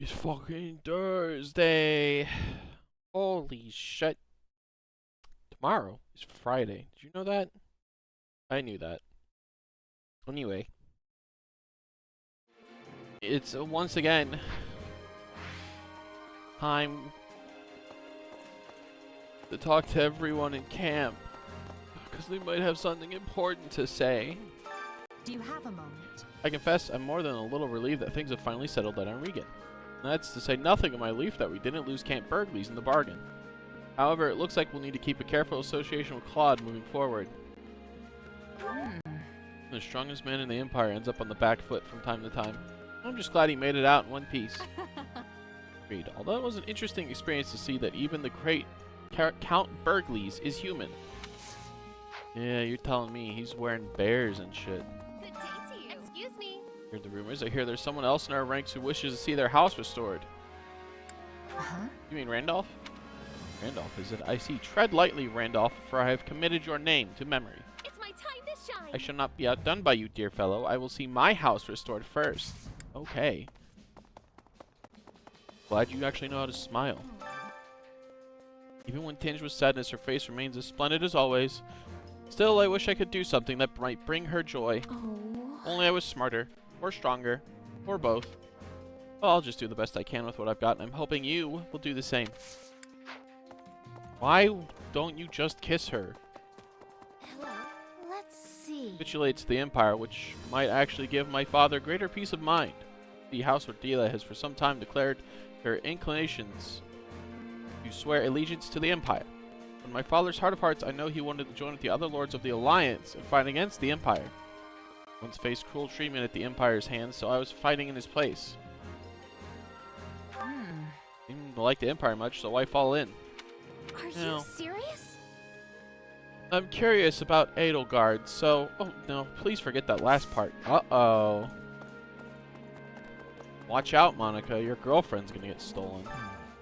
It's fucking Thursday. Holy shit. Tomorrow is Friday. Did you know that? I knew that. Anyway, it's once again time to talk to everyone in camp because they might have something important to say. Do you have a moment? I confess I'm more than a little relieved that things have finally settled down on Regan. That's to say nothing of my relief that we didn't lose Camp Burgleys in the bargain. However, it looks like we'll need to keep a careful association with Claude moving forward. The strongest man in the Empire ends up on the back foot from time to time. I'm just glad he made it out in one piece. Agreed. Although it was an interesting experience to see that even the great Count Burgleys is human. Yeah, you're telling me he's wearing bears and shit. Good day to you. Excuse me. Heard the rumors. I hear there's someone else in our ranks who wishes to see their house restored. Huh? You mean Randolph? Randolph, is it? I see. Tread lightly, Randolph, for I have committed your name to memory. It's my time to shine. I shall not be outdone by you, dear fellow. I will see my house restored first. Okay. Glad you actually know how to smile. Even when tinged with sadness, her face remains as splendid as always. Still, I wish I could do something that might bring her joy. Oh. Only I was smarter, or stronger, or both. Well, I'll just do the best I can with what I've got, and I'm hoping you will do the same. Why don't you just kiss her? Hello. Let's see. Capitulates to the Empire, which might actually give my father greater peace of mind. The House Ordila has for some time declared their inclinations to swear allegiance to the Empire. In my father's heart of hearts, I know he wanted to join with the other lords of the Alliance and fight against the Empire. Once faced cruel treatment at the Empire's hands, so I was fighting in his place. Didn't like the Empire much, so why fall in? Are No. you serious? I'm curious about Edelgard, so... Oh, no, please forget that last part. Uh-oh. Watch out, Monica. Your girlfriend's gonna get stolen.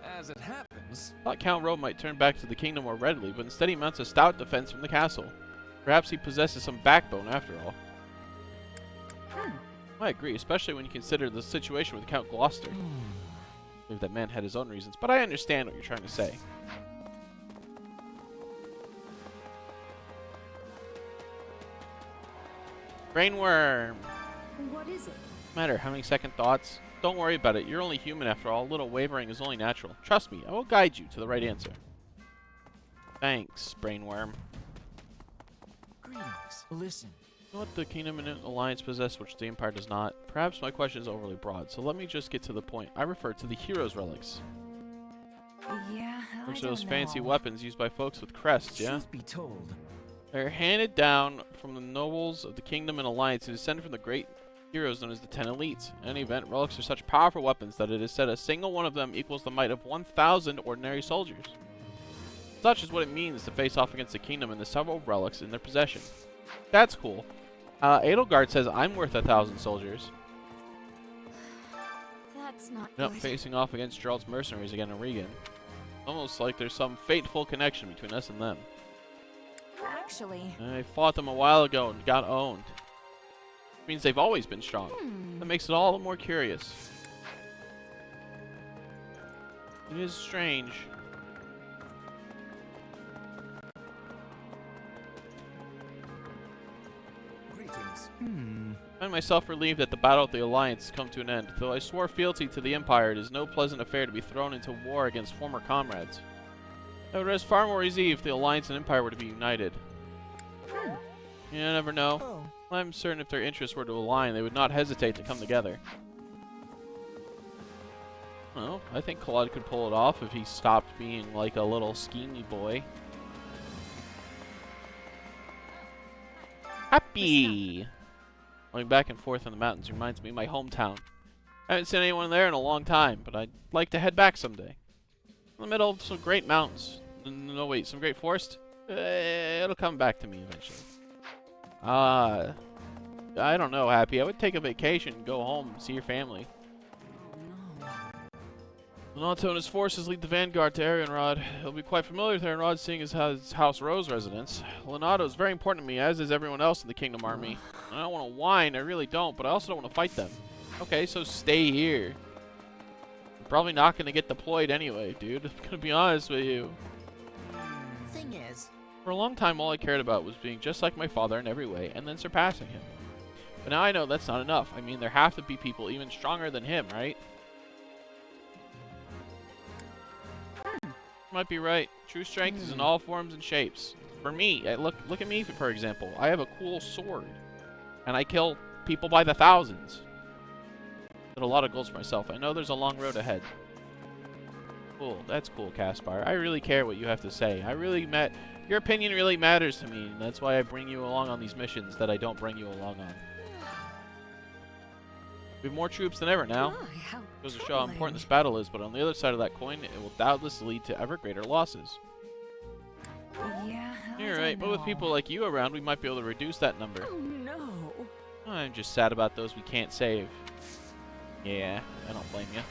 As it happens, Thought Count Rowe might turn back to the kingdom more readily, but instead he mounts a stout defense from the castle. Perhaps he possesses some backbone after all. I agree, especially when you consider the situation with Count Gloucester. I believe that man had his own reasons, but I understand what you're trying to say. Brainworm! What is it? Matter, having second thoughts? Don't worry about it, you're only human after all. A little wavering is only natural. Trust me, I will guide you to the right answer. Thanks, Brainworm. greetings. Listen, You know what the Kingdom and Alliance possess which the Empire does not? Perhaps my question is overly broad, so let me just get to the point. I refer to the hero's relics. Yeah, Which are those fancy weapons used by folks with crests, yeah? truth be told, They're handed down from the nobles of the Kingdom and Alliance and descended from the great heroes known as the 10 Elites. In any event, relics are such powerful weapons that it is said a single one of them equals the might of 1,000 ordinary soldiers. Such is what it means to face off against the Kingdom and the several relics in their possession. That's cool. Edelgard says I'm worth 1,000 soldiers. That's not Yep, good. facing off against Gerald's mercenaries again in Regan. Almost like there's some fateful connection between us and them. Actually, I fought them a while ago and got owned. Means they've always been strong. That makes it all the more curious. It is strange. greetings. I find myself relieved that the battle of the Alliance has come to an end. Though I swore fealty to the Empire, it is no pleasant affair to be thrown into war against former comrades. It would rest far more easy if the Alliance and Empire were to be united. You never know. Oh, I'm certain if their interests were to align, they would not hesitate to come together. Well, I think Claude could pull it off if he stopped being like a little schemy boy. Happy! Going back and forth in the mountains reminds me of my hometown. I haven't seen anyone there in a long time, but I'd like to head back someday. In the middle of some great mountains. No, wait, some great forest? It'll come back to me eventually. I don't know, Happy. I would take a vacation and go home and see your family. Lenato and his forces lead the vanguard to Arianrod. He'll be quite familiar with Arianrod, seeing as his House Rose residence. Lenato is very important to me, as is everyone else in the Kingdom Army. I don't want to whine, I really don't, but I also don't want to fight them. Okay, so stay here. probably not gonna get deployed anyway, dude. I'm gonna be honest with you. Thing is, For a long time, all I cared about was being just like my father in every way, and then surpassing him. But now I know that's not enough. I mean, there have to be people even stronger than him, right? You might be right. True strength is in all forms and shapes. For me, look at me, for example. I have a cool sword, and I kill people by the thousands. Did a lot of goals for myself. I know there's a long road ahead. Cool, that's cool, Caspar. I really care what you have to say. Your opinion really matters to me, and that's why I bring you along on these missions that I don't bring you along on. We have more troops than ever now. My, how Goes to show how important this battle is, but on the other side of that coin, it will doubtless lead to ever greater losses. Yeah, You're right, but with people like you around, we might be able to reduce that number. Oh no. I'm just sad about those we can't save. Yeah, I don't blame you.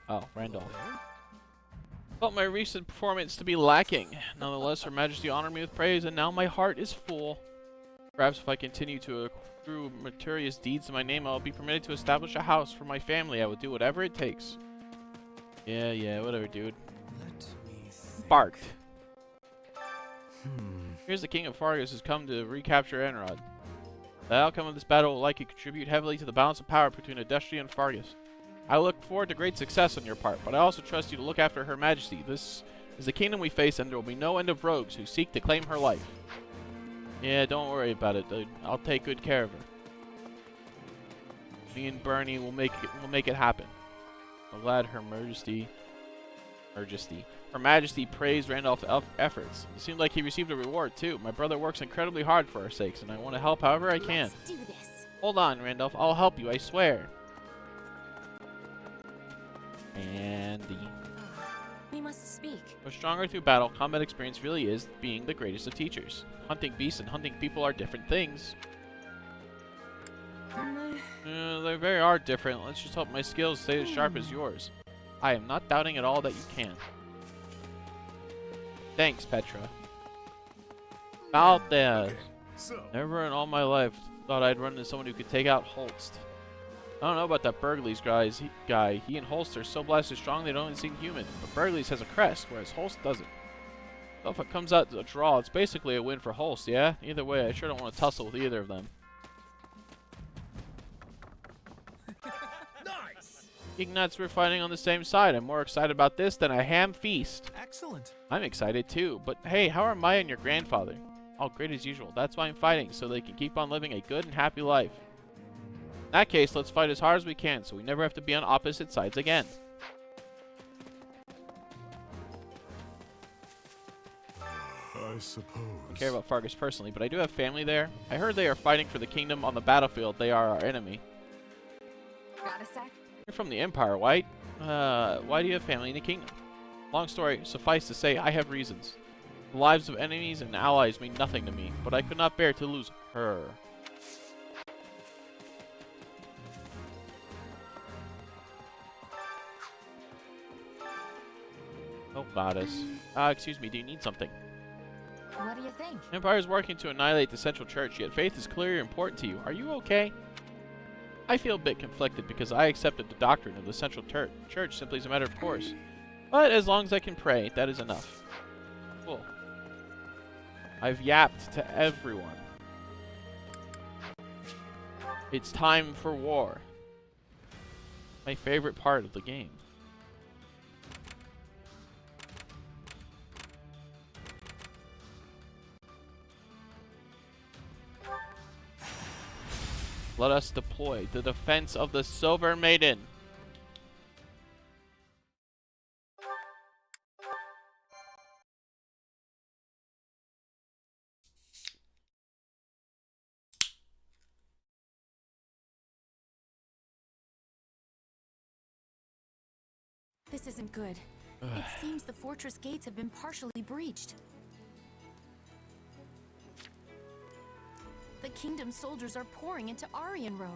Oh, Randolph. Felt my recent performance to be lacking. Nonetheless, Her Majesty honored me with praise, and now my heart is full. Perhaps if I continue to accrue meritorious deeds in my name, I'll be permitted to establish a house for my family. I would do whatever it takes. Yeah, whatever, dude. Let me think. Barked. Here's the King of Fargus has come to recapture Enrod. The outcome of this battle will likely contribute heavily to the balance of power between Adustria and Fargus. I look forward to great success on your part, but I also trust you to look after Her Majesty. This is the kingdom we face, and there will be no end of rogues who seek to claim her life. Yeah, don't worry about it, dude. I'll take good care of her. Me and Bernie will make it happen. I'm glad Her Majesty praised Randolph's efforts. It seemed like he received a reward, too. My brother works incredibly hard for our sakes, and I want to help however I can. Let's do this. Hold on, Randolph. I'll help you, I swear. Andy. We must speak. Though stronger through battle, combat experience really is being the greatest of teachers. Hunting beasts and hunting people are different things. They very are different. Let's just hope my skills stay as sharp as yours. I am not doubting at all that you can. Thanks, Petra. Valdez. So, Never in all my life thought I'd run into someone who could take out Holst. I don't know about that Burgley's guy. He and Holst are so blasted strong they don't even seem human. But Burgley's has a crest, whereas Holst doesn't. So if it comes out to a draw, it's basically a win for Holst, yeah? Either way, I sure don't want to tussle with either of them. nice. Ignuts, we're fighting on the same side. I'm more excited about this than a ham feast. Excellent. I'm excited too, but hey, how are Maya and your grandfather? All great as usual. That's why I'm fighting, so they can keep on living a good and happy life. In that case, let's fight as hard as we can, so we never have to be on opposite sides again. I suppose. I care about Fargus personally, but I do have family there. I heard they are fighting for the kingdom on the battlefield. They are our enemy. Got a sec? You're from the Empire, White. Why do you have family in the kingdom? Long story, suffice to say, I have reasons. The lives of enemies and allies mean nothing to me, but I could not bear to lose her. Oh, goddess. Excuse me, do you need something? What do you think? Empire is working to annihilate the Central Church, yet faith is clearly important to you. Are you okay? I feel a bit conflicted because I accepted the doctrine of the Central Church simply as a matter of course. But as long as I can pray, that is enough. Cool. I've yapped to everyone. It's time for war. My favorite part of the game. Let us deploy the defense of the Silver Maiden. This isn't good. It seems the fortress gates have been partially breached. The kingdom's soldiers are pouring into Aryan Road.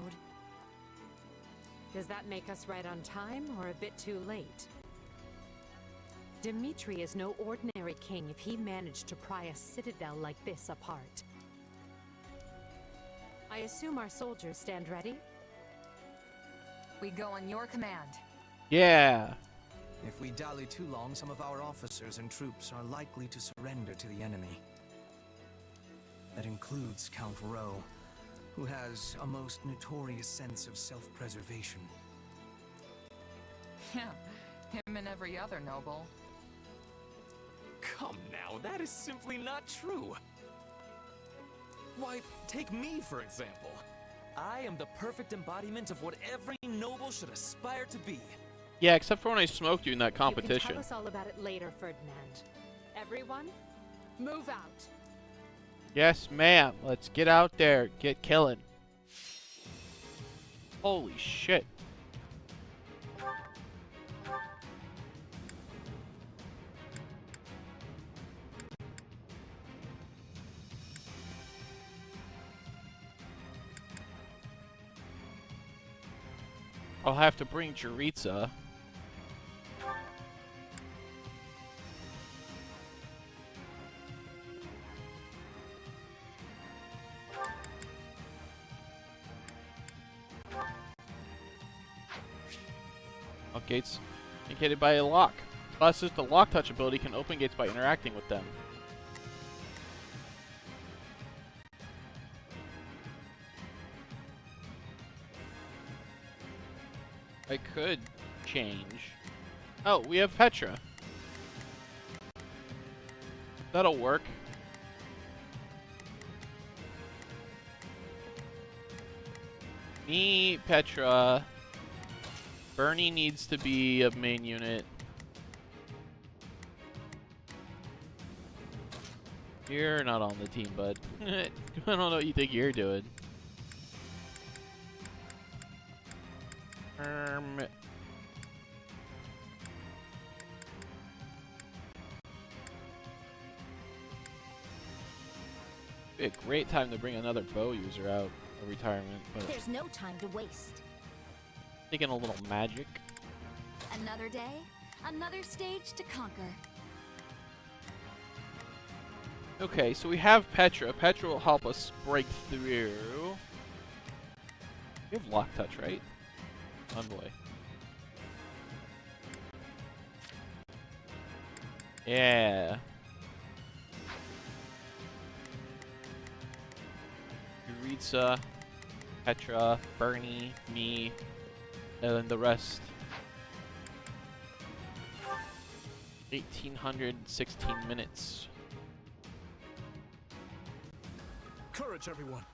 Does that make us right on time or a bit too late? Dimitri is no ordinary king if he managed to pry a citadel like this apart. I I assume our soldiers stand ready? We go on your command. Yeah. If we dally too long, some of our officers and troops are likely to surrender to the enemy. That includes Count Rowe, who has a most notorious sense of self-preservation. Yeah, him and every other noble. Come now, that is simply not true. Why, take me for example. I am the perfect embodiment of what every noble should aspire to be. Yeah, except for when I smoked you in that You can competition. tell us all about it later, Ferdinand. Everyone, move out. Yes, ma'am. Let's get out there. Get killing. Holy shit. I'll have to bring Jaritza. Oh, gates indicated by a lock. Classes the lock touch ability can open gates by interacting with them. I could change. Oh, we have Petra. That'll work. Me, Petra. Bernie needs to be a main unit. You're not on the team, bud. I don't know what you think you're doing. Be a great time to bring another bow user out of retirement, but There's no time to waste. thinking a little magic. Another day, another stage to conquer. Okay, so we have Petra. Petra will help us break through. You have lock touch, right? Envoy. Yeah. Yuritsa, Petra, Bernie, me, and then the rest. 1816 minutes. Courage, everyone.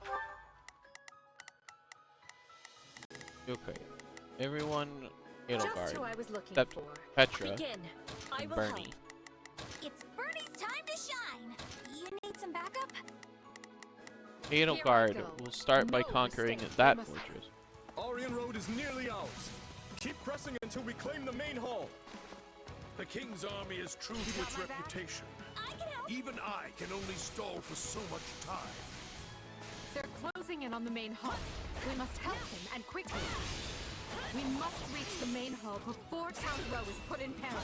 Okay. Everyone, Just Edelgard, who I was looking except for. Petra, Begin. I and will Bernie. help. It's Bernie's time to shine. You need some backup? Edelgard go. will start by No conquering mistake. that We must- fortress. Aryan Road is nearly ours. Keep pressing until we claim the main hall. The King's army is true to its reputation. I can help. Even I can only stall for so much time. They're closing in on the main hall. We must help them, and quickly. We must reach the main hall before Count Rowe is put in peril.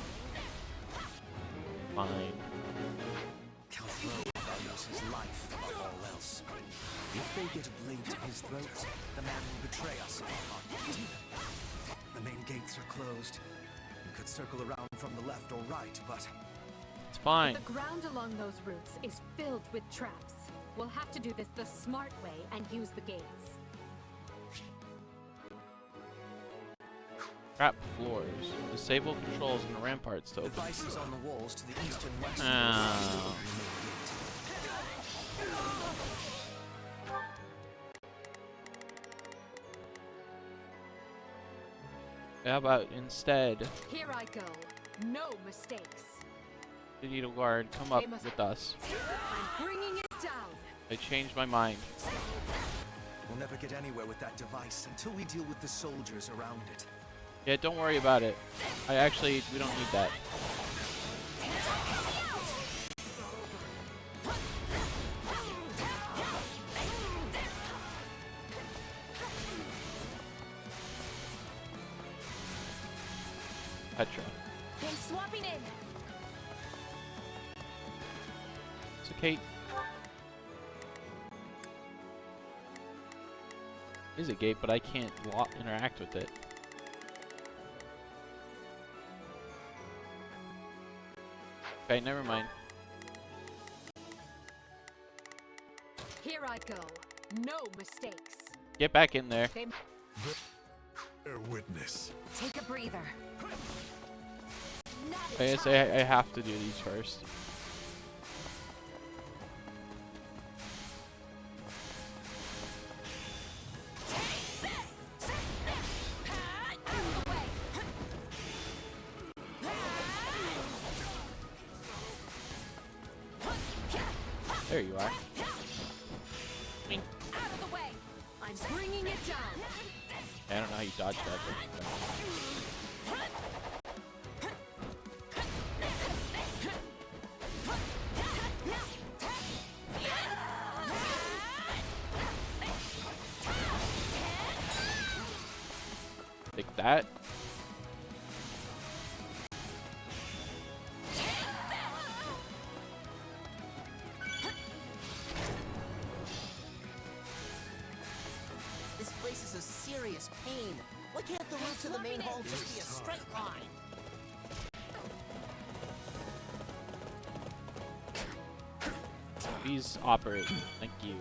Fine. Count Rowe values his life above all else. If they get a blade to his throat, the man will betray us in a heartbeat. The main gates are closed. We could circle around from the left or right, but It's fine. The ground along those routes is filled with traps. We'll have to do this the smart way and use the gates. Trap floors. Disable controls and ramparts to open. devices on the walls to the east and west. Oh. How about instead, Here I go. No mistakes. the Edelgard come up They must- with us? I'm bringing it down. I changed my mind. We'll never get anywhere with that device until we deal with the soldiers around it. Yeah, don't worry about it. We don't need that. Petra. Been swapping in. So Kate. It is a gate, but I can't interact with it. Okay, never mind. Here I go. No mistakes. Get back in there. Bear witness. Take a breather. I guess I have to do these first. There you are. Out of the way. I'm bringing it down. I don't know how you dodge that. But take that. This place is a serious pain. Why can't the route to the main hall just be a straight line? Please operate. Thank you.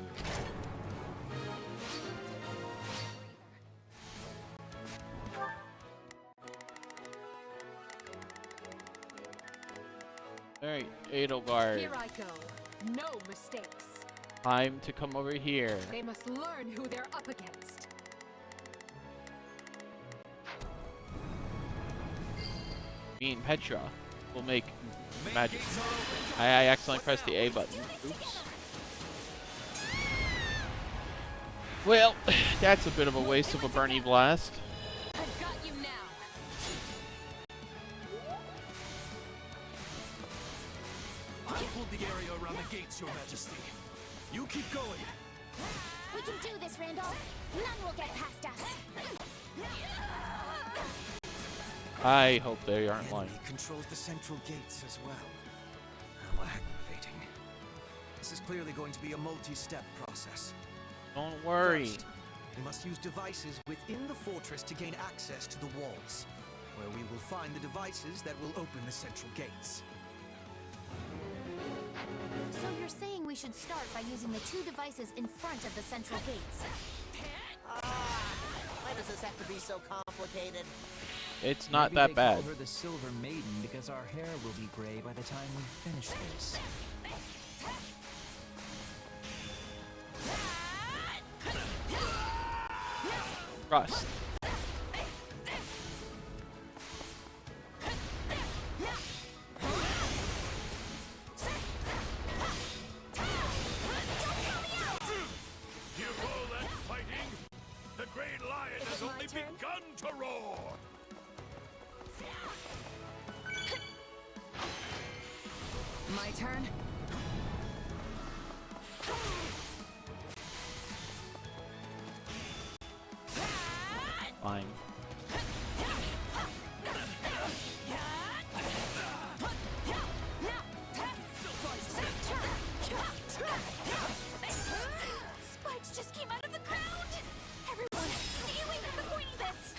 Alright, Edelgard. Here I go. No mistakes. Time to come over here. They must learn who they're up against. Me and Petra will make magic. I accidentally pressed the A button. Oops. Well, that's a bit of a waste of a Bernie Blast. I've got you now. I'll hold the area around the gates, Your Majesty. You keep going. We can do this, Randolph. None will get past us. I hope they The aren't lying. enemy controls the central gates as well. How aggravating. This is clearly going to be a multi-step process. Don't worry. First, we must use devices within the fortress to gain access to the walls, where we will find the devices that will open the central gates. So you're saying we should start by using the two devices in front of the central gates? Why does this have to be so complicated? It's not Maybe that they bad. call her the Silver Maiden because our hair will be gray by the time we finish this. Trust. You all that fighting? The Great Lion has only begun to roar! My turn. Fine. Spikes just came out of the ground! Everyone, stay away from the pointy bits!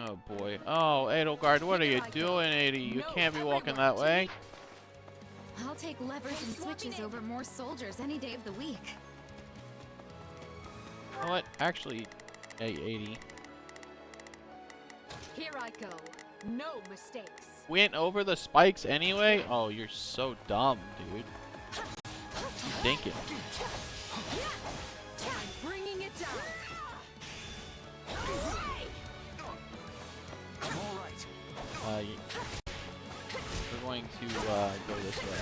Oh boy. Oh, Edelgard, what are you doing, 80? You can't be walking that way. I'll take levers and switches over more soldiers any day of the week. You know what? Actually, hey, 80. Here I go. No mistakes. Went over the spikes anyway? Oh, you're so dumb, dude. Thinking. I'm bringing it down. I'm all right. We're going to go this way.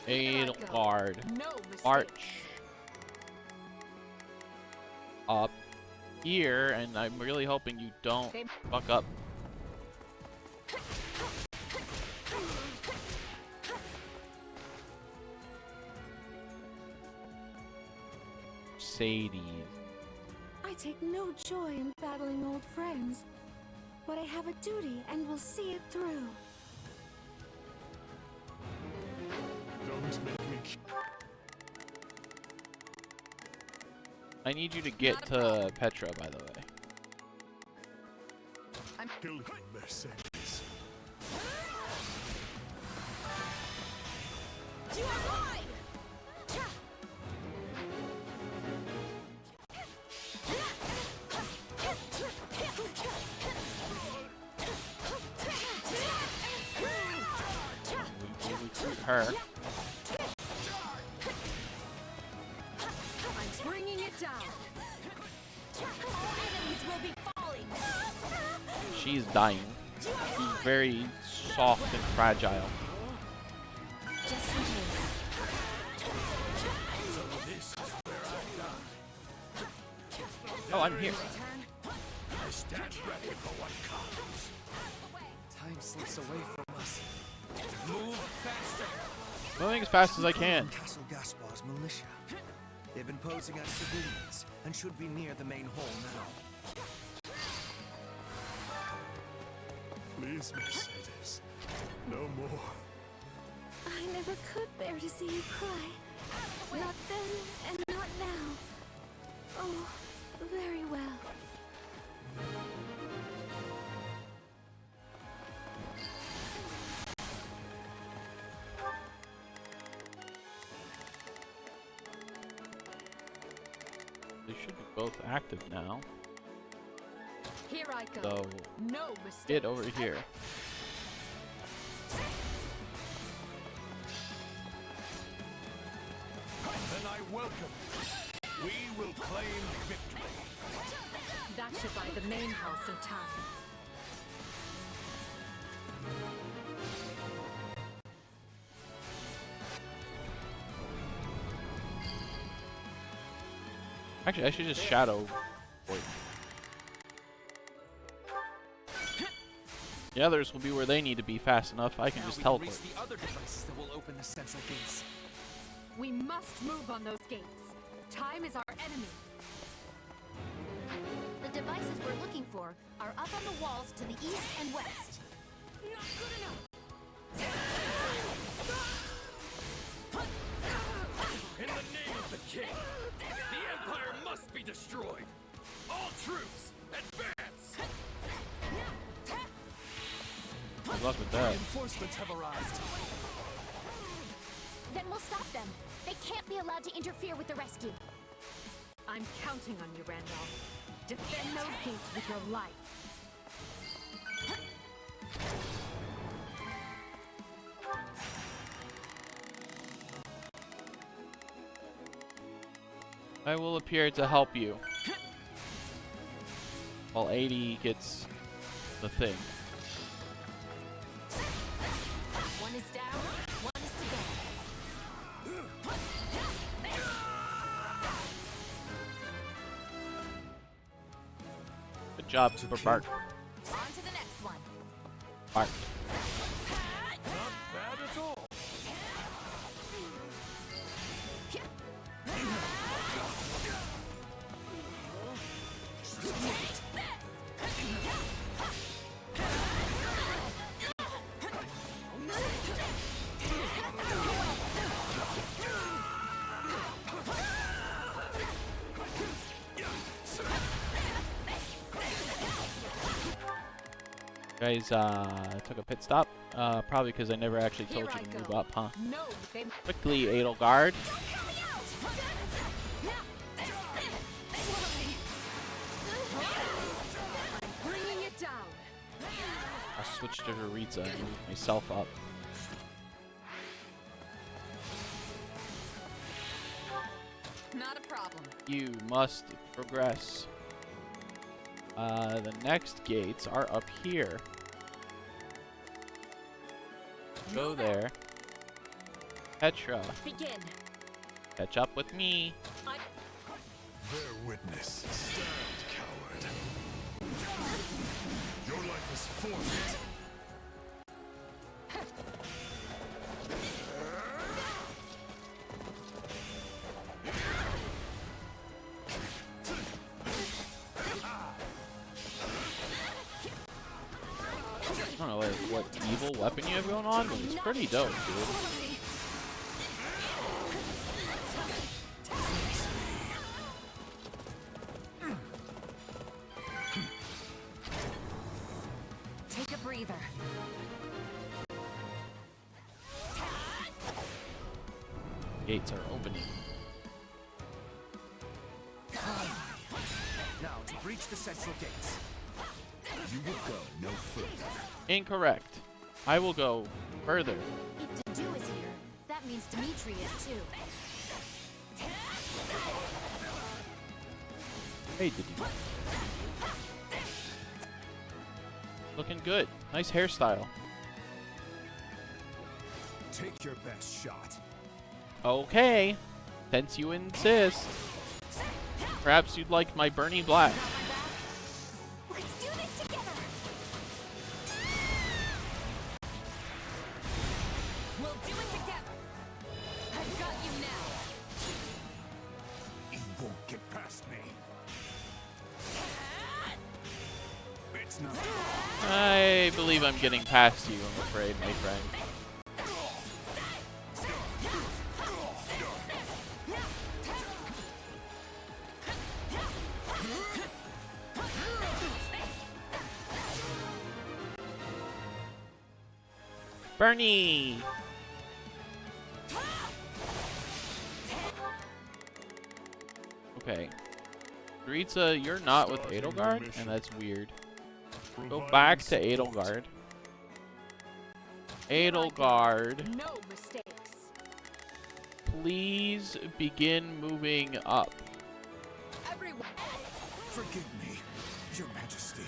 Edelgard. No mistakes. Arch. Up here, and I'm really hoping you don't fuck up. Sadie. I take no joy in battling old friends, but I have a duty and will see it through. Don't make me I need you to get to Petra, by the way. kill him, Mercedes. You are mine! We recruit her. I'm bringing it down. Enemies will be falling! She's dying. She's very soft and fragile. Just in case. So this is where I die. Oh, I'm here. I stand ready for what comes. Time slips away from us. Move faster. Moving as fast as I can. Castle Gaspar's militia. They've been posing as civilians and should be near the main hall now. Please, Mercedes. No more. I never could bear to see you cry. Not then and not now. Oh, very well. They should be both active now. Here I go. So No mistakes. get over here. Then I welcome you. We will claim victory. That should buy the main hall some time. Actually, I should just shadow. Wait. The others will be where they need to be fast enough. I can Now just we teleport. reach the other devices that will open the central gates. We must move on those gates. Time is our enemy. The devices we're looking for are up on the walls to the east and west. Not good enough! In the name of the king, the Empire must be destroyed. All troops, advance! Good luck with that. Reinforcements have arrived. Then we'll stop them. They can't be allowed to interfere with the rescue. I'm counting on you, Randolph. Defend those gates with your life. I will appear to help you. While 80 gets the thing. One is down, one is to go. Good job, Super Bart. On to the next one. Bart. Not bad at all. Guys, took a pit stop. Probably because I never actually told you to move up, huh? No, they Quickly, Edelgard. bringing it down. I'll switch to Haritza and move myself up. Not a problem. You must progress. The next gates are up here. Go there. Petra, Begin. catch up with me. Bear witness. Stand, coward. Your life is forfeit. I don't know like, what evil weapon you have going on, but it's pretty dope, dude. Take a breather. Gates are opening. Now, to breach the central gates. You will go no further. Incorrect. I will go further. If Dedu is here, that means Dimitri is too. Hey, did you? Looking good. Nice hairstyle. Take your best shot. Okay. Since you insist. Perhaps you'd like my Bernie Black. Let's do this together! We'll do it together. I've got you now. You won't get past me. It's not. I believe I'm getting past you, I'm afraid, my friend. Bernie! Okay. Ritza, you're not with Edelgard, and that's weird. Go back to Edelgard. Edelgard, No mistakes. please begin moving up. Everyone. Forgive me, Your Majesty.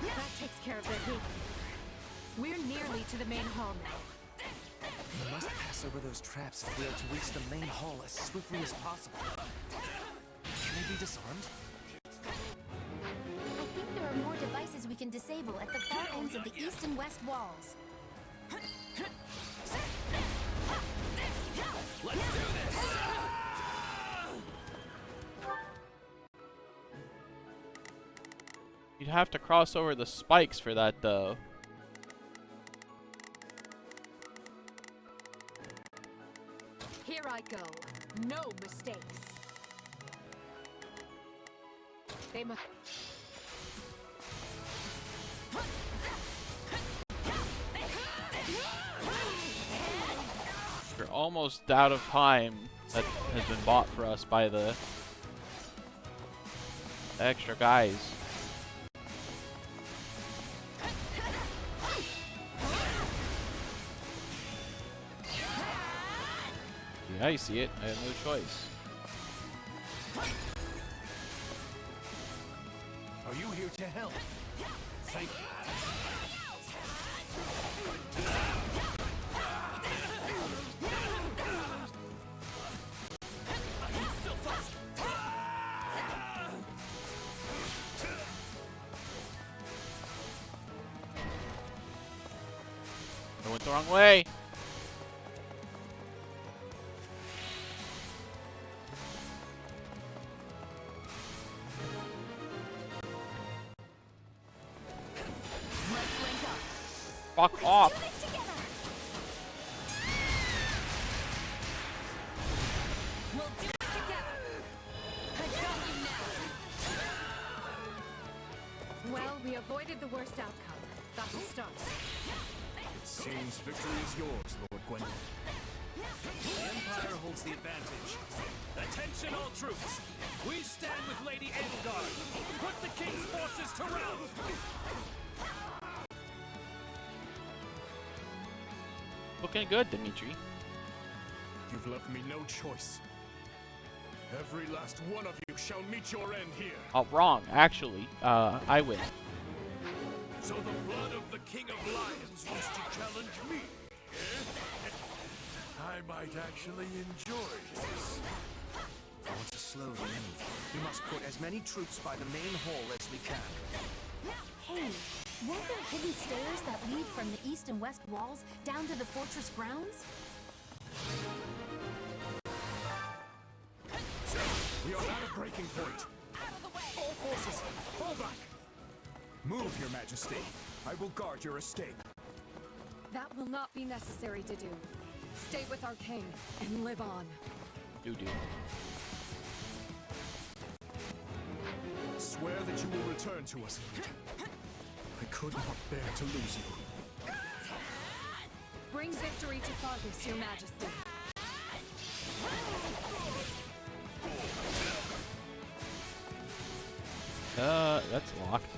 That takes care of their heat. We're nearly to the main hall now. We must pass over those traps if we are to reach the main hall as swiftly as possible. Can they be disarmed? I think there are more devices we can disable at the far ends of the east and west walls. Let's do this! You'd have to cross over the spikes for that, though. Here I go. No mistakes. They must. You're almost out of time that has been bought for us by the extra guys. Yeah, you see it. I have no choice. Are you here to help? Thank you. I went the wrong way. Fuck off. We'll do it together. I've got you now. Well, we avoided the worst outcome. That's a start. It seems victory is yours, Lord Gwendolyn. The Empire holds the advantage. Attention all troops! We stand with Lady Edelgard! Put the King's forces to rout! Looking good, Dimitri. You've left me no choice. Every last one of you shall meet your end here. Oh, wrong. Actually, I win. So the blood of the King of Lions wants to challenge me, yes? I might actually enjoy this. I want to slow the enemy. We must put as many troops by the main hall as we can. Hey, weren't there hidden stairs that lead from the east and west walls down to the fortress grounds? We are at a breaking point. All forces, fall back. Move, Your Majesty. I will guard your escape. That will not be necessary to do. Stay with our king and live on. Do. Swear that you will return to us. I could not bear to lose you. Bring victory to Fargus, Your Majesty. That's locked.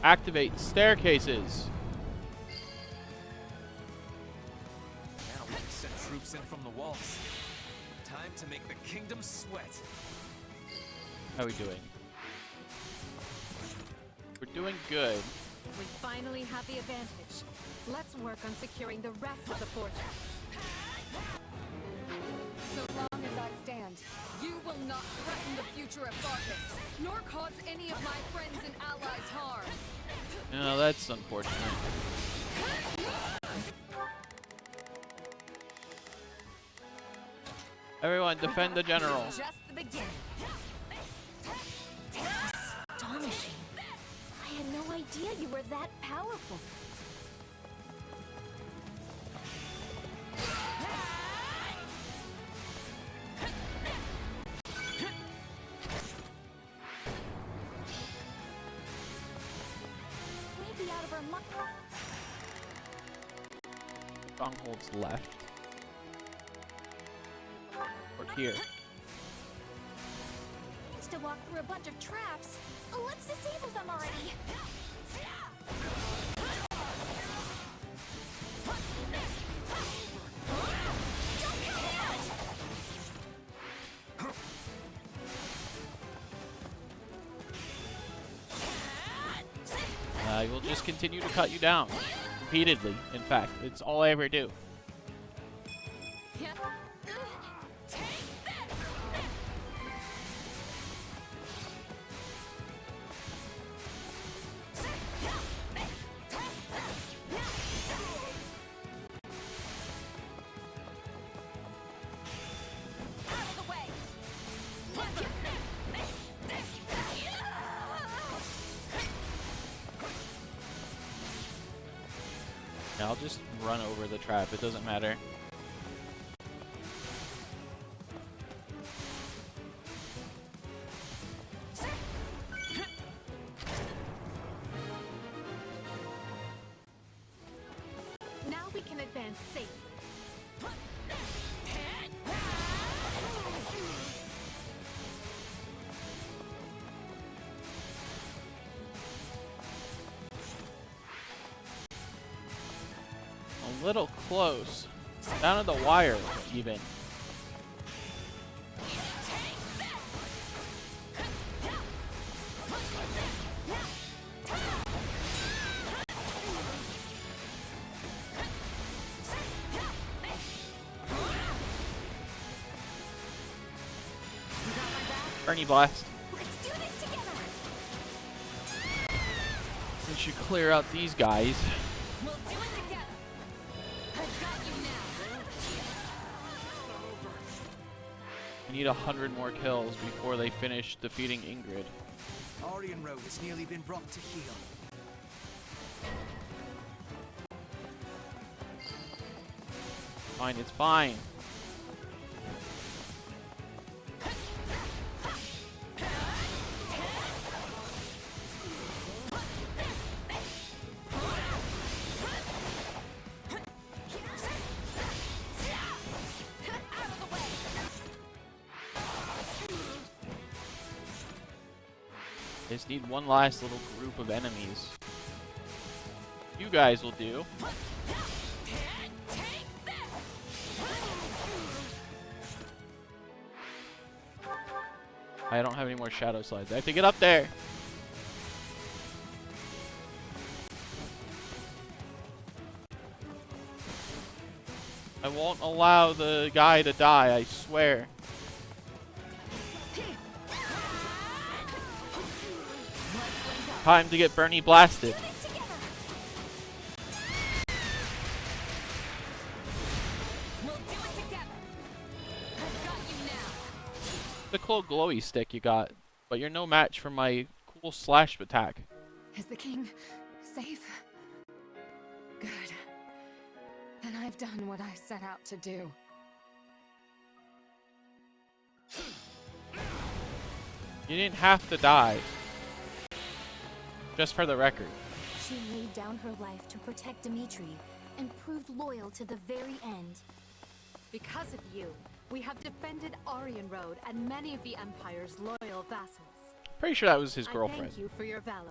Activate staircases. Now we can send troops in from the walls. Time to make the kingdom sweat. How are we doing? We're doing good. We finally have the advantage. Let's work on securing the rest of the fortress. So long as I stand, you will not threaten the future of Fargus, nor cause any of my friends and allies harm. No, that's unfortunate. Everyone, defend the general. This is just the beginning. Astonishing. I had no idea you were that powerful. Maybe out of her mind. Strongholds left. Or here. Needs to walk through a bunch of traps. Let's disable them already. I will just continue to cut you down. Repeatedly, in fact. It's all I ever do. Yeah, I'll just run over the trap. It doesn't matter. Now we can advance safely. A little close. Down to the wire, even. Ernie Blast. Let's do this together. We should clear out these guys. We'll do it together. I've got you now. We need 100 more kills before they finish defeating Ingrid. Aryan Road has nearly been brought to heel. Fine, it's fine. I just need one last little group of enemies. You guys will do. I don't have any more shadow slides. I have to get up there. won't allow the guy to die, I swear. Time to get Bernie blasted. We'll do it together. I've got you now. The cool glowy stick you got, but you're no match for my cool slash attack. Is the king safe? Good. Then I've done what I set out to do. You didn't have to die. Just for the record. She laid down her life to protect Dimitri and proved loyal to the very end. Because of you, we have defended Aryan Road and many of the Empire's loyal vassals. Pretty sure that was his I girlfriend. thank you for your valor.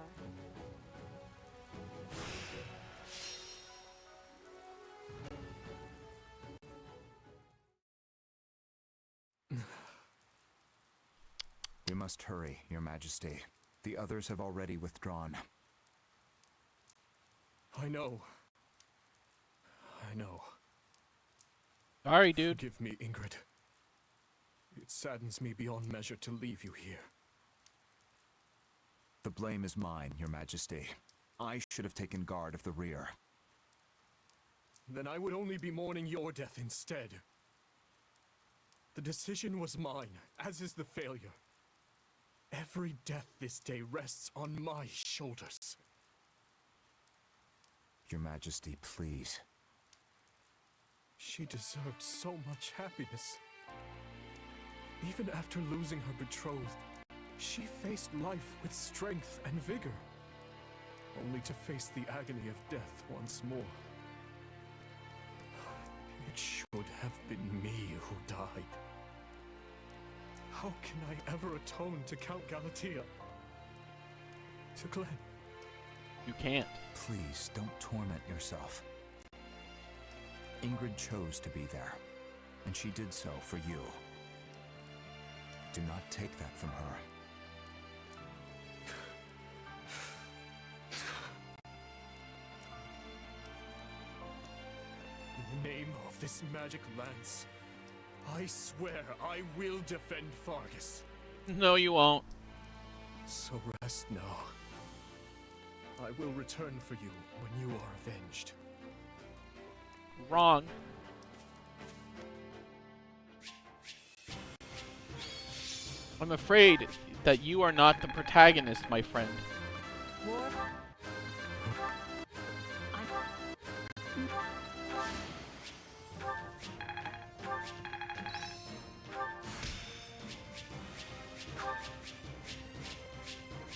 We must hurry, Your Majesty. The others have already withdrawn. I know. I know. Sorry, dude. Forgive me, Ingrid. It saddens me beyond measure to leave you here. The blame is mine, Your Majesty. I should have taken guard of the rear. Then I would only be mourning your death instead. The decision was mine, as is the failure. Every death this day rests on my shoulders. Your Majesty, please. She deserved so much happiness. Even after losing her betrothed, she faced life with strength and vigor, only to face the agony of death once more. It should have been me who died. How can I ever atone to Count Galatea? To Glenn? You can't. Please, don't torment yourself. Ingrid chose to be there, and she did so for you. Do not take that from her. In the name of this magic lance, I swear I will defend Fargus. No, you won't. So rest now. I will return for you when you are avenged. Wrong. I'm afraid that you are not the protagonist, my friend.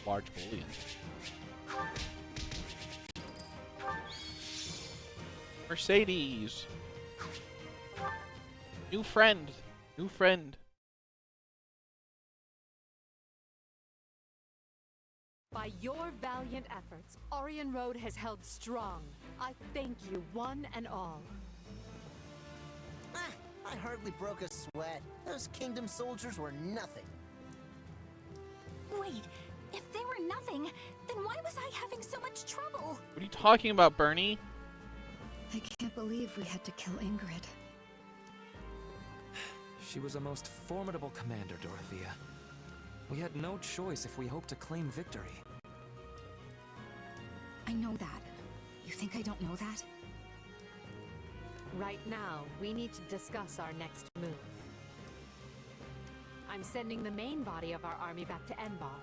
Large bullion. Mercedes. New friend. New friend. By your valiant efforts, Aryan Road has held strong. I thank you, one and all. I hardly broke a sweat. Those kingdom soldiers were nothing. Wait, if they were nothing, then why was I having so much trouble? What are you talking about, Bernie? I can't believe we had to kill Ingrid. She was a most formidable commander, Dorothea. We had no choice if we hoped to claim victory. I know that. You think I don't know that? Right now, we need to discuss our next move. I'm sending the main body of our army back to Enbar.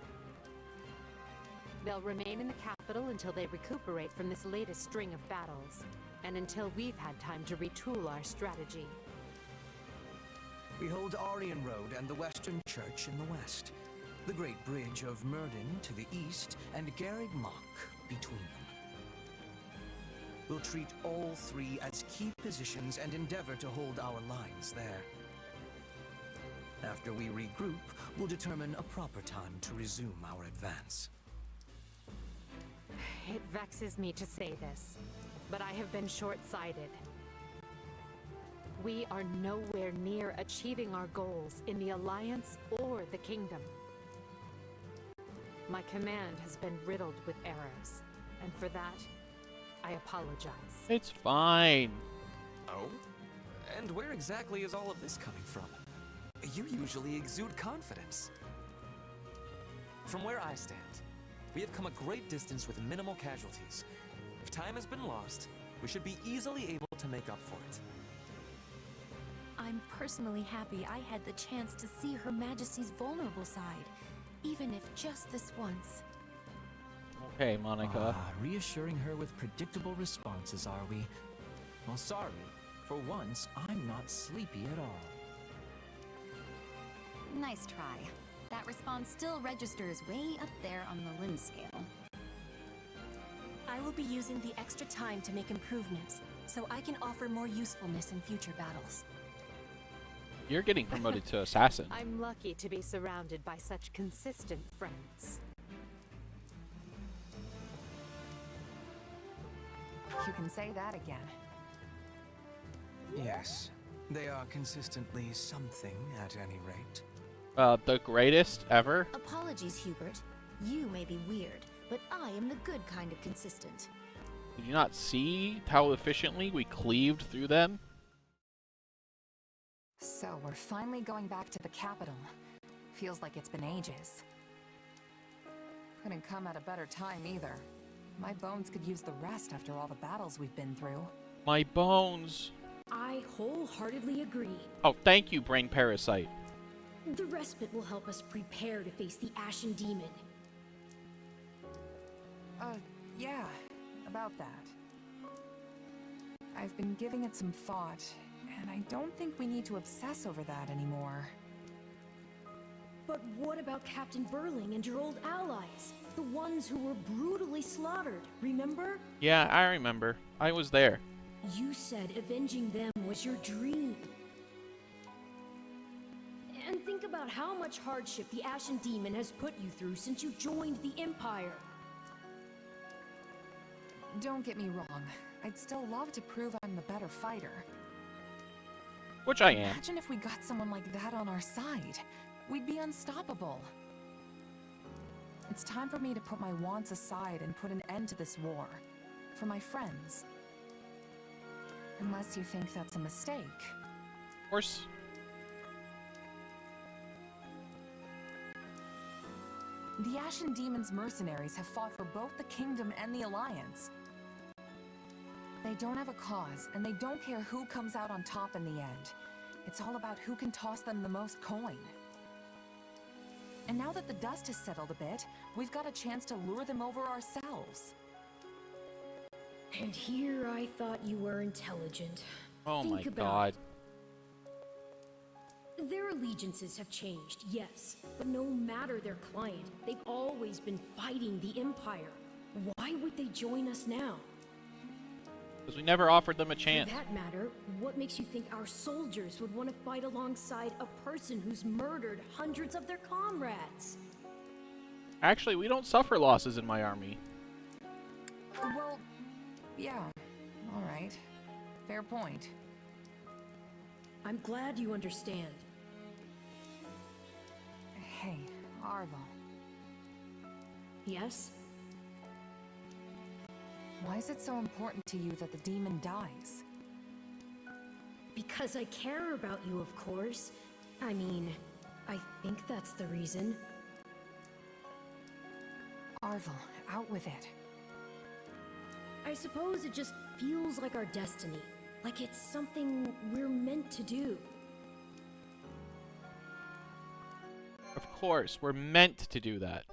They'll remain in the capital until they recuperate from this latest string of battles, and until we've had time to retool our strategy. We hold Aryan Road and the Western Church in the west, the Great Bridge of Myrden to the east, and Garreg Mach between them. We'll treat all three as key positions and endeavor to hold our lines there. After we regroup, we'll determine a proper time to resume our advance. It vexes me to say this, but I have been short-sighted. We are nowhere near achieving our goals in the Alliance or the Kingdom. My command has been riddled with errors, and for that, I apologize. It's fine. Oh? And where exactly is all of this coming from? You usually exude confidence. From where I stand, we have come a great distance with minimal casualties. If time has been lost, we should be easily able to make up for it. I'm personally happy I had the chance to see Her Majesty's vulnerable side, even if just this once. Okay, Monica. Reassuring her with predictable responses, are we? Well, sorry. For once, I'm not sleepy at all. Nice try. That response still registers way up there on the Lin scale. I will be using the extra time to make improvements, so I can offer more usefulness in future battles. You're getting promoted to assassin. I'm lucky to be surrounded by such consistent friends. You can say that again. Yes, they are consistently something at any rate. The greatest ever. Apologies, Hubert. You may be weird, but I am the good kind of consistent. Did you not see how efficiently we cleaved through them? So we're finally going back to the capital. Feels like it's been ages. Couldn't come at a better time either. My bones could use the rest after all the battles we've been through. My bones. I wholeheartedly agree. Oh, thank you, brain parasite. The respite will help us prepare to face the Ashen Demon. Yeah, about that. I've been giving it some thought, and I don't think we need to obsess over that anymore. But what about Captain Burling and your old allies? The ones who were brutally slaughtered, remember? Yeah, I remember. I was there. You said avenging them was your dream. And think about how much hardship the Ashen Demon has put you through since you joined the Empire. Don't get me wrong. I'd still love to prove I'm the better fighter. Which I am. Imagine if we got someone like that on our side. We'd be unstoppable. It's time for me to put my wants aside and put an end to this war. For my friends. Unless you think that's a mistake. Of course. The Ashen Demon's mercenaries have fought for both the Kingdom and the Alliance. They don't have a cause, and they don't care who comes out on top in the end. It's all about who can toss them the most coin. And now that the dust has settled a bit, we've got a chance to lure them over ourselves. And here I thought you were intelligent. Oh Think my about god. Their allegiances have changed, yes, but no matter their client, they've always been fighting the Empire. Why would they join us now? Because we never offered them a chance. For that matter, what makes you think our soldiers would want to fight alongside a person who's murdered hundreds of their comrades? Actually, we don't suffer losses in my army. Well, yeah, all right. Fair point. I'm glad you understand. Hey, Arvel. Yes? Why is it so important to you that the demon dies? Because I care about you, of course. I mean, I think that's the reason. Arvel, out with it. I suppose it just feels like our destiny. Like it's something we're meant to do. Of course, we're meant to do that.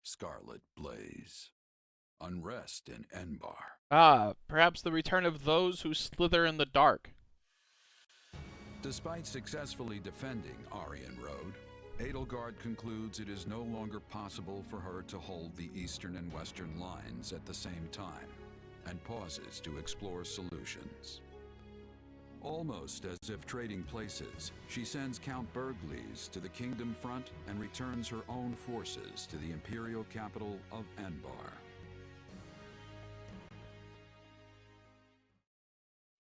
Scarlet Blaze. Unrest in Enbar. Ah, perhaps the return of those who slither in the dark. Despite successfully defending Aryan Road, Edelgard concludes it is no longer possible for her to hold the eastern and western lines at the same time, and pauses to explore solutions. Almost as if trading places, she sends Count Bergliez to the Kingdom front and returns her own forces to the imperial capital of Enbar.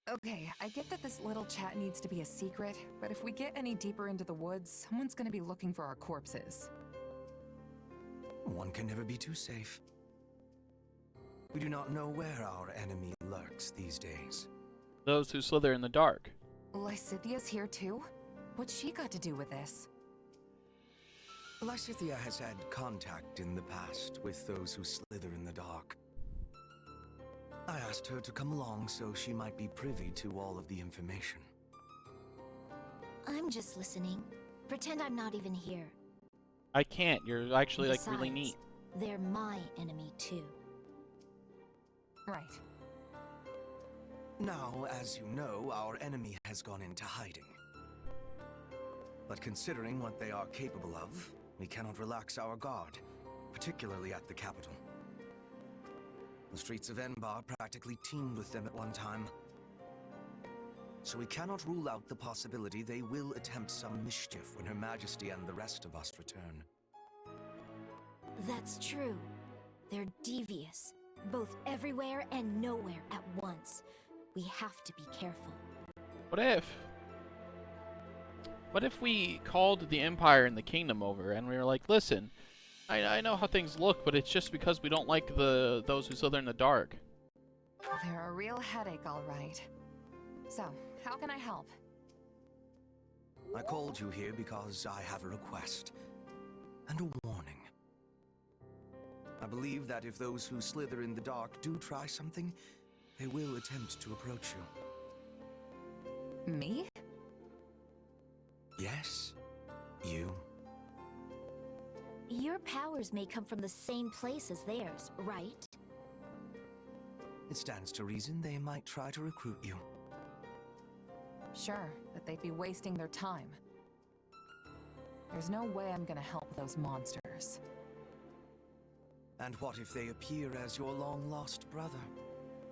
Okay, I get that this little chat needs to be a secret, but if we get any deeper into the woods, someone's gonna be looking for our corpses. One can never be too safe. We do not know where our enemy lurks these days. Those who slither in the dark. Lysithia's here too? What's she got to do with this? Lysithia has had contact in the past with those who slither in the dark. I asked her to come along so she might be privy to all of the information. I'm just listening. Pretend I'm not even here. I can't. You're actually like really Besides, neat. They're my enemy too. Right. Now, as you know, our enemy has gone into hiding. But considering what they are capable of, we cannot relax our guard, particularly at the capital. The streets of Enbar practically teemed with them at one time. So we cannot rule out the possibility they will attempt some mischief when Her Majesty and the rest of us return. That's true. They're devious, both everywhere and nowhere at once. We have to be careful. What if we called the Empire and the Kingdom over and we were like, listen, I know how things look, but it's just because we don't like those who slither in the dark. They're a real headache, all right. So, how can I help? I called you here because I have a request and a warning. I believe that if those who slither in the dark do try something, they will attempt to approach you. Me? Yes, you. Your powers may come from the same place as theirs, right? It stands to reason they might try to recruit you. Sure, but they'd be wasting their time. There's no way I'm gonna help those monsters. And what if they appear as your long-lost brother?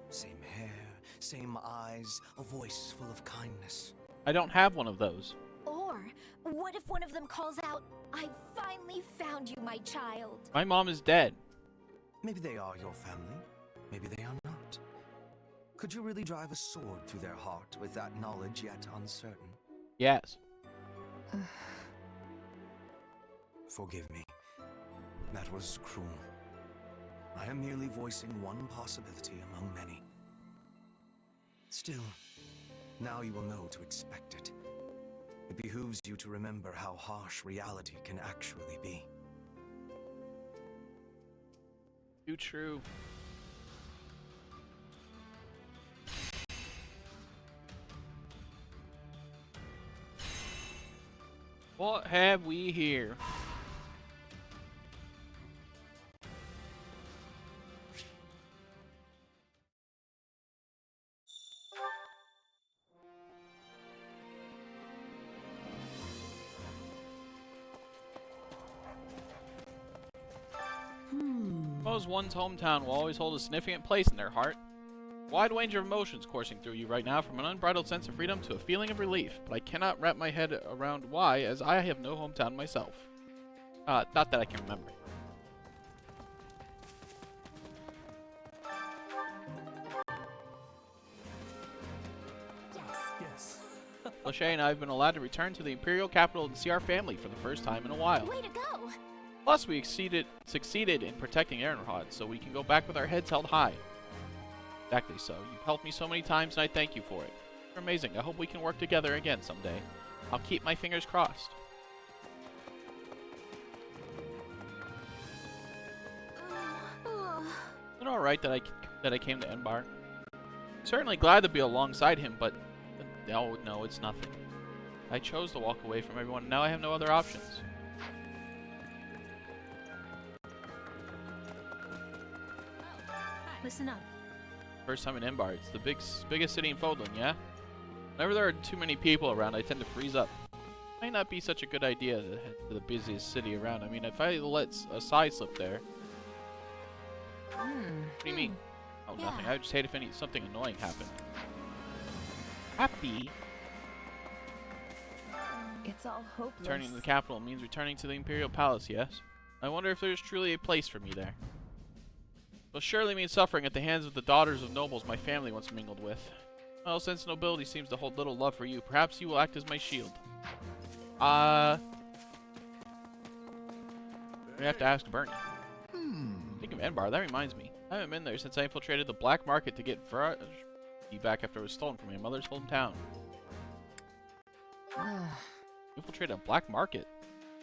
Same hair, same eyes, a voice full of kindness. I don't have one of those. Or, what if one of them calls out, "I finally found you, my child"? My mom is dead. Maybe they are your family. Maybe they are not. Could you really drive a sword through their heart with that knowledge yet uncertain? Yes. Forgive me. That was cruel. I am merely voicing one possibility among many. Still, now you will know to expect it. It behooves you to remember how harsh reality can actually be. Too true. What have we here? Suppose one's hometown will always hold a significant place in their heart. A wide range of emotions coursing through you right now, from an unbridled sense of freedom to a feeling of relief, but I cannot wrap my head around why, as I have no hometown myself. Not that I can remember. Yes. Lachey and I have been allowed to return to the Imperial capital and see our family for the first time in a while. Way to go! Plus, we succeeded in protecting Erenhard, so we can go back with our heads held high. Exactly so. You've helped me so many times, and I thank you for it. You're amazing. I hope we can work together again someday. I'll keep my fingers crossed. Is it alright that I came to Enbar? Certainly glad to be alongside him, but no, it's nothing. I chose to walk away from everyone, and now I have no other options. Listen up. First time in Enbar. It's the biggest city in Fodlan, yeah? Whenever there are too many people around, I tend to freeze up. Might not be such a good idea to head to the busiest city around. I mean, if I let a side slip there... What do you mean? Oh, Yeah. nothing. I would just hate if something annoying happened. Happy. It's all hopeless. Returning to the capital means returning to the Imperial Palace, yes? I wonder if there's truly a place for me there. Will surely mean suffering at the hands of the daughters of nobles my family once mingled with. Well, since nobility seems to hold little love for you, perhaps you will act as my shield. We have to ask Bernie. Think of Enbar, that reminds me. I haven't been there since I infiltrated the black market to get back after it was stolen from my mother's hometown. Infiltrated a black market?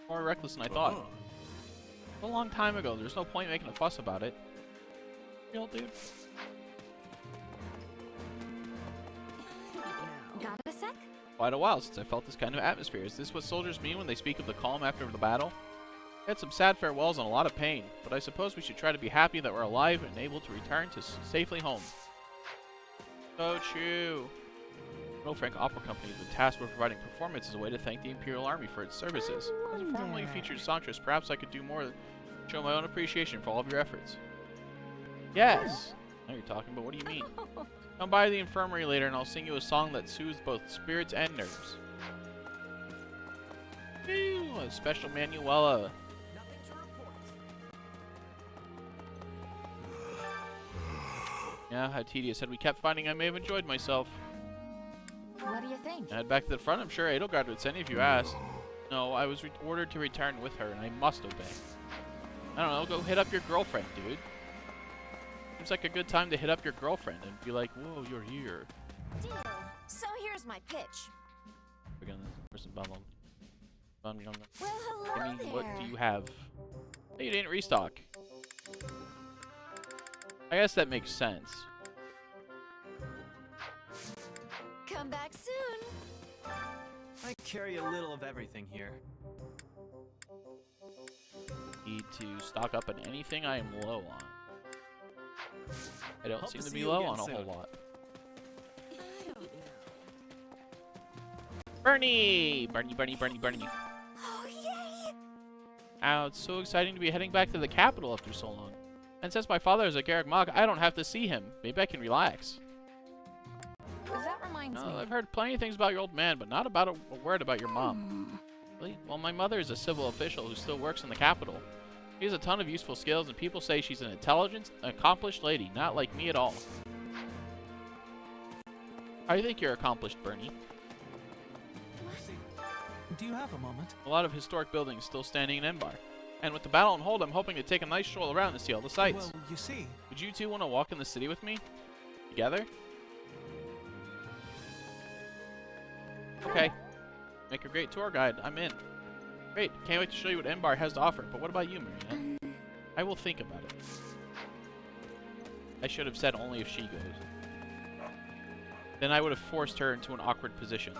More reckless than I thought. A long time ago. There's no point making a fuss about it. You know, dude. Got a sec? Quite a while since I felt this kind of atmosphere. Is this what soldiers mean when they speak of the calm after the battle? I had some sad farewells and a lot of pain, but I suppose we should try to be happy that we're alive and able to return to safely home. So true. No Frank Opera Company has been tasked with providing performance as a way to thank the Imperial Army for its services. As a formerly featured songstress, perhaps I could do more to show my own appreciation for all of your efforts. Yes! Now you're talking, but what do you mean? Come by the infirmary later and I'll sing you a song that soothes both spirits and nerves. Ew, a special Manuela. Yeah, how tedious. Had we kept finding, I may have enjoyed myself. What do you think? Head back to the front. I'm sure Edelgard would send you if you asked. No, I was ordered to return with her, and I must obey. I don't know, go hit up your girlfriend, dude. Seems like a good time to hit up your girlfriend and be like, whoa, you're here. Deal. So here's my pitch. Again, this person bumbled. Well, Give hello me, there. what do you have? Hey, you didn't restock. I guess that makes sense. Come back soon. I carry a little of everything here. Need to stock up on anything I am low on. I don't Hope seem to to see be you low again on a soon. whole lot. Bernie! Bernie, Bernie, Bernie, Bernie. Oh, yay! Ow, it's so exciting to be heading back to the capital after so long. And since my father is a Garrick Mach, I don't have to see him. Maybe I can relax. That reminds me. I've heard plenty of things about your old man, but not about a word about your mom. Really? Well, my mother is a civil official who still works in the capital. She has a ton of useful skills, and people say she's an intelligent, accomplished lady, not like me at all. How do you think you're accomplished, Bernie? Do you have a moment? A lot of historic buildings still standing in Embar. And with the battle on hold, I'm hoping to take a nice stroll around to see all the sights. Well, you see... Would you two want to walk in the city with me? Together? Okay. Make a great tour guide. I'm in. Great. Can't wait to show you what Embar has to offer. But what about you, Marina? I will think about it. I should have said only if she goes. Then I would have forced her into an awkward position.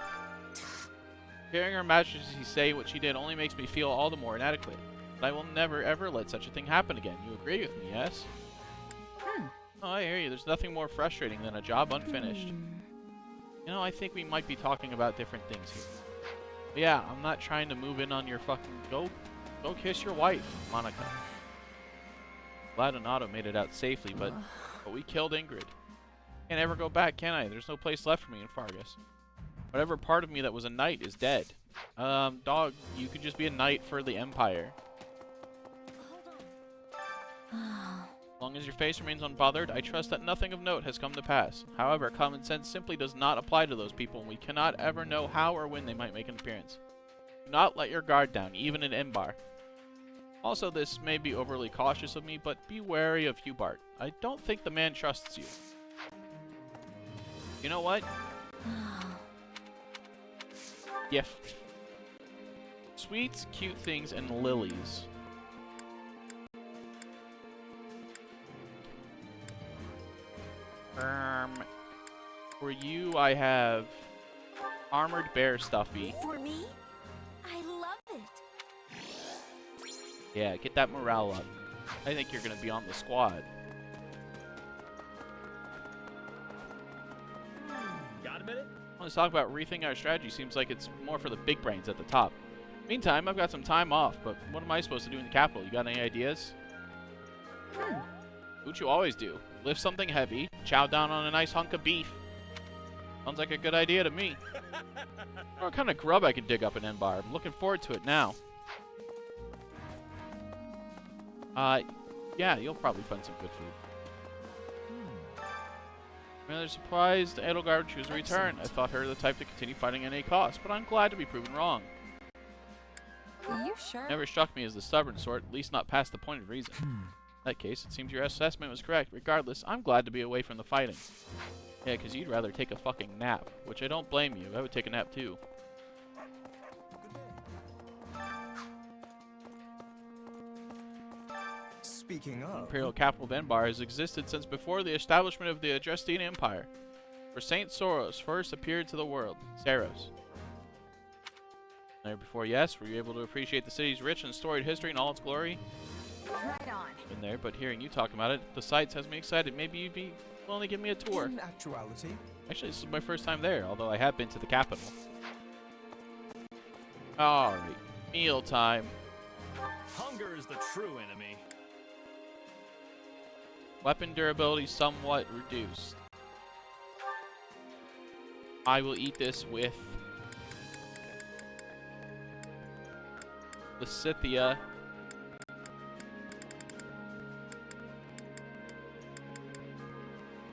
Hearing Her Majesty say what she did only makes me feel all the more inadequate. But I will never ever let such a thing happen again. You agree with me, yes? Oh, I hear you. There's nothing more frustrating than a job unfinished. You know, I think we might be talking about different things here. But yeah, I'm not trying to move in on your fucking... Go kiss your wife, Monica. Glad Donato made it out safely, but we killed Ingrid. Can't ever go back, can I? There's no place left for me in Fargus. Whatever part of me that was a knight is dead. Dog, you could just be a knight for the Empire. As long as your face remains unbothered, I trust that nothing of note has come to pass. However, common sense simply does not apply to those people, and we cannot ever know how or when they might make an appearance. Do not let your guard down, even in Embar. Also, this may be overly cautious of me, but be wary of Hubert. I don't think the man trusts you. You know what? Gift. Sweets, cute things, and lilies. For you, I have armored bear stuffy. For me? I love it. Yeah, get that morale up. I think you're gonna be on the squad. Got a minute? Let's talk about rethinking our strategy. Seems like it's more for the big brains at the top. Meantime, I've got some time off, but what am I supposed to do in the capital? You got any ideas? What you always do. Lift something heavy, chow down on a nice hunk of beef. Sounds like a good idea to me. What kind of grub I can dig up in Embar? I'm looking forward to it now. Yeah, you'll probably find some good food. Rather surprised Edelgard would choose a return. I thought her the type to continue fighting at any cost, but I'm glad to be proven wrong. Are you sure? Never struck me as the stubborn sort, at least not past the point of reason. that case, it seems your assessment was correct. Regardless, I'm glad to be away from the fighting. Yeah, because you'd rather take a fucking nap, which I don't blame you. I would take a nap too. Speaking of... Imperial capital of Enbar has existed since before the establishment of the Adrestian Empire, where Saint Soros first appeared to the world. Saros. There before, yes, were you able to appreciate the city's rich and storied history in all its glory? Right on. Been there, but hearing you talk about it, the sights has me excited. Maybe you'd be willing to give me a tour. In actuality... Actually, this is my first time there, although I have been to the capital. Alright, meal time. Hunger is the true enemy. Weapon durability somewhat reduced. I will eat this with the Scythia.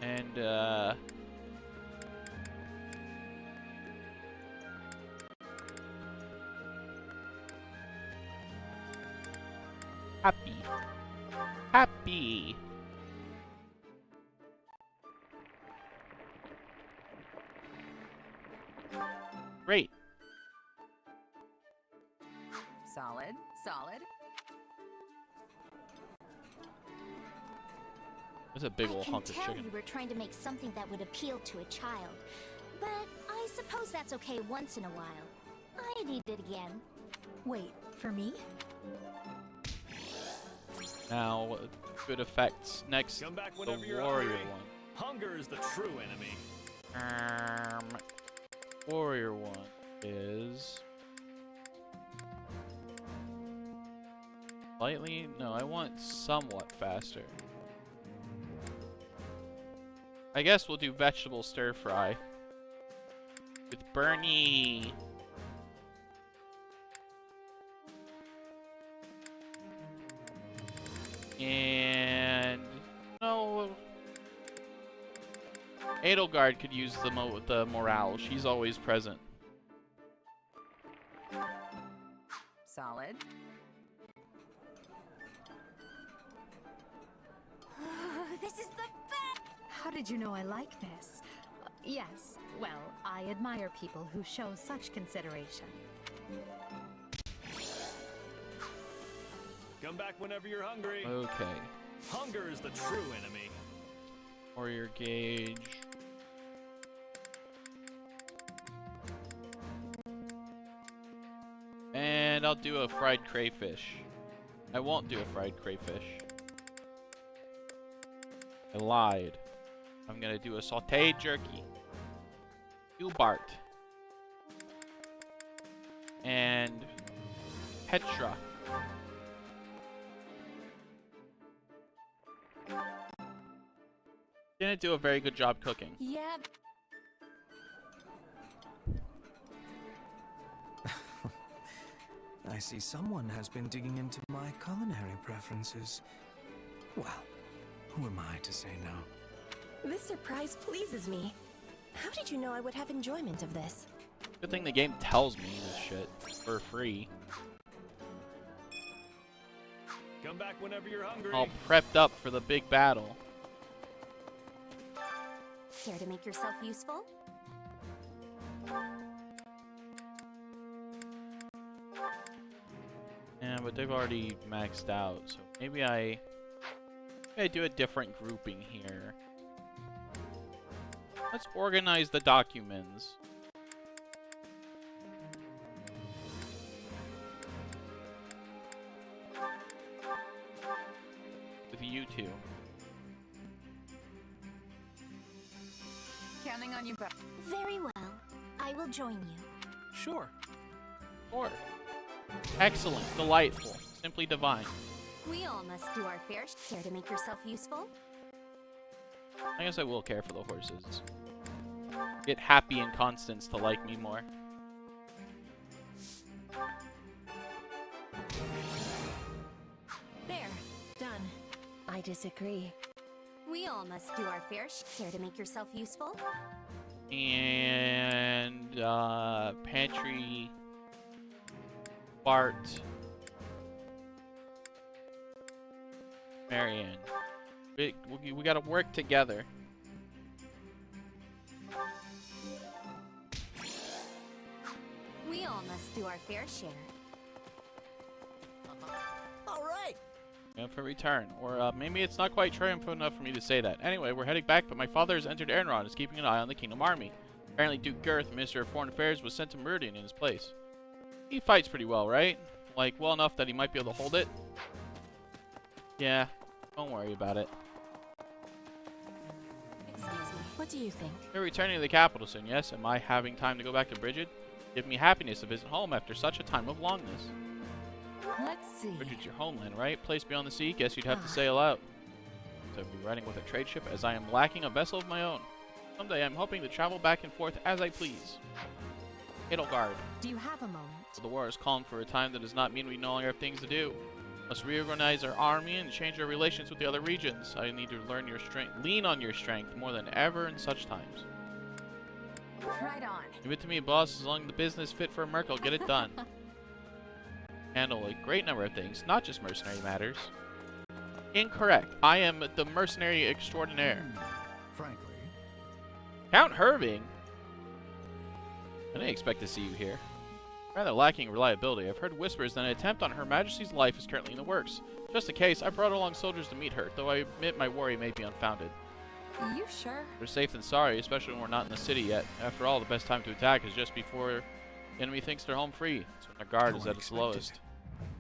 And happy. Great. Solid, solid. There's a big old hunk of I can tell chicken. you were trying to make something that would appeal to a child, but I suppose that's okay once in a while. I'd eat it again. Wait, for me? Now, good effects. Next, Come back the whenever you're warrior hungry. one. Hunger is the true enemy. Warrior one is slightly. No, I want somewhat faster. I guess we'll do vegetable stir fry with Bernie. And no, Edelgard could use the morale. She's always present. Solid. This is the best! How did you know I like this? Yes, well, I admire people who show such consideration. Come back whenever you're hungry. Okay. Hunger is the true enemy. Warrior gauge. And I'll do a fried crayfish. I won't do a fried crayfish. I lied. I'm gonna do a sauteed jerky. Bart. And Petra. Didn't do a very good job cooking. Yep. I see someone has been digging into my culinary preferences. Well, who am I to say no? This surprise pleases me. How did you know I would have enjoyment of this? Good thing the game tells me this shit for free. Come back whenever you're hungry. All prepped up for the big battle. Care to make yourself useful? Yeah, but they've already maxed out, so maybe I do a different grouping here. Let's organize the documents. With you two. Counting on you, bro. Very well. I will join you. Sure. Sure. Excellent. Delightful. Simply divine. We all must do our fair share to make yourself useful. I guess I will care for the horses. Get Happy and Constance to like me more. There, done. I disagree. We all must do our fair share to make yourself useful. And pantry Bart Marianne. We gotta work together. We all must do our fair share. All right. For return. Or maybe it's not quite triumphant enough for me to say that. Anyway, we're heading back, but my father has entered Erenron and is keeping an eye on the Kingdom Army. Apparently Duke Girth, Minister of Foreign Affairs, was sent to Meridian in his place. He fights pretty well, right? Like, well enough that he might be able to hold it? Yeah, don't worry about it. Excuse me, what do you think? You're returning to the capital soon, yes? Am I having time to go back to Bridget? Give me happiness to visit home after such a time of longness. Let's see. Bridget's your homeland, right? Place beyond the sea? Guess you'd have to sail out. So I'd be riding with a trade ship, as I am lacking a vessel of my own. Someday I'm hoping to travel back and forth as I please. Edelgard. Do you have a moment? The war is calling for a time that does not mean we no longer have things to do. Must reorganize our army and change our relations with the other regions. I need to lean on your strength more than ever in such times. Right on. Give it to me, boss. As long as the business fit for Merkel, get it done. Handle a great number of things, not just mercenary matters. Incorrect. I am the mercenary extraordinaire. Frankly. Count Herving? I didn't expect to see you here. Rather lacking reliability, I've heard whispers that an attempt on Her Majesty's life is currently in the works. Just in case, I brought along soldiers to meet her, though I admit my worry may be unfounded. You sure? Better safe than sorry, especially when we're not in the city yet. After all, the best time to attack is just before the enemy thinks they're home free. It's when their guard is at its lowest.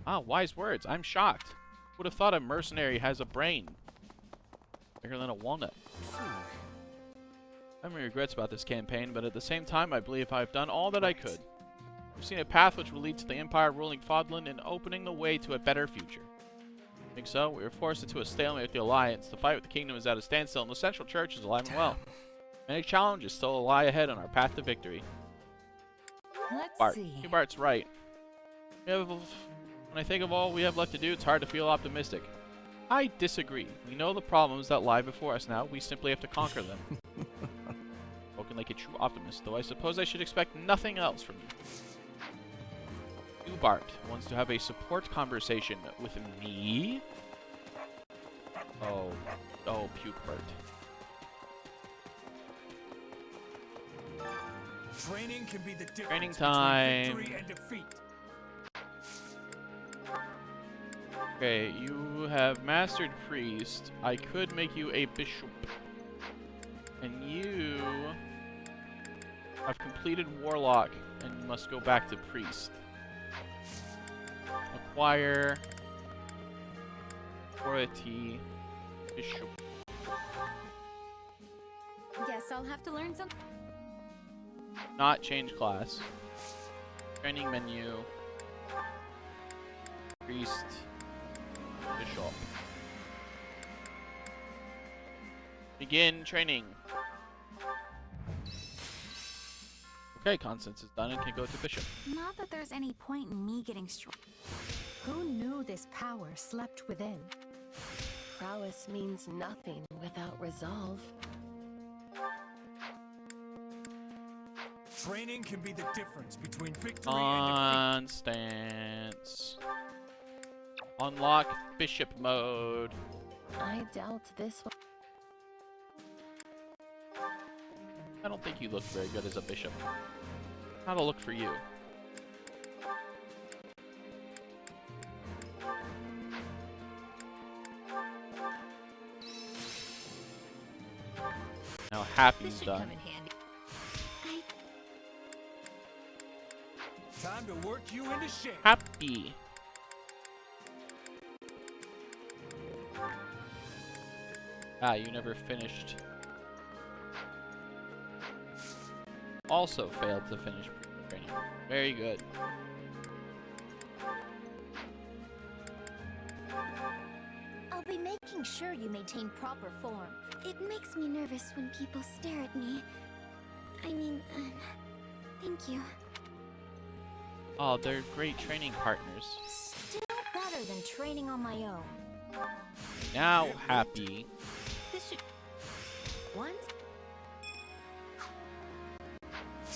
Ah, wise words. I'm shocked. Would have thought a mercenary has a brain bigger than a walnut. I have many regrets about this campaign, but at the same time, I believe I've done all that I could. I've seen a path which will lead to the Empire ruling Fodland and opening the way to a better future. I think so. We were forced into a stalemate with the Alliance. The fight with the Kingdom is at a standstill, and the Central Church is alive and well. Many challenges still lie ahead on our path to victory. Let's see. Bart's right. When I think of all we have left to do, it's hard to feel optimistic. I disagree. We know the problems that lie before us now. We simply have to conquer them. Spoken like a true optimist, though I suppose I should expect nothing else from you. Bart wants to have a support conversation with me? Oh, puke Bart. Training can be the difference Training time. between victory and defeat. Okay, you have mastered priest. I could make you a bishop. And you have completed warlock, and you must go back to priest. Acquire authority bishop. Guess I'll have to learn something. Not change class. Training menu. Priest. Bishop. Begin training. Okay, Constance is done and can go to Bishop. Not that there's any point in me getting strong. Who knew this power slept within? Prowess means nothing without resolve. Training can be the difference between victory and defeat. Constance. Unlock Bishop mode. I doubt this one. I don't think you look very good as a bishop. How to look for you. Now Happy's done. Time to work you into shape. Happy. Ah, you never finished. Also failed to finish training. Very good. I'll be making sure you maintain proper form. It makes me nervous when people stare at me. I mean, thank you. Oh, they're great training partners. Still better than training on my own. Now Happy. Once.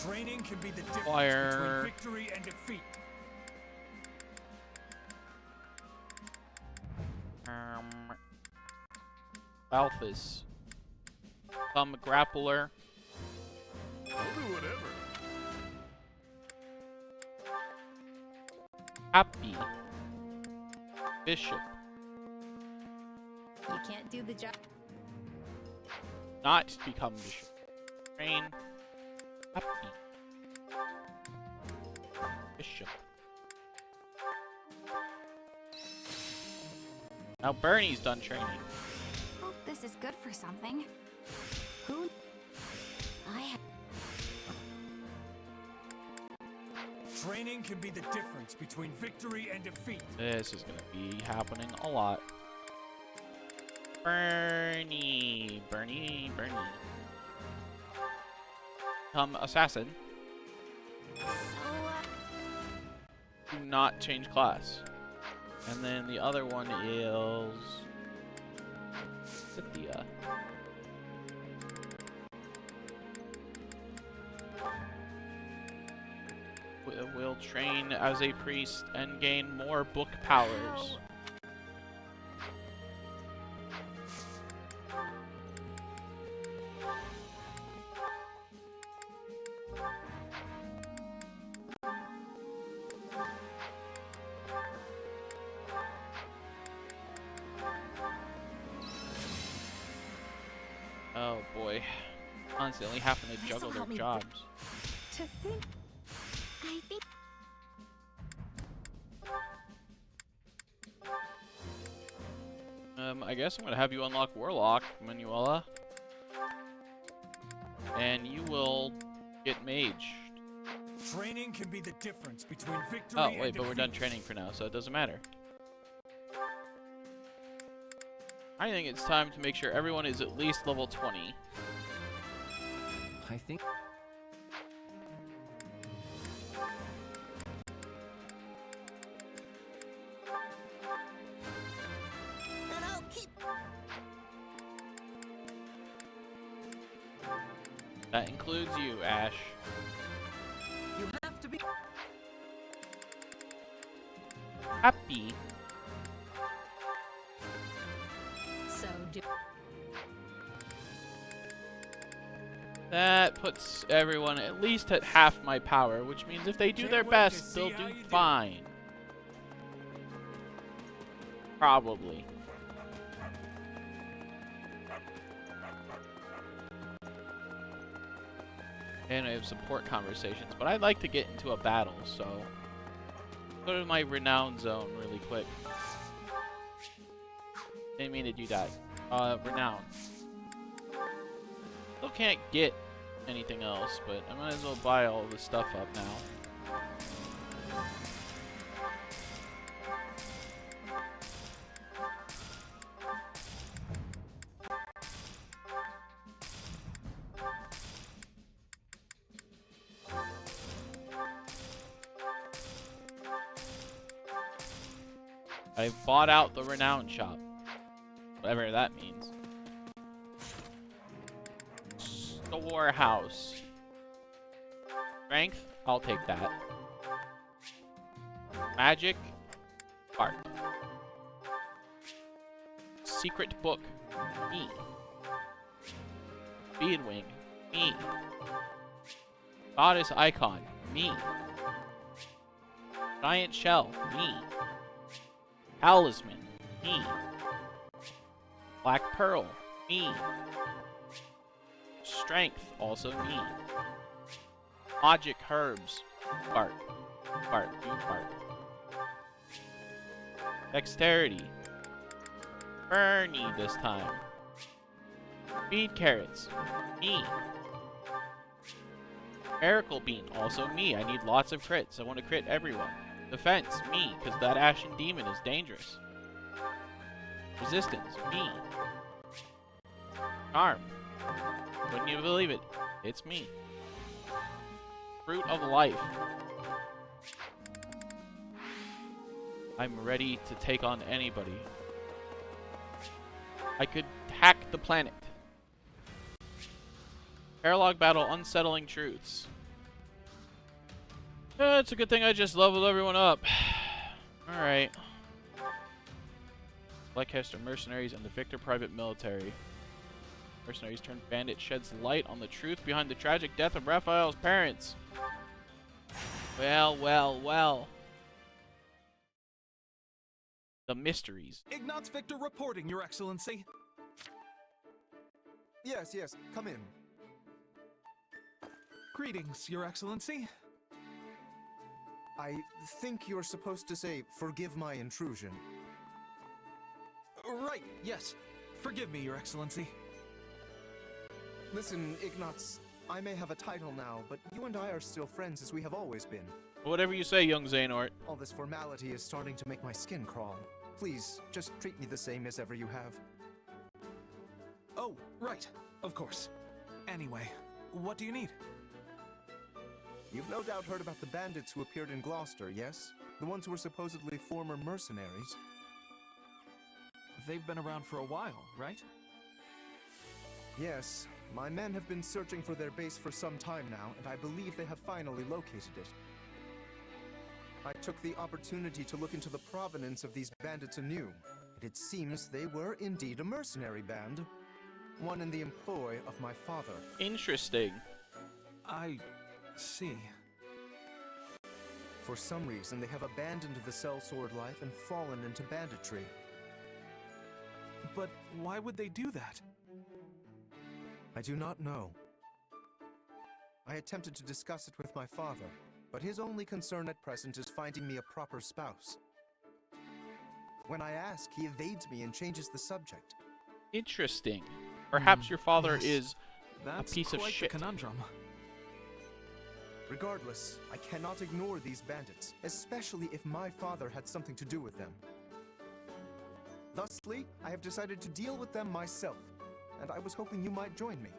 Training can be the difference Fire. between victory and defeat. Balthus. Become a grappler. I'll do whatever. Happy. Bishop. You can't do the job. Not become bishop. Train. Happy. Bishop. Now Bernie's done training. Hope this is good for something. Who? I have. Training can be the difference between victory and defeat. This is gonna be happening a lot. Bernie. Become assassin. Do not change class. And then the other one is Cynthia. Will train as a priest and gain more book powers. Oh boy. Constantly having to juggle their jobs. To think. I think. I guess I'm gonna have you unlock Warlock, Manuela. And you will get Mage. Training can be the difference between victory Oh, and wait, but we're done defeat. training for now, so it doesn't matter. I think it's time to make sure everyone is at least level 20. I think... And I'll keep. That includes you, Ash. You have to be... Happy. So do. That puts everyone at least at half my power, which means if they do their best, they'll do fine. Probably. And I have support conversations, but I'd like to get into a battle, so go to my renown zone really quick. Didn't mean to do that. Renown. Still can't get anything else, but I might as well buy all this stuff up now. I've bought out the renown shop. Whatever that means. Storehouse. Strength, I'll take that. Magic, art. Secret book, me. Speedwing, me. Goddess icon, me. Giant shell, me. Talisman, me. Black pearl, me. Strength, also me. Logic herbs, Bart. Bart, do Bart. Dexterity, Bernie this time. Speed carrots, me. Miracle bean, also me. I need lots of crits. I want to crit everyone. Defense, me, because that Ashen Demon is dangerous. Resistance, me. Charm. Wouldn't you believe it? It's me. Fruit of Life. I'm ready to take on anybody. I could hack the planet. Paralog Battle, Unsettling Truths. It's a good thing I just leveled everyone up. Alright. Leicester mercenaries and the Victor private military. Mercenaries turned bandit sheds light on the truth behind the tragic death of Raphael's parents. Well, well, well. The mysteries. Ignatz Victor reporting, Your Excellency. Yes, yes, come in. Greetings, Your Excellency. I think you're supposed to say, forgive my intrusion. Right, yes. Forgive me, Your Excellency. Listen, Ignatz, I may have a title now, but you and I are still friends as we have always been. Whatever you say, young Xehanort. All this formality is starting to make my skin crawl. Please, just treat me the same as ever you have. Oh, right. Of course. Anyway, what do you need? You've no doubt heard about the bandits who appeared in Gloucester, yes? The ones who were supposedly former mercenaries. They've been around for a while, right? Yes. My men have been searching for their base for some time now, and I believe they have finally located it. I took the opportunity to look into the provenance of these bandits anew, and it seems they were indeed a mercenary band. One in the employ of my father. Interesting. I see. For some reason, they have abandoned the sellsword life and fallen into banditry. But why would they do that? I do not know. I attempted to discuss it with my father, but his only concern at present is finding me a proper spouse. When I ask, he evades me and changes the subject. Interesting. Perhaps your father yes. is That's a piece of quite shit. The conundrum. Regardless, I cannot ignore these bandits, especially if my father had something to do with them. Thusly, I have decided to deal with them myself, and I was hoping you might join me.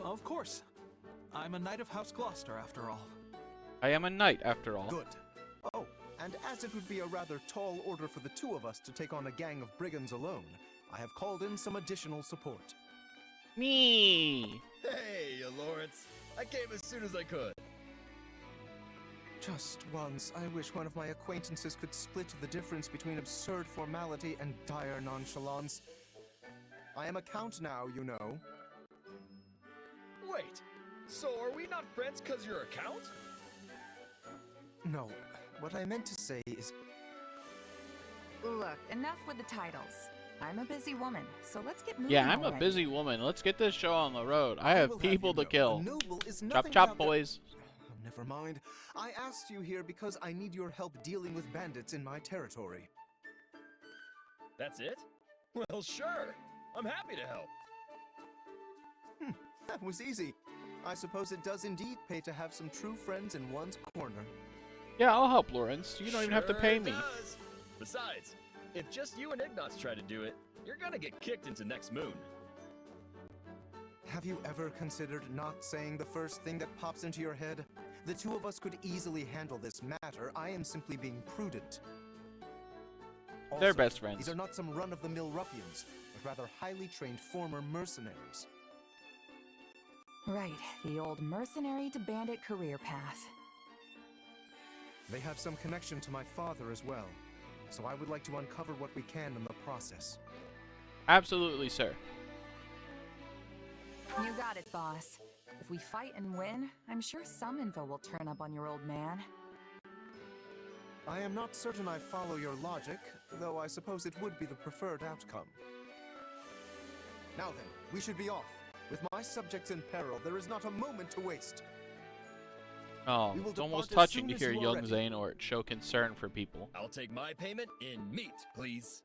Of course. I'm a knight of House Gloucester, after all. I am a knight, after all. Good. Oh, and as it would be a rather tall order for the two of us to take on a gang of brigands alone, I have called in some additional support. Me! Hey, Lawrence. I came as soon as I could. Just once, I wish one of my acquaintances could split the difference between absurd formality and dire nonchalance. I am a count now, you know. Wait, so are we not friends because you're a count? No, what I meant to say is... Look, enough with the titles. I'm a busy woman, so let's get moving. Yeah, I'm already. a busy woman. Let's get this show on the road. I have people to kill. Noble is Chop nothing chop, without the- boys. Never mind. I asked you here because I need your help dealing with bandits in my territory. That's it? Well, sure. I'm happy to help. That was easy. I suppose it does indeed pay to have some true friends in one's corner. Yeah, I'll help, Lawrence. You don't even have to pay me. Does. Besides, if just you and Ignatz try to do it, you're gonna get kicked into next moon. Have you ever considered not saying the first thing that pops into your head? The two of us could easily handle this matter. I am simply being prudent. They're Also, best friends. These are not some run-of-the-mill ruffians, but rather highly trained former mercenaries. Right, the old mercenary to bandit career path. They have some connection to my father as well, so I would like to uncover what we can in the process. Absolutely, sir. You got it, boss. If we fight and win, I'm sure some info will turn up on your old man. I am not certain I follow your logic, though I suppose it would be the preferred outcome. Now then, we should be off. With my subjects in peril, there is not a moment to waste. Oh, We will it's almost depart as touching to soon as hear you are young ready. Xehanort show concern for people. I'll take my payment in meat, please.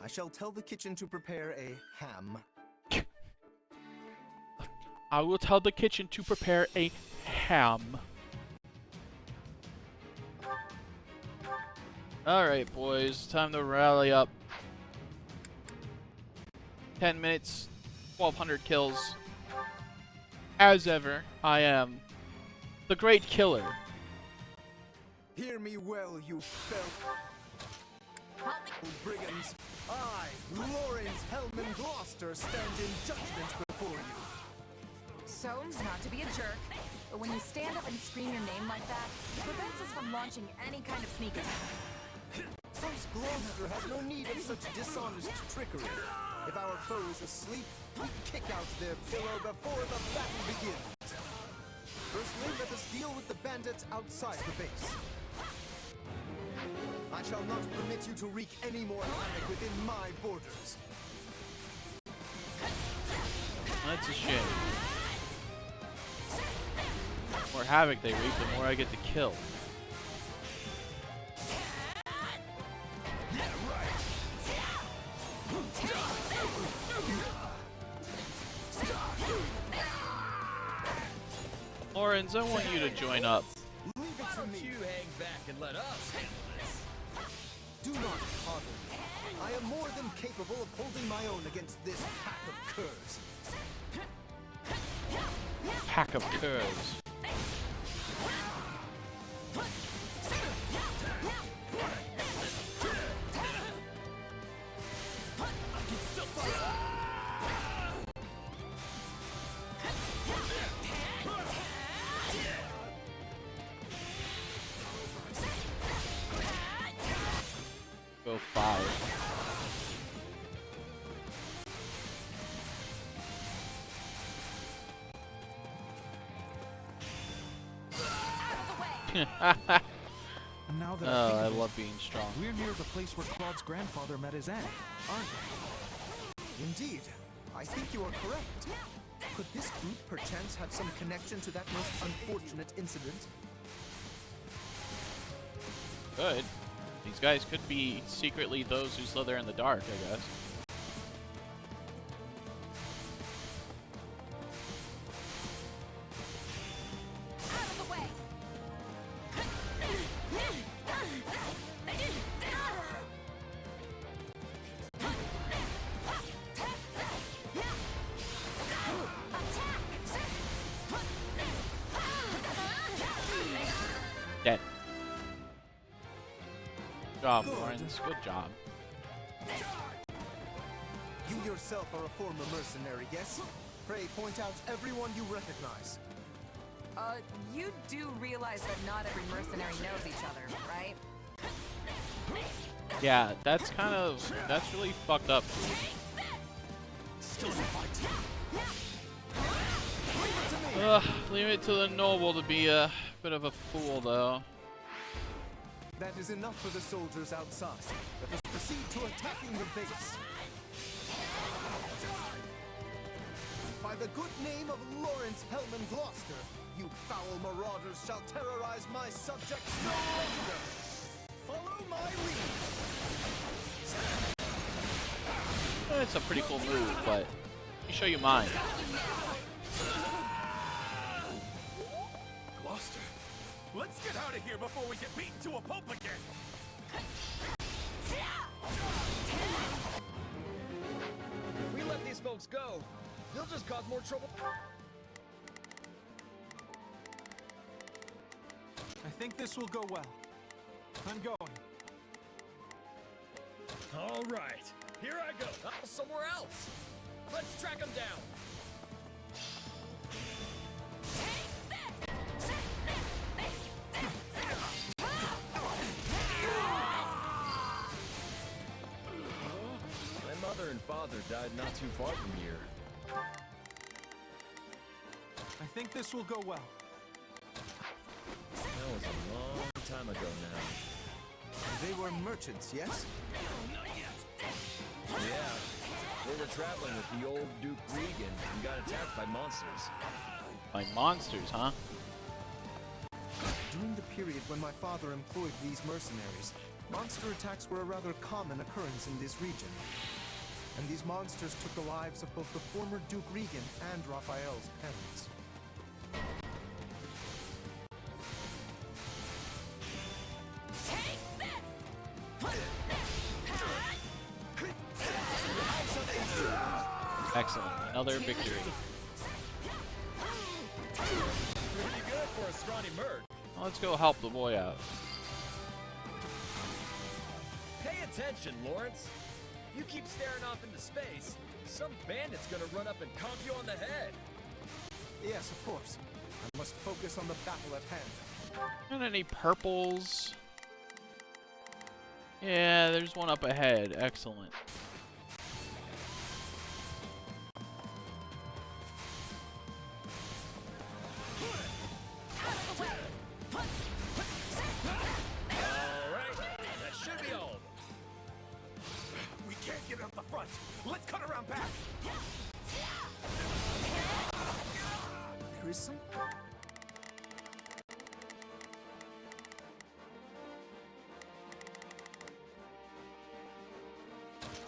I shall tell the kitchen to prepare a ham. I will tell the kitchen to prepare a ham. Alright, boys. Time to rally up. 10 minutes, 1,200 kills. As ever, I am the Great Killer. Hear me well, you fell brigands. I, Lawrence Hellman Gloucester, stand in judgment before you. So, not to be a jerk, but when you stand up and scream your name like that, it prevents us from launching any kind of sneak attack. Host Gloucester has no need of such dishonest trickery. If our foe is asleep, we kick out their pillow before the battle begins. Firstly, let us deal with the bandits outside the base. I shall not permit you to wreak any more havoc within my borders. That's a shame. The more havoc they wreak, the more I get to kill. Lawrence, I want you to join up. Leave it to me. You hang back and let us handle this. Do not coddle me. I am more than capable of holding my own against this pack of curs. Pack of curs. Go 5. Now that Oh, I of it, love being strong. We're near the place where Claude's grandfather met his end, aren't we? Indeed. I think you are correct. Could this group perchance have some connection to that most unfortunate incident? Good. These guys could be secretly those who slither in the dark, I guess. Dead. Good job, Lawrence. Good job. You yourself are a former mercenary, yes? Pray point out everyone you recognize. You do realize that not every mercenary knows each other, right? Yeah, that's really fucked up. Ugh, leave it to the noble to be a bit of a fool, though. That is enough for the soldiers outside. Let us proceed to attacking the base. By the good name of Lawrence Hellman Gloucester, you foul marauders shall terrorize my subjects no longer. Follow my lead. It's a pretty cool move, but let me show you mine. Gloucester, let's get out of here before we get beaten to a pulp again. If we let these folks go, they'll just cause more trouble. I think this will go well. I'm going. All right, here I go. Somewhere else. Let's track them down. My mother and father died not too far from here. I think this will go well. That was a long time ago now. They were merchants, yes? Yeah, they were traveling with the old Duke Regan and got attacked by monsters. By monsters, huh? During the period when my father employed these mercenaries, monster attacks were a rather common occurrence in this region. And these monsters took the lives of both the former Duke Regan and Raphael's parents. Excellent. Another victory. Pretty good for a scrawny merc. Well, let's go help the boy out. Pay attention, Lawrence. If you keep staring off into space, some bandit's gonna run up and conk you on the head. Yes, of course. I must focus on the battle at hand. And any purples? Yeah, there's one up ahead. Excellent. Alright, that should be all. We can't get up the front. Let's cut around back. There is some...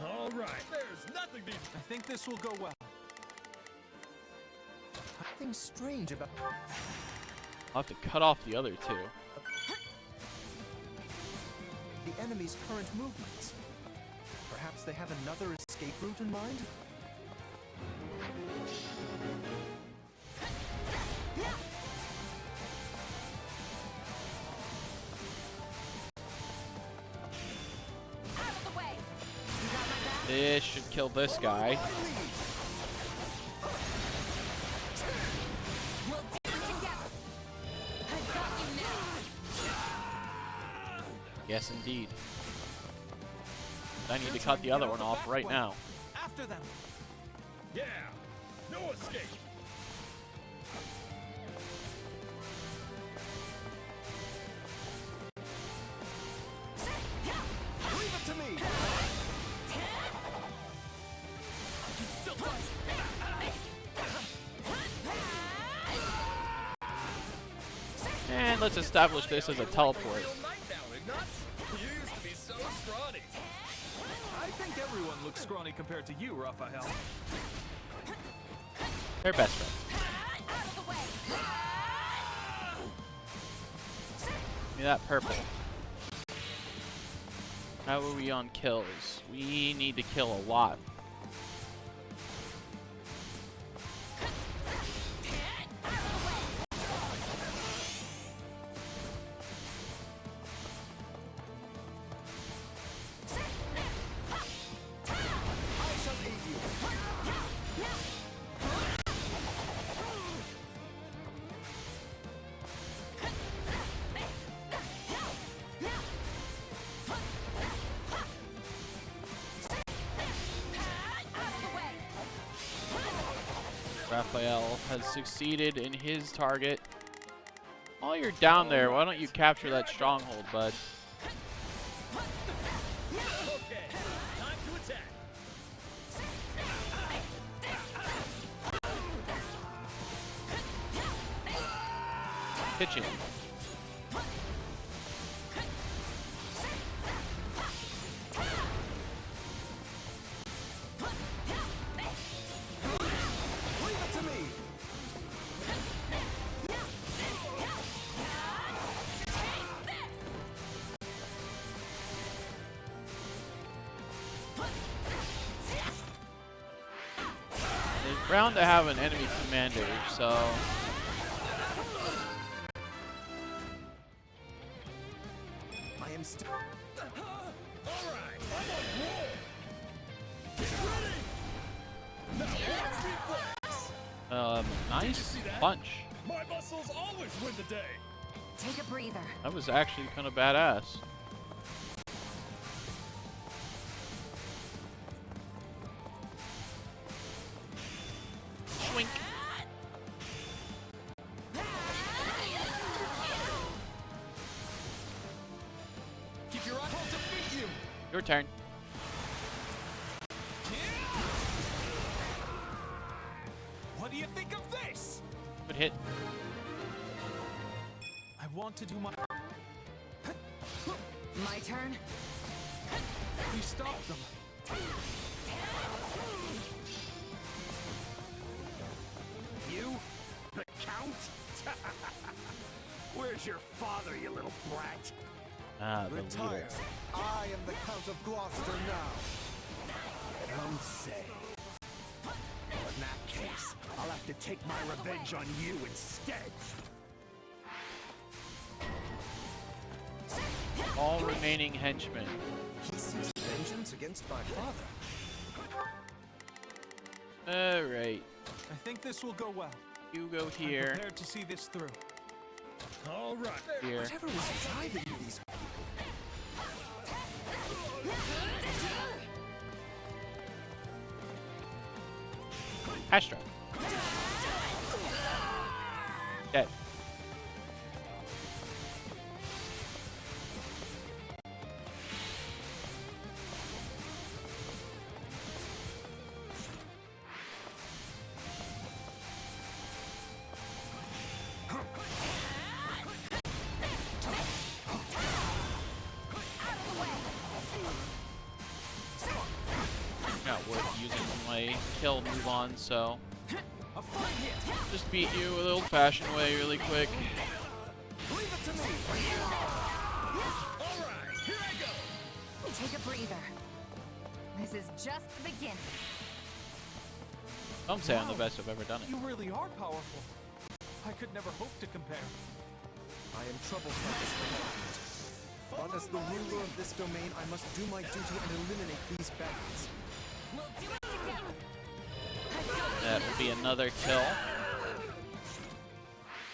Alright, there's nothing to... I think this will go well. Nothing strange about... I'll have to cut off the other two. the enemy's current movements. Perhaps they have another escape route in mind? This should kill this guy. Yes, indeed. I need to cut the other one off right now. After them. Yeah, no escape. Leave it to me. And let's establish this as a teleport. You used to be so scrawny. I think everyone looks scrawny compared to you, Raphael. They're best friends. Give me that purple. How are we on kills? We need to kill a lot. Raphael has succeeded in his target. While you're down there, why don't you capture that stronghold, bud? Okay, time to attack. Kitchen. Bound to have an enemy commander, so I am still... Alright, I'm on roll. Get ready. Now let's reflex. Nice punch. My muscles always win the day. Take a breather. That was actually kind of badass. Swink. Keep your eye. I'll defeat you. Your turn. What do you think of this? Good hit. I want to do my... My turn. We stop them. You? The Count? Where's your father, you little brat? Ah, the Retire. leader. I am the Count of Gloucester now. Don't say. Well, in that case, I'll have to take my revenge on you instead. All remaining henchmen. He seeks vengeance against my father. Alright. I think this will go well. You go I'm here. prepared to see this through. All right. Here. Whatever was driving these Astra. Okay. Not worth using my kill move on, so just beat you the old-fashioned way really quick. Leave it to me. All right, here I go. Take a breather. This is just the beginning. Some say I'm the best I've ever done it. You really are powerful. I could never hope to compare. I am troubled by this development. But as the ruler of this domain, I must do my duty and eliminate these bandits. We'll do it together. That will be another kill.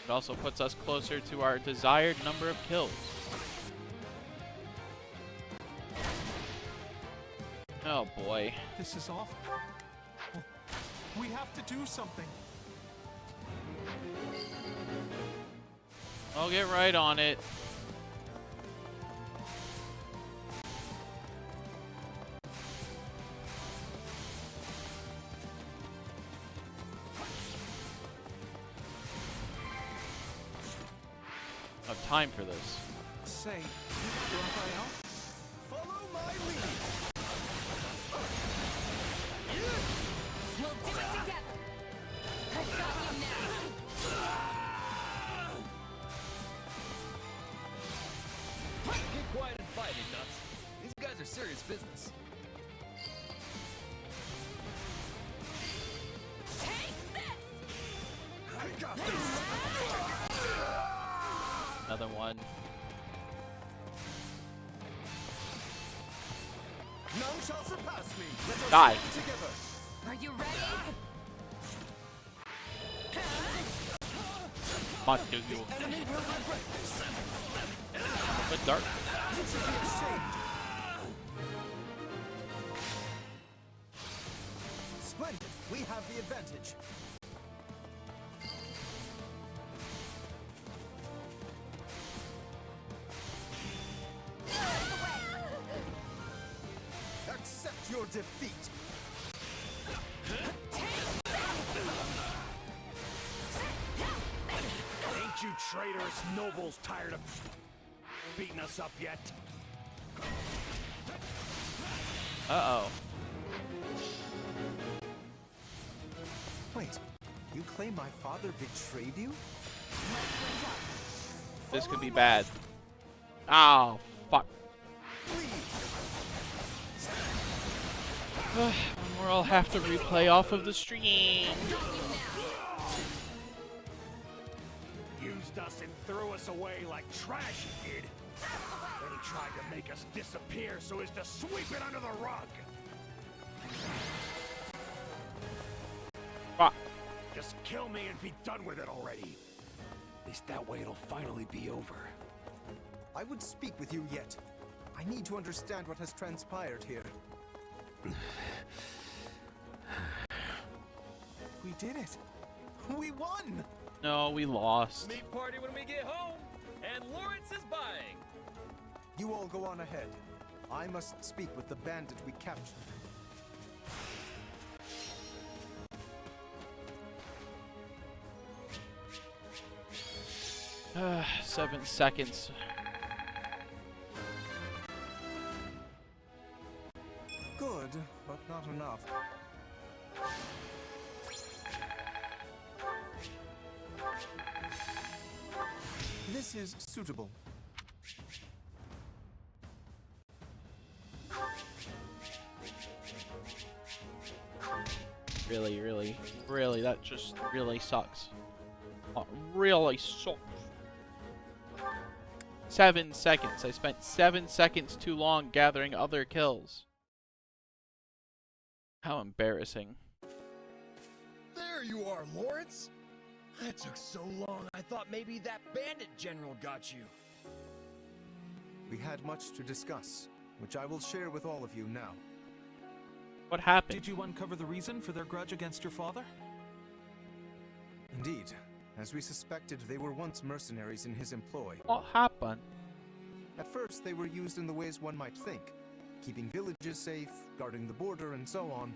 It also puts us closer to our desired number of kills. Oh boy. This is awful. We have to do something. I'll get right on it. Have time for this. Say, Raphael? Follow my lead. We'll do it together. I got you now. Keep quiet and fight, nuts. These guys are serious business. Take this. I got this. Another one. None shall surpass me. Let us Die. work together. Are you ready? Come on, do you. Enemy will regret this. But dark. You should be ashamed. Splendid. We have the advantage. Accept your defeat. Ain't you traitorous nobles tired of beating us up yet? Uh-oh. Wait, you claim my father betrayed you? This could be bad. Oh, fuck. One more I'll have to replay off of the stream. Used us and threw us away like trash he did. Then he tried to make us disappear so as to sweep it under the rug. Fuck. Just kill me and be done with it already. At least that way it'll finally be over. I would speak with you yet. I need to understand what has transpired here. We did it. We won. No, we lost. Meat party when we get home, and Lawrence is buying. You all go on ahead. I must speak with the bandit we captured. 7 seconds. Good, but not enough. This is suitable. Really, that just really sucks. Really sucks. 7 seconds. I spent 7 seconds too long gathering other kills. How embarrassing. There you are, Lawrence. That took so long, I thought maybe that bandit general got you. We had much to discuss, which I will share with all of you now. What happened? Did you uncover the reason for their grudge against your father? Indeed. As we suspected, they were once mercenaries in his employ. What happened? At first, they were used in the ways one might think, keeping villages safe, guarding the border, and so on.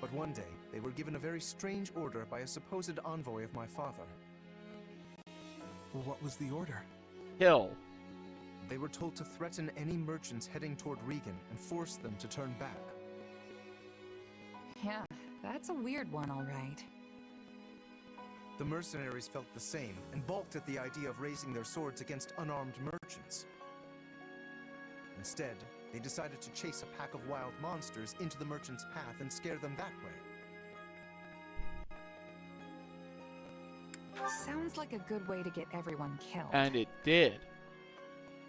But one day, they were given a very strange order by a supposed envoy of my father. What was the order? Kill. They were told to threaten any merchants heading toward Regan and force them to turn back. Yeah, that's a weird one, all right. The mercenaries felt the same and balked at the idea of raising their swords against unarmed merchants. Instead, they decided to chase a pack of wild monsters into the merchants' path and scare them that way. Sounds like a good way to get everyone killed. And it did.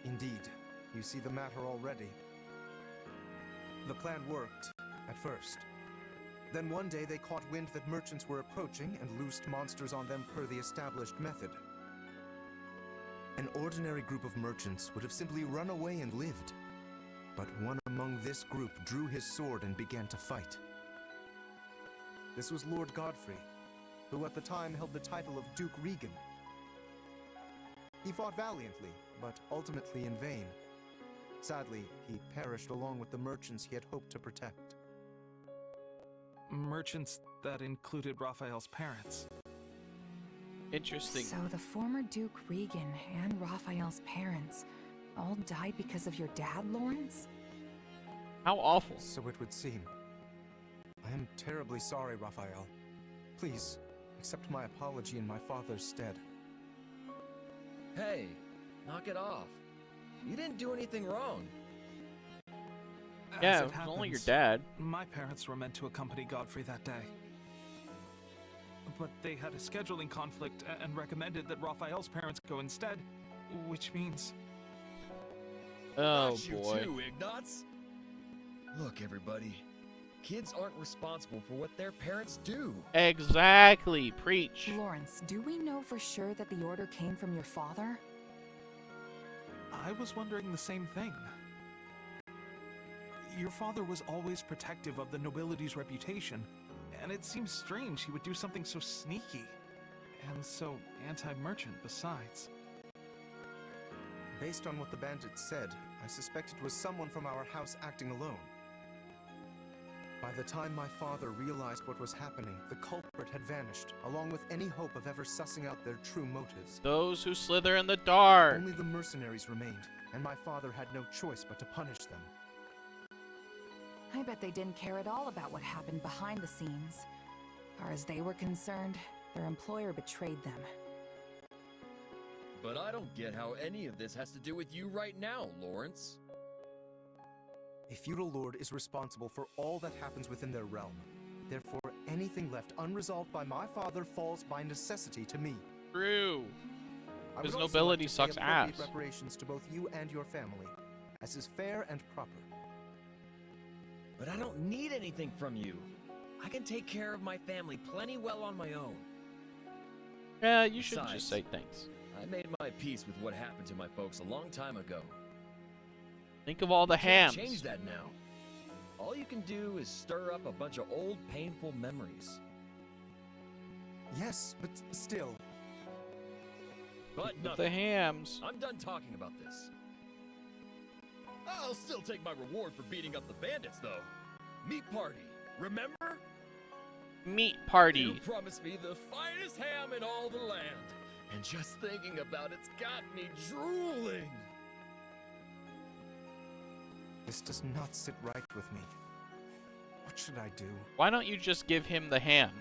Indeed. You see the matter already. The plan worked, at first. Then one day they caught wind that merchants were approaching and loosed monsters on them per the established method. An ordinary group of merchants would have simply run away and lived. But one among this group drew his sword and began to fight. This was Lord Godfrey, who at the time held the title of Duke Regan. He fought valiantly, but ultimately in vain. Sadly, he perished along with the merchants he had hoped to protect. Merchants that included Raphael's parents. Interesting. So the former Duke Regan and Raphael's parents all died because of your dad, Lawrence? How awful. So it would seem. I am terribly sorry, Raphael. Please, accept my apology in my father's stead. Hey, knock it off. You didn't do anything wrong. Yeah, As it was happens, only your dad. My parents were meant to accompany Godfrey that day. But they had a scheduling conflict and recommended that Raphael's parents go instead, which means... Oh, Not boy. You too, Ignatz. Look, everybody. Kids aren't responsible for what their parents do. Exactly. Preach. Lawrence, do we know for sure that the order came from your father? I was wondering the same thing. Your father was always protective of the nobility's reputation, and it seems strange he would do something so sneaky, and so anti-merchant besides. Based on what the bandits said, I suspect it was someone from our house acting alone. By the time my father realized what was happening, the culprit had vanished, along with any hope of ever sussing out their true motives. Those who slither in the dark. Only the mercenaries remained, and my father had no choice but to punish them. I bet they didn't care at all about what happened behind the scenes. Far as they were concerned, their employer betrayed them. But I don't get how any of this has to do with you right now, Lawrence. A feudal lord is responsible for all that happens within their realm. Therefore, anything left unresolved by my father falls by necessity to me. True. I Because would also nobility like to pay sucks ass. appropriate reparations to both you and your family, as is fair and proper. But I don't need anything from you. I can take care of my family plenty well on my own. Yeah, you should Besides, just say thanks. I made my peace with what happened to my folks a long time ago. Think of all the You can't hams. change that now. All you can do is stir up a bunch of old, painful memories. Yes, but still. But Think of nothing. the hams. I'm done talking about this. I'll still take my reward for beating up the bandits, though. Meat party, remember? Meat party. You promised me the finest ham in all the land. And just thinking about it's got me drooling. This does not sit right with me. What should I do? Why don't you just give him the ham?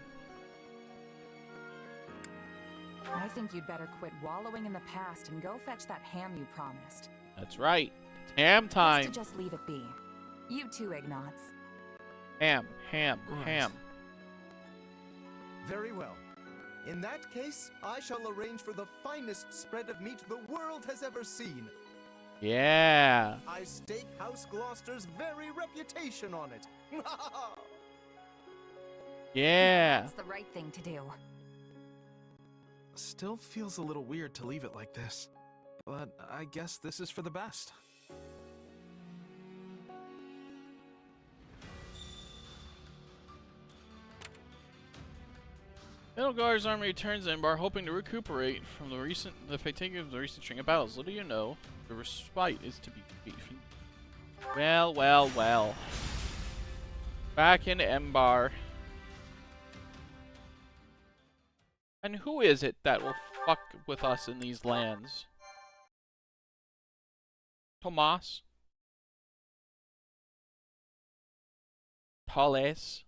I think you'd better quit wallowing in the past and go fetch that ham you promised. That's right. It's ham time. Best to just leave it be. You too, Ignatz. Ham, ham, ham. Very well. In that case, I shall arrange for the finest spread of meat the world has ever seen. Yeah. I stake House Gloucester's very reputation on it. Yeah. That's the right thing to do. Still feels a little weird to leave it like this, but I guess this is for the best. Edelgard's army returns to Embar, hoping to recuperate from the fatigue of the recent string of battles. Little you know, the respite is to be beaten. Well, well, well. Back in Embar. And who is it that will fuck with us in these lands? Tomas? Thales?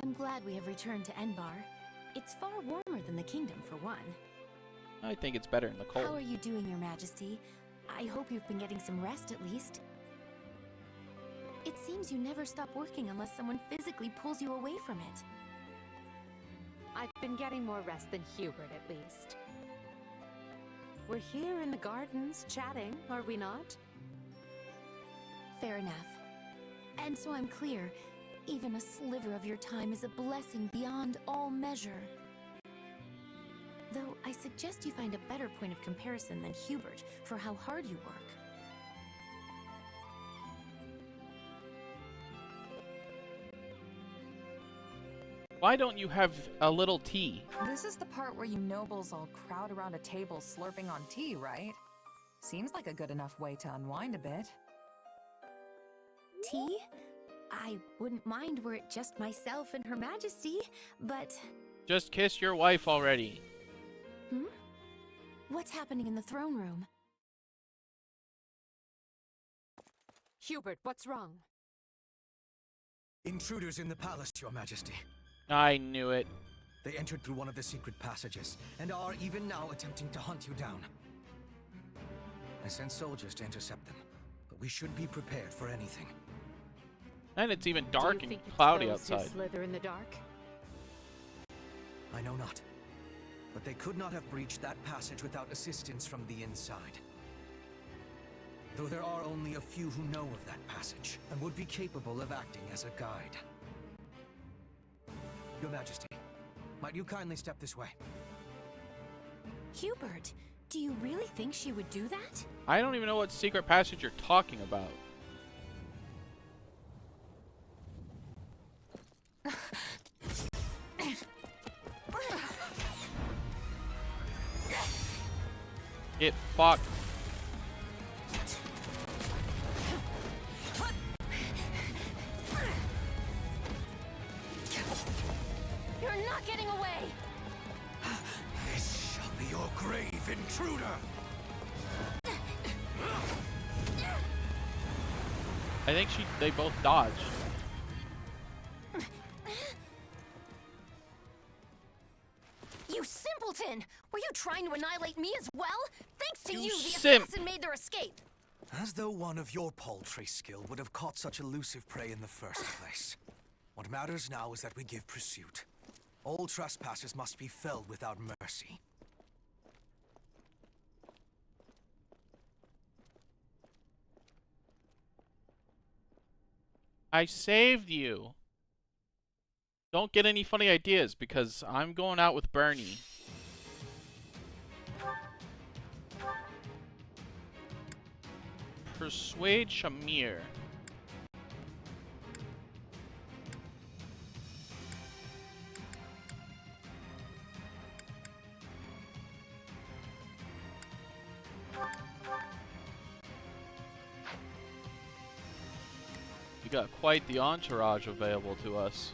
I'm glad we have returned to Enbar. It's far warmer than the kingdom, for one. I think it's better in the cold. How are you doing, Your Majesty? I hope you've been getting some rest at least. It seems you never stop working unless someone physically pulls you away from it. I've been getting more rest than Hubert, at least. We're here in the gardens, chatting, are we not? Fair enough. And so I'm clear, even a sliver of your time is a blessing beyond all measure. Though I suggest you find a better point of comparison than Hubert for how hard you work. Why don't you have a little tea? This is the part where you nobles all crowd around a table slurping on tea, right? Seems like a good enough way to unwind a bit. Tea? I wouldn't mind were it just myself and Her Majesty, but... Just kiss your wife already. Hmm? What's happening in the throne room? Hubert, what's wrong? Intruders in the palace, Your Majesty. I knew it. They entered through one of the secret passages, and are even now attempting to hunt you down. I sent soldiers to intercept them, but we should be prepared for anything. And it's even Do dark you and think it's cloudy those who outside. slither in the dark? I know not. But they could not have breached that passage without assistance from the inside. Though there are only a few who know of that passage, and would be capable of acting as a guide. Your Majesty, might you kindly step this way? Hubert, do you really think she would do that? I don't even know what secret passage you're talking about. Get fucked. You're not getting away! This shall be your grave, intruder! I think they both dodged. You simpleton! Were you trying to annihilate me as well? Thanks to you, the simp. assassin made their escape! As though one of your paltry skill would have caught such elusive prey in the first place. What matters now is that we give pursuit. All trespassers must be felled without mercy. I saved you. Don't get any funny ideas because I'm going out with Bernie. Persuade Shamir. We got quite the entourage available to us.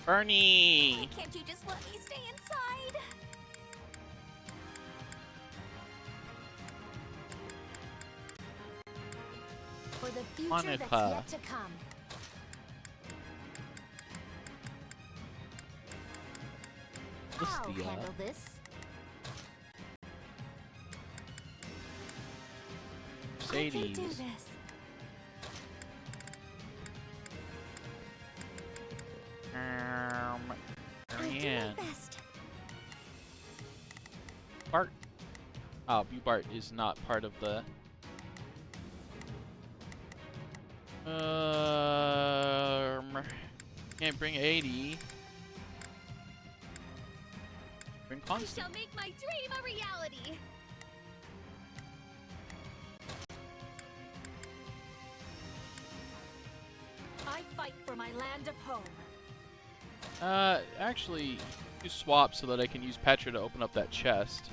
Bernie! Can't you just let me stay inside? For the future Monica. that's yet to come. I'll Listia. handle this. I can do Mercedes. this. I'll do Marianne. my best. Bart. Oh, Bart is not part of the. Can't bring 80. Bring I Constant. shall make my dream a reality. I fight for my land of home. Actually, you swap so that I can use Petra to open up that chest.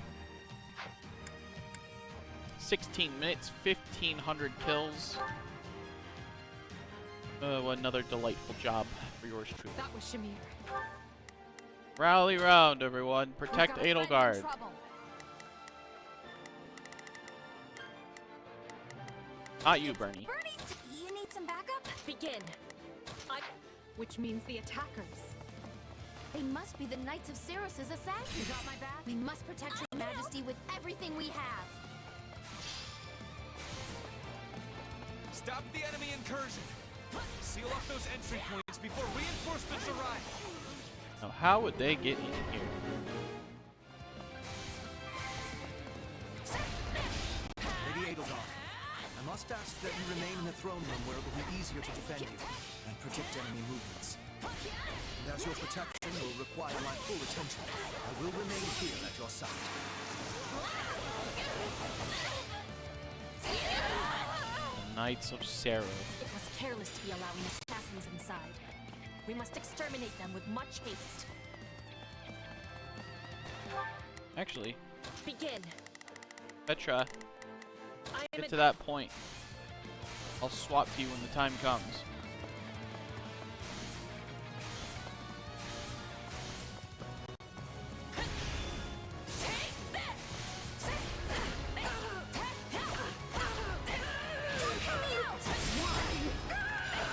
16 minutes, 1,500 kills. What another delightful job for yours truly. That was Shamir. Rally round, everyone. Protect We've got a friend in Edelgard. trouble. Not you, Bernie. Bernie, you need some backup? Begin. Which means the attackers. They must be the Knights of Ceros' assassins. You got my back? We must protect Your Majesty with everything we have. Stop the enemy incursion. Seal off those entry points before reinforcements arrive. Now, how would they get in here? Lady Edelgard, I must ask that you remain in the throne room where it will be easier to defend you and predict enemy movements. And as your protection will require my full attention, I will remain here at your side. The Knights of Ceros. It was careless to be allowing assassins inside. We must exterminate them with much haste. Actually, Begin. Petra, I am get to that point. I'll swap to you when the time comes.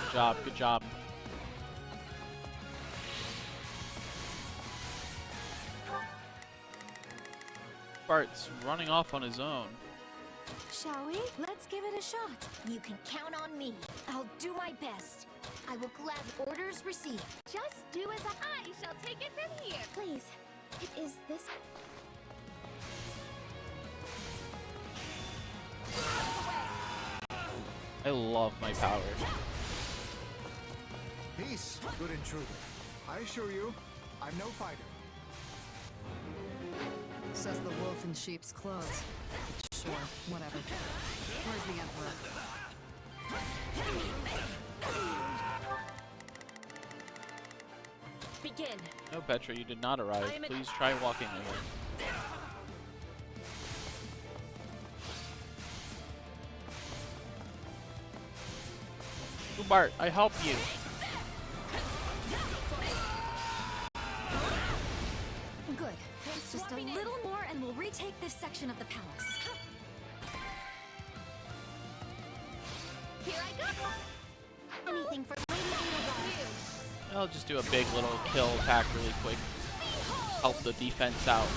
Good job, good job. Bart's running off on his own. Shall we? Let's give it a shot. You can count on me. I'll do my best. I will gladly orders received. Just do as I shall take it from here. Please, it is this. I love my powers. Peace, good intruder. I assure you, I'm no fighter. Says the wolf in sheep's clothes. Sure, whatever. Where's the Emperor? Begin. No, Petra, you did not arrive. Please try walking over. Bart, I help you. Good. Just a little more and we'll retake this section of the palace. Here I go. Anything for Lady Edelgard. I'll just do a big little kill attack really quick. Help the defense out.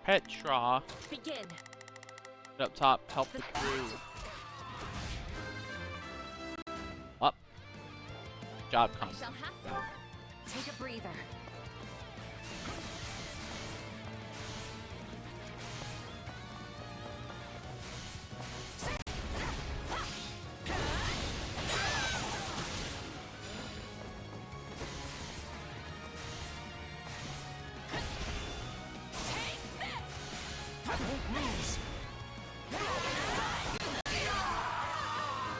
Petra. Begin. Get up top, help the crew. Up. Job I comp. shall have to. Take a breather.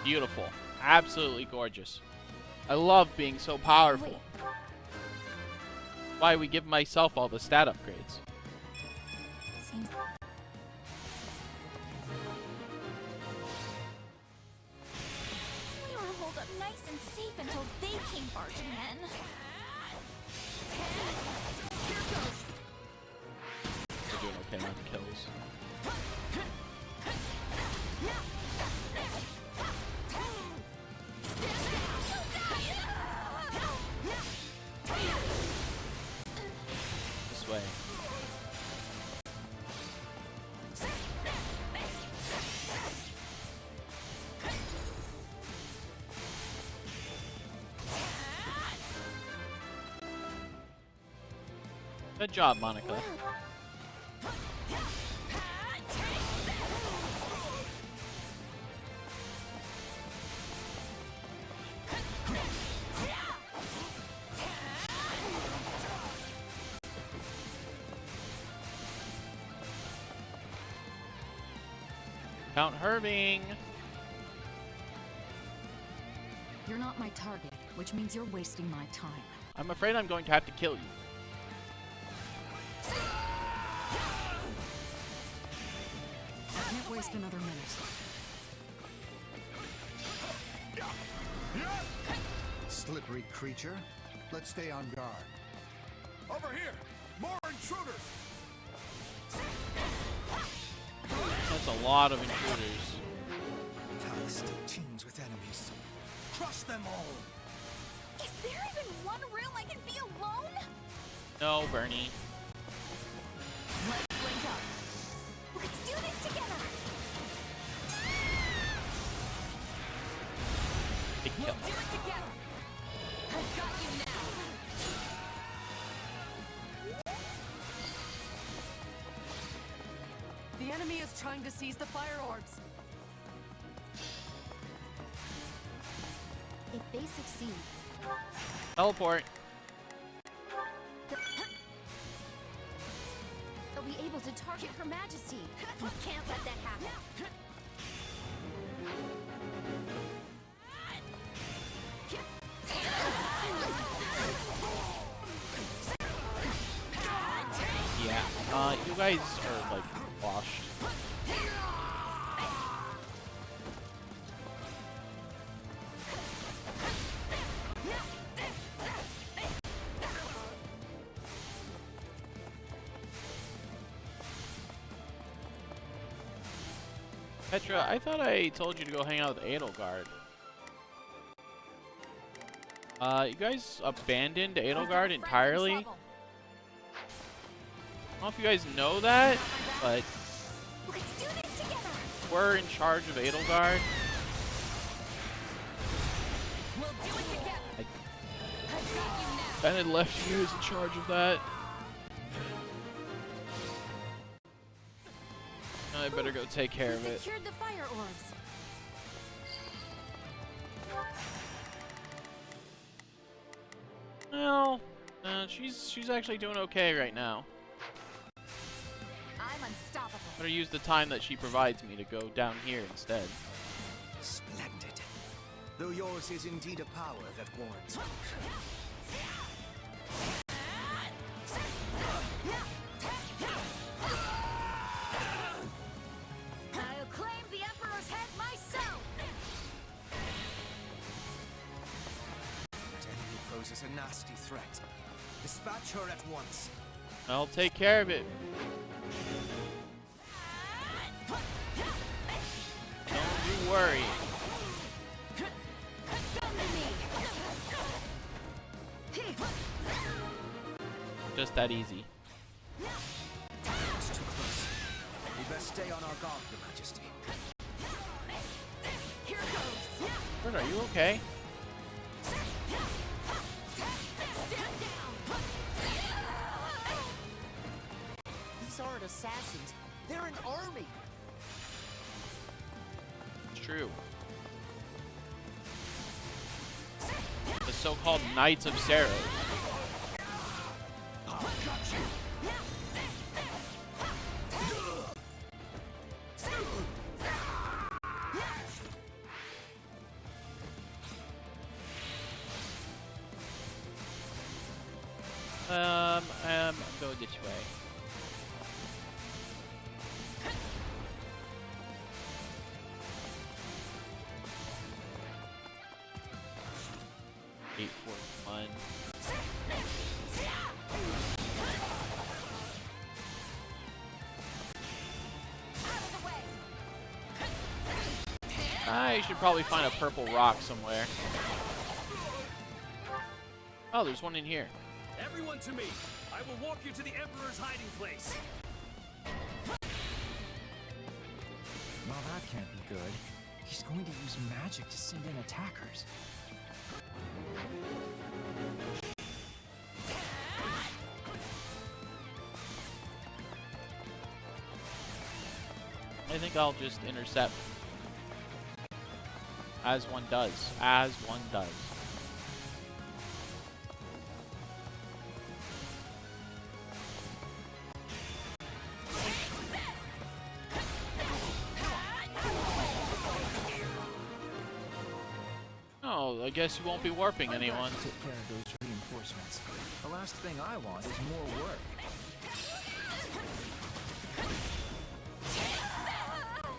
Beautiful. Absolutely gorgeous. I love being so powerful. Why we give myself all the stat upgrades. Seems. We were holed up nice and safe until they came barging in. We're doing okay on the kills. This way. Good job, Monica. Count Herbing. You're not my target, which means you're wasting my time. I'm afraid I'm going to have to kill you. I can't waste another minute. Slippery creature. Let's stay on guard. Over here! More intruders! That's a lot of intruders. Palace teams with enemies. Crush them all! Is there even one room I can be alone? No, Bernie. Let's link up. Let's do this together. Big kill. We'll do it together. I've got you now. The enemy is trying to seize the fire orbs. If they succeed, Teleport. they'll be able to target Her Majesty. We can't let that happen. Yeah. You guys are like washed. Petra, I thought I told you to go hang out with Edelgard. You guys abandoned Edelgard entirely? I don't know if you guys know that, but we're in charge of Edelgard. Ben had left you as in charge of that. I better go take care of it. Secured the fire orbs. Well, she's actually doing okay right now. I'm unstoppable. Better use the time that she provides me to go down here instead. Splendid. Though yours is indeed a power that warrants caution. I'll claim the Emperor's head myself. That enemy poses a nasty threat. Dispatch her at once. I'll take care of it. Don't you worry. Just that easy. It's too close. We best stay on our guard, Your Majesty. Here goes. Bert, are you okay? These aren't assassins. They're an army. It's true. The so-called Knights of Saros. Go this way. I should probably find a purple rock somewhere. Oh, there's one in here. Everyone to me! I will walk you to the Emperor's hiding place. Well, that can't be good. He's going to use magic to send in attackers. I think I'll just intercept. As one does. As one does. Well, I guess you won't be warping I'd anyone. rather take care of those reinforcements. The last thing I want is more work.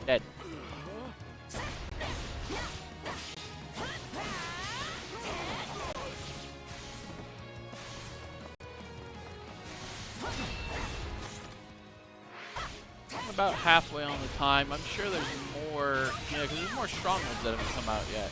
Dead. About halfway on the time. I'm sure there's more, yeah, because there's more strong ones that haven't come out yet.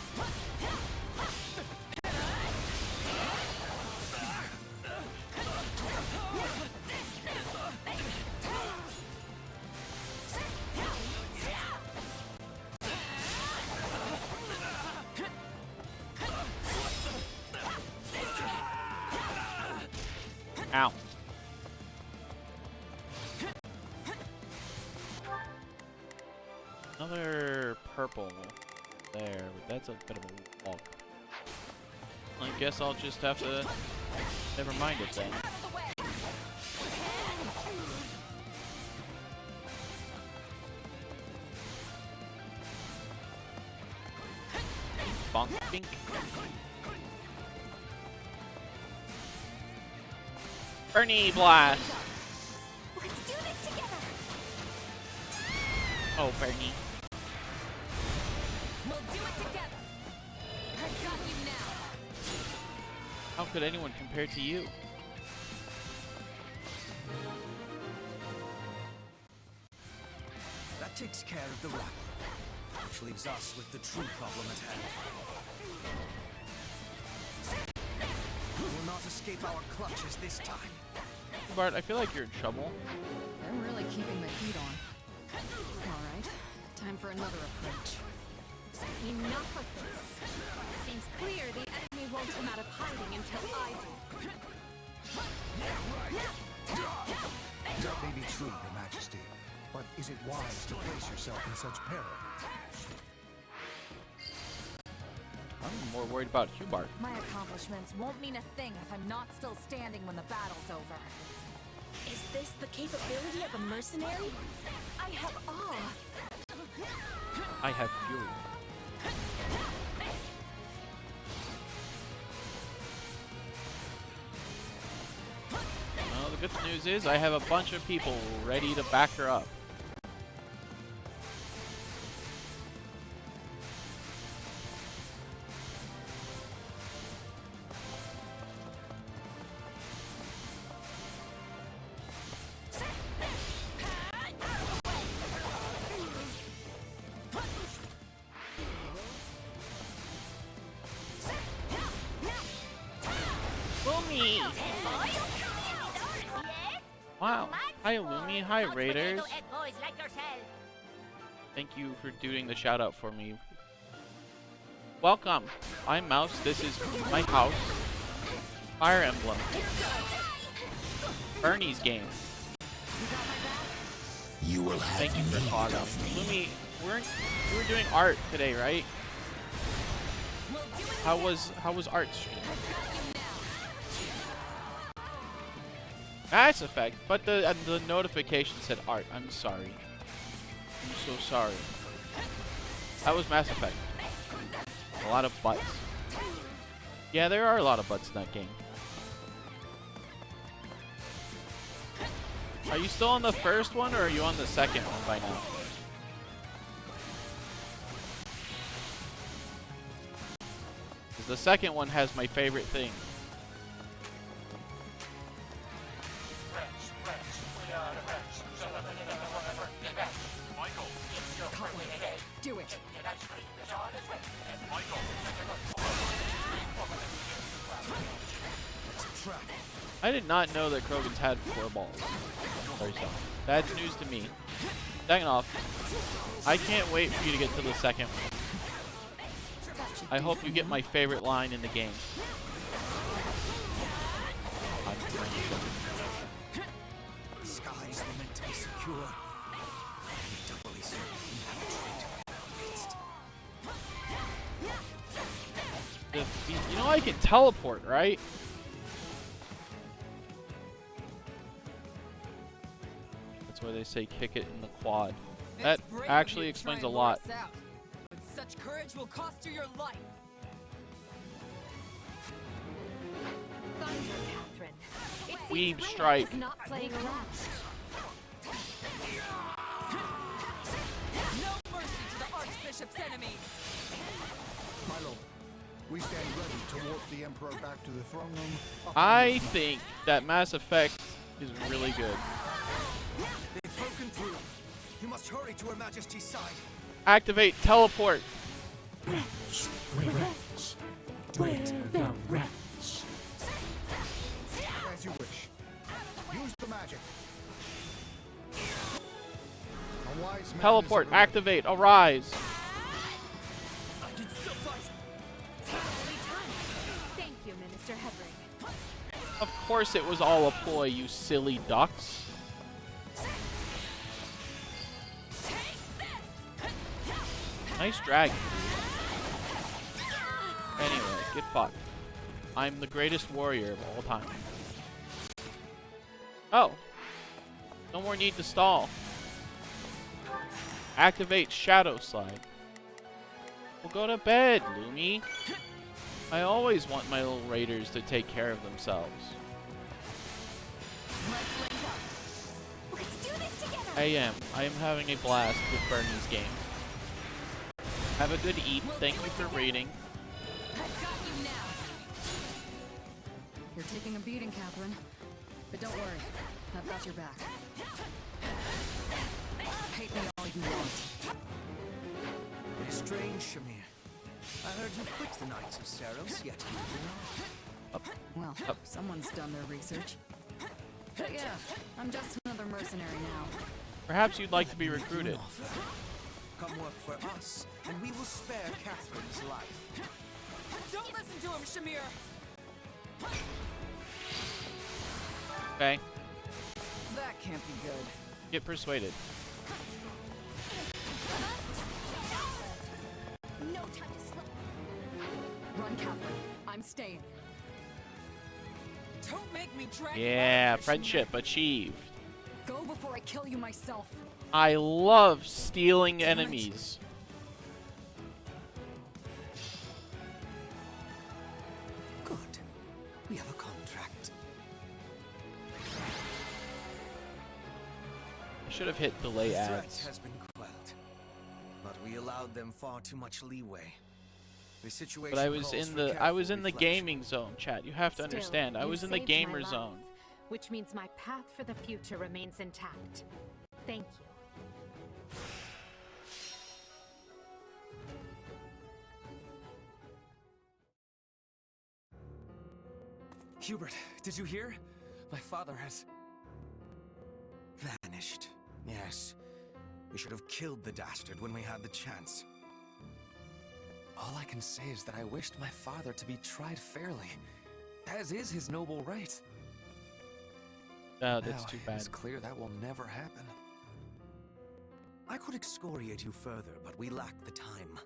Ow. Another purple there, but that's a bit of a walk. I guess I'll just have to never mind it then. Bonk bink. Bernie blast. Let's do this together. Oh, Bernie. We'll do it together. I got you now. How could anyone compare to you? That takes care of the rabble, which leaves us with the true problem at hand. We will not escape our clutches this time. Bart, I feel like you're in trouble. They're really keeping the heat on. All right, time for another approach. Enough of this. Seems clear the enemy won't come out of hiding until I do. That may be true, Your Majesty, but is it wise to place yourself in such peril? I'm more worried about Hubart. My accomplishments won't mean a thing if I'm not still standing when the battle's over. Is this the capability of a mercenary? I have awe. I have fury. Well, the good news is I have a bunch of people ready to back her up. Lumi! Wow. Hi, Lumi. Hi, Raiders. Thank you for doing the shout out for me. Welcome. I'm Mouse. This is my house. Fire Emblem. Bernie's game. You will have Thank you for calling. Lumi, we were doing art today, right? How was art stream? Mass Effect, but the notification said art. I'm sorry. I'm so sorry. That was Mass Effect. A lot of butts. Yeah, there are a lot of butts in that game. Are you still on the first one, or are you on the second one by now? 'Cause the second one has my favorite thing. Do it. I did not know that Krogans had 4 balls. Sorry, so. That's news to me. Second off, I can't wait for you to get to the second one. I hope you get my favorite line in the game. The skies were meant to be secure. Doubly certain You know I can teleport, right? That's why they say kick it in the quad. That actually explains a lot. But such courage will cost you your life. Thunder, Catherine. It seems Weave Rhea strike. is not playing around. No mercy to the Archbishop's enemies! My lord, we stand ready to warp the Emperor back to the throne room. I think that Mass Effect is really good. They've broken through. You must hurry to Her Majesty's side. Activate teleport. As you wish. Use the magic. A wise man Teleport. is Activate. Arise. I can still fight. Thank you, Minister Hedring. Of course it was all a ploy, you silly ducks. Nice dragon. Anyway, get fucked. I'm the greatest warrior of all time. Oh. No more need to stall. Activate Shadow Slide. We'll go to bed, Lumi. I always want my little raiders to take care of themselves. Let's do this together. I am having a blast with Bernie's game. Have a good eat. Thank you for raiding. I've got you now. You're taking a beating, Catherine. But don't worry, I've got your back. Hate me all you want. It is strange, Shamir. I heard you quit the Knights of Seros, yet you Well, someone's done their research. But yeah, I'm just another mercenary now. Perhaps you'd like to be recruited. come work for us, and we will spare Catherine's life. Don't listen to him, Shamir! Okay. That can't be good. Get persuaded. No time to slow. Run, Catherine. I'm staying. Don't make me drag Yeah, friendship achieved. Go before I kill you myself. I love stealing enemies. Good. We have a contract. I should have hit delay The threat ads. has been quelled, but we allowed them far too much leeway. The situation But I was calls in for the careful gaming reflection. zone, chat. You have to Still, understand. I you was in the saved my gamer life, zone. which means my path for the future remains intact. Thank you. Hubert, did you hear? My father has... Vanished. Yes. We should have killed the dastard when we had the chance. All I can say is that I wished my father to be tried fairly, as is his noble right. Oh, that's too bad. It's clear that will never happen. I could excoriate you further, but we lack the time.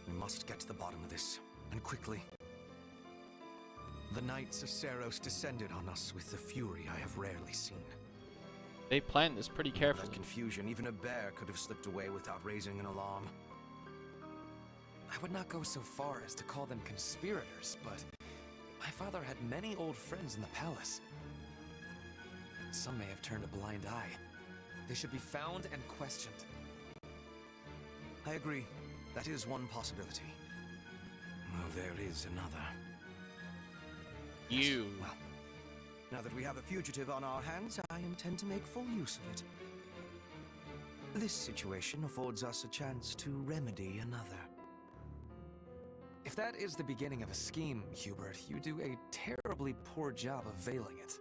We must get to the bottom of this, and quickly. The Knights of Seros descended on us with the fury I have rarely seen. They planned this pretty That carefully. confusion, even a bear could have slipped away without raising an alarm. I would not go so far as to call them conspirators, but my father had many old friends in the palace. Some may have turned a blind eye. They should be found and questioned. I agree. That is one possibility. Oh, there is another. You. Well, now that we have a fugitive on our hands, I intend to make full use of it. This situation affords us a chance to remedy another. If that is the beginning of a scheme, Hubert, you do a terribly poor job of veiling it.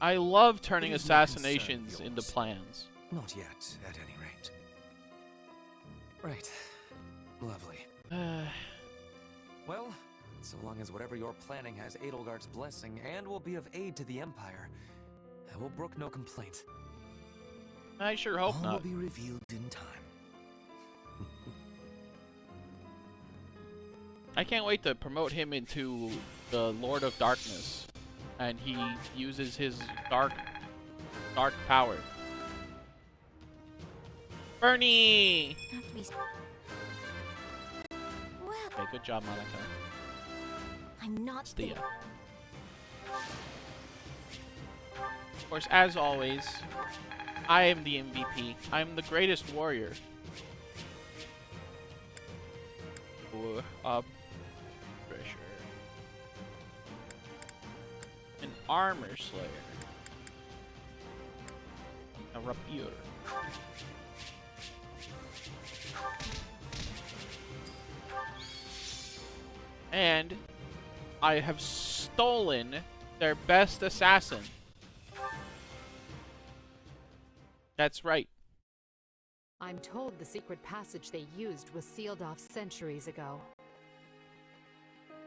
I love turning It is no concern of assassinations into yours. plans. Not yet, at any rate. Right. Lovely. Well, so long as whatever you're planning has Edelgard's blessing and will be of aid to the Empire, I will brook no complaint. I sure hope All will not. be revealed in time. I can't wait to promote him into the Lord of Darkness, and he uses his dark power. Bernie! Well, Okay, good job, Monica. I'm not Thea. there. Of course, as always, I am the MVP. I'm the greatest warrior. Ooh, pressure. An armor slayer. A rapier. And I have stolen their best assassin. That's right. I'm told the secret passage they used was sealed off centuries ago.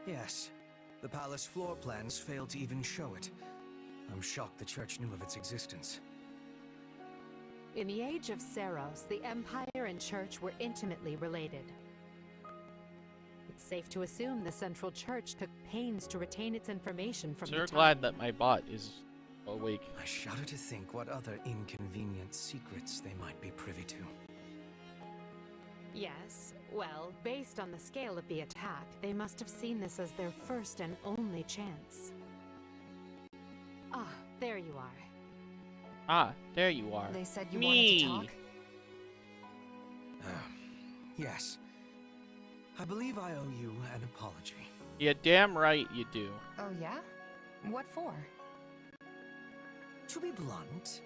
Yes. The palace floor plans failed to even show it. I'm shocked the church knew of its existence. In the age of Seros, the Empire and Church were intimately related. It's safe to assume the Central Church took pains to retain its information from So the you're time. glad that my bot is awake. I shudder to think what other inconvenient secrets they might be privy to. Yes. Well, based on the scale of the attack, they must have seen this as their first and only chance. Ah, there you are. Ah, there you are. They said you Me. wanted to talk? Yes. I believe I owe you an apology. Yeah, damn right you do. Oh yeah? What for? To be blunt,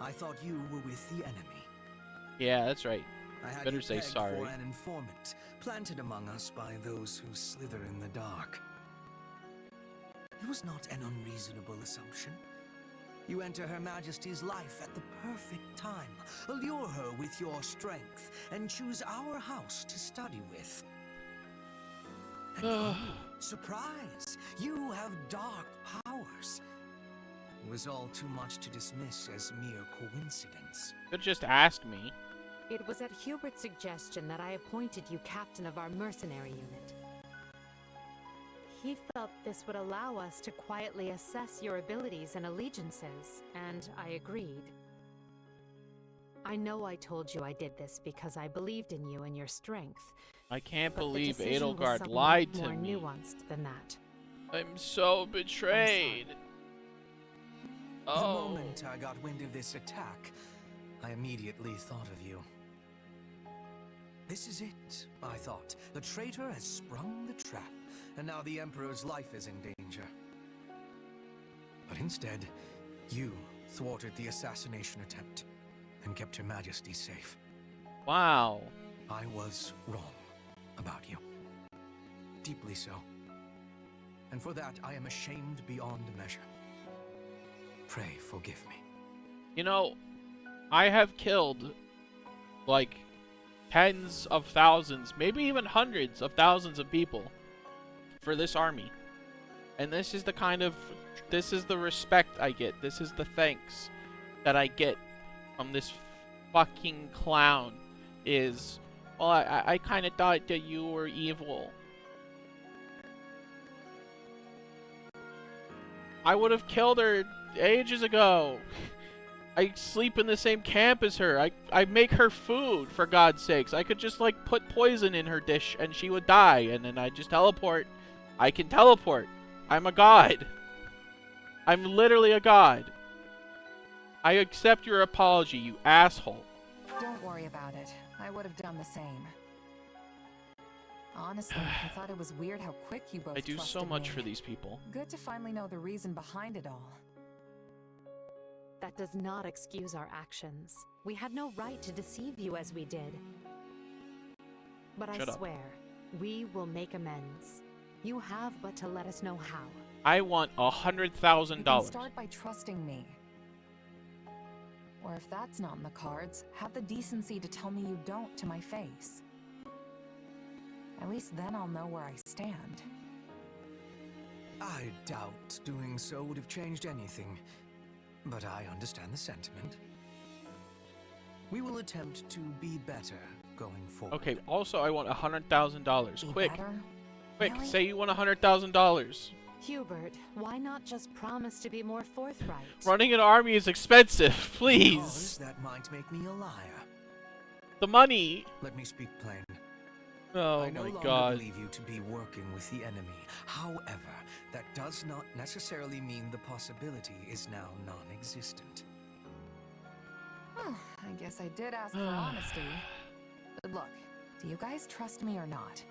I thought you were with the enemy. Yeah, that's right. I had Better you say pegged sorry. for an informant, planted among us by those who slither in the dark. It was not an unreasonable assumption. You enter Her Majesty's life at the perfect time, allure her with your strength, and choose our house to study with. And oh, surprise! You have dark powers. It was all too much to dismiss as mere coincidence. Could just ask me. It was at Hubert's suggestion that I appointed you captain of our mercenary unit. He felt this would allow us to quietly assess your abilities and allegiances, and I agreed. I know I told you I did this because I believed in you and your strength. I can't but the believe decision was Edelgard somewhat lied to more me. nuanced than that. I'm so betrayed. The Oh. moment I got wind of this attack, I immediately thought of you. This is it, I thought. The traitor has sprung the trap, and now the Emperor's life is in danger. But instead, you thwarted the assassination attempt and kept Her Majesty safe. Wow. I was wrong about you. Deeply so. And for that, I am ashamed beyond measure. Pray forgive me. You know, I have killed, like, tens of thousands, maybe even hundreds of thousands of people for this army. And this is the kind of, this is the respect I get. This is the thanks that I get from this fucking clown is, well, I kind of thought that you were evil. I would have killed her ages ago. I sleep in the same camp as her. I make her food, for God's sakes. I could just, like, put poison in her dish and she would die, and then I just teleport. I can teleport. I'm a god. I'm literally a god. I accept your apology, you asshole. Don't worry about it. I would have done the same. Honestly, I thought it was weird how quick you both I do so trusted much me. for these people. Good to finally know the reason behind it all. That does not excuse our actions. We had no right to deceive you as we did. But Shut I up. swear, we will make amends. You have but to let us know how. I want You can $100,000. start by trusting me. Or if that's not in the cards, have the decency to tell me you don't to my face. At least then I'll know where I stand. I doubt doing so would have changed anything, but I understand the sentiment. We will attempt to be better going forward. Okay, also I want $100,000. Be Quick. better? Quick, Really? say you want $100,000. Hubert, why not just promise to be more forthright? Running an army is expensive, please. Because that might make me a liar. The money. Let me speak plain. Oh I no my longer god. believe you to be working with the enemy. However, that does not necessarily mean the possibility is now non-existent. Well, I guess I did ask for honesty. But look, do you guys trust me or not?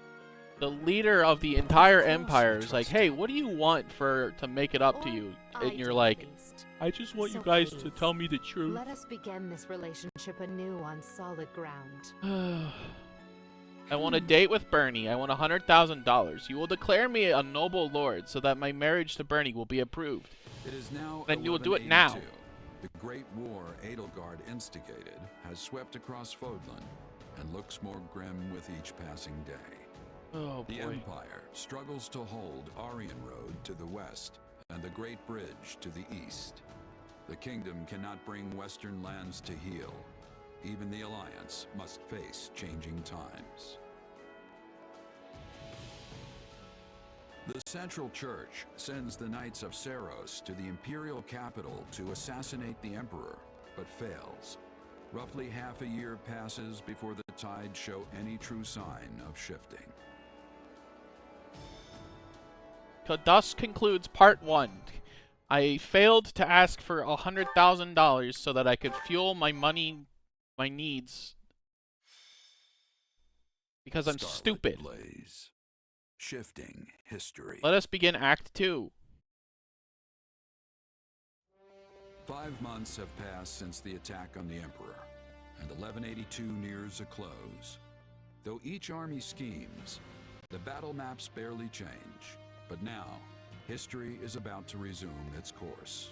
The leader of the entire empire is like, hey, what do you want to make it up to you? And you're like, I just want you guys to tell me the truth. Let us begin this relationship anew on solid ground. I want a date with Bernie. I want $100,000. You will declare me a noble lord so that my marriage to Bernie will be approved. It is now Then you will do it now. 1182. The great war Edelgard instigated has swept across Fodlan and looks more grim with each passing day. Oh, the boy. Empire struggles to hold Aryan Road to the west and the Great Bridge to the east. The kingdom cannot bring western lands to heal. Even the Alliance must face changing times. The Central Church sends the Knights of Seros to the imperial capital to assassinate the Emperor, but fails. Roughly half a year passes before the tides show any true sign of shifting. Thus concludes part 1. I failed to ask for $100,000 so that I could fuel my needs. Because I'm Scarlet stupid. Blaze. Shifting history. Let us begin Act 2. 5 months have passed since the attack on the Emperor, and 1182 nears a close. Though each army schemes, the battle maps barely change. But now, history is about to resume its course.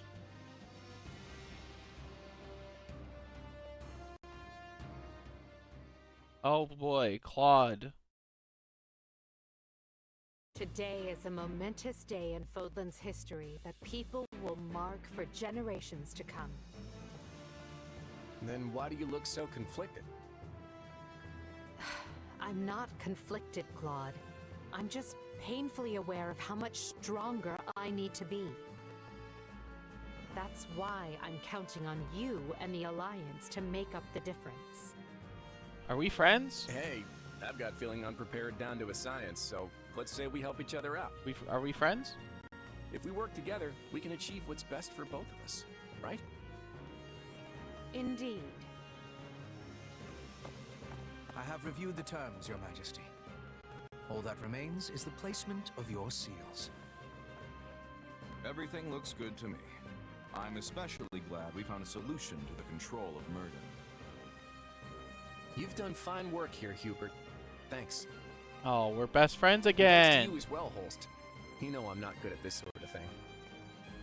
Oh boy, Claude. Today is a momentous day in Fodlan's history that people will mark for generations to come. Then why do you look so conflicted? I'm not conflicted, Claude. I'm just painfully aware of how much stronger I need to be. That's why I'm counting on you and the Alliance to make up the difference. Are we friends? Hey, I've got feeling unprepared down to a science, so let's say we help each other out. Are we friends? If we work together, we can achieve what's best for both of us, right? Indeed. I have reviewed the terms, Your Majesty. All that remains is the placement of your seals. Everything looks good to me. I'm especially glad we found a solution to the control of Murden. You've done fine work here, Hubert. Thanks. Oh, we're best friends Thanks again. to you as well, Holst. You know I'm not good at this sort of thing.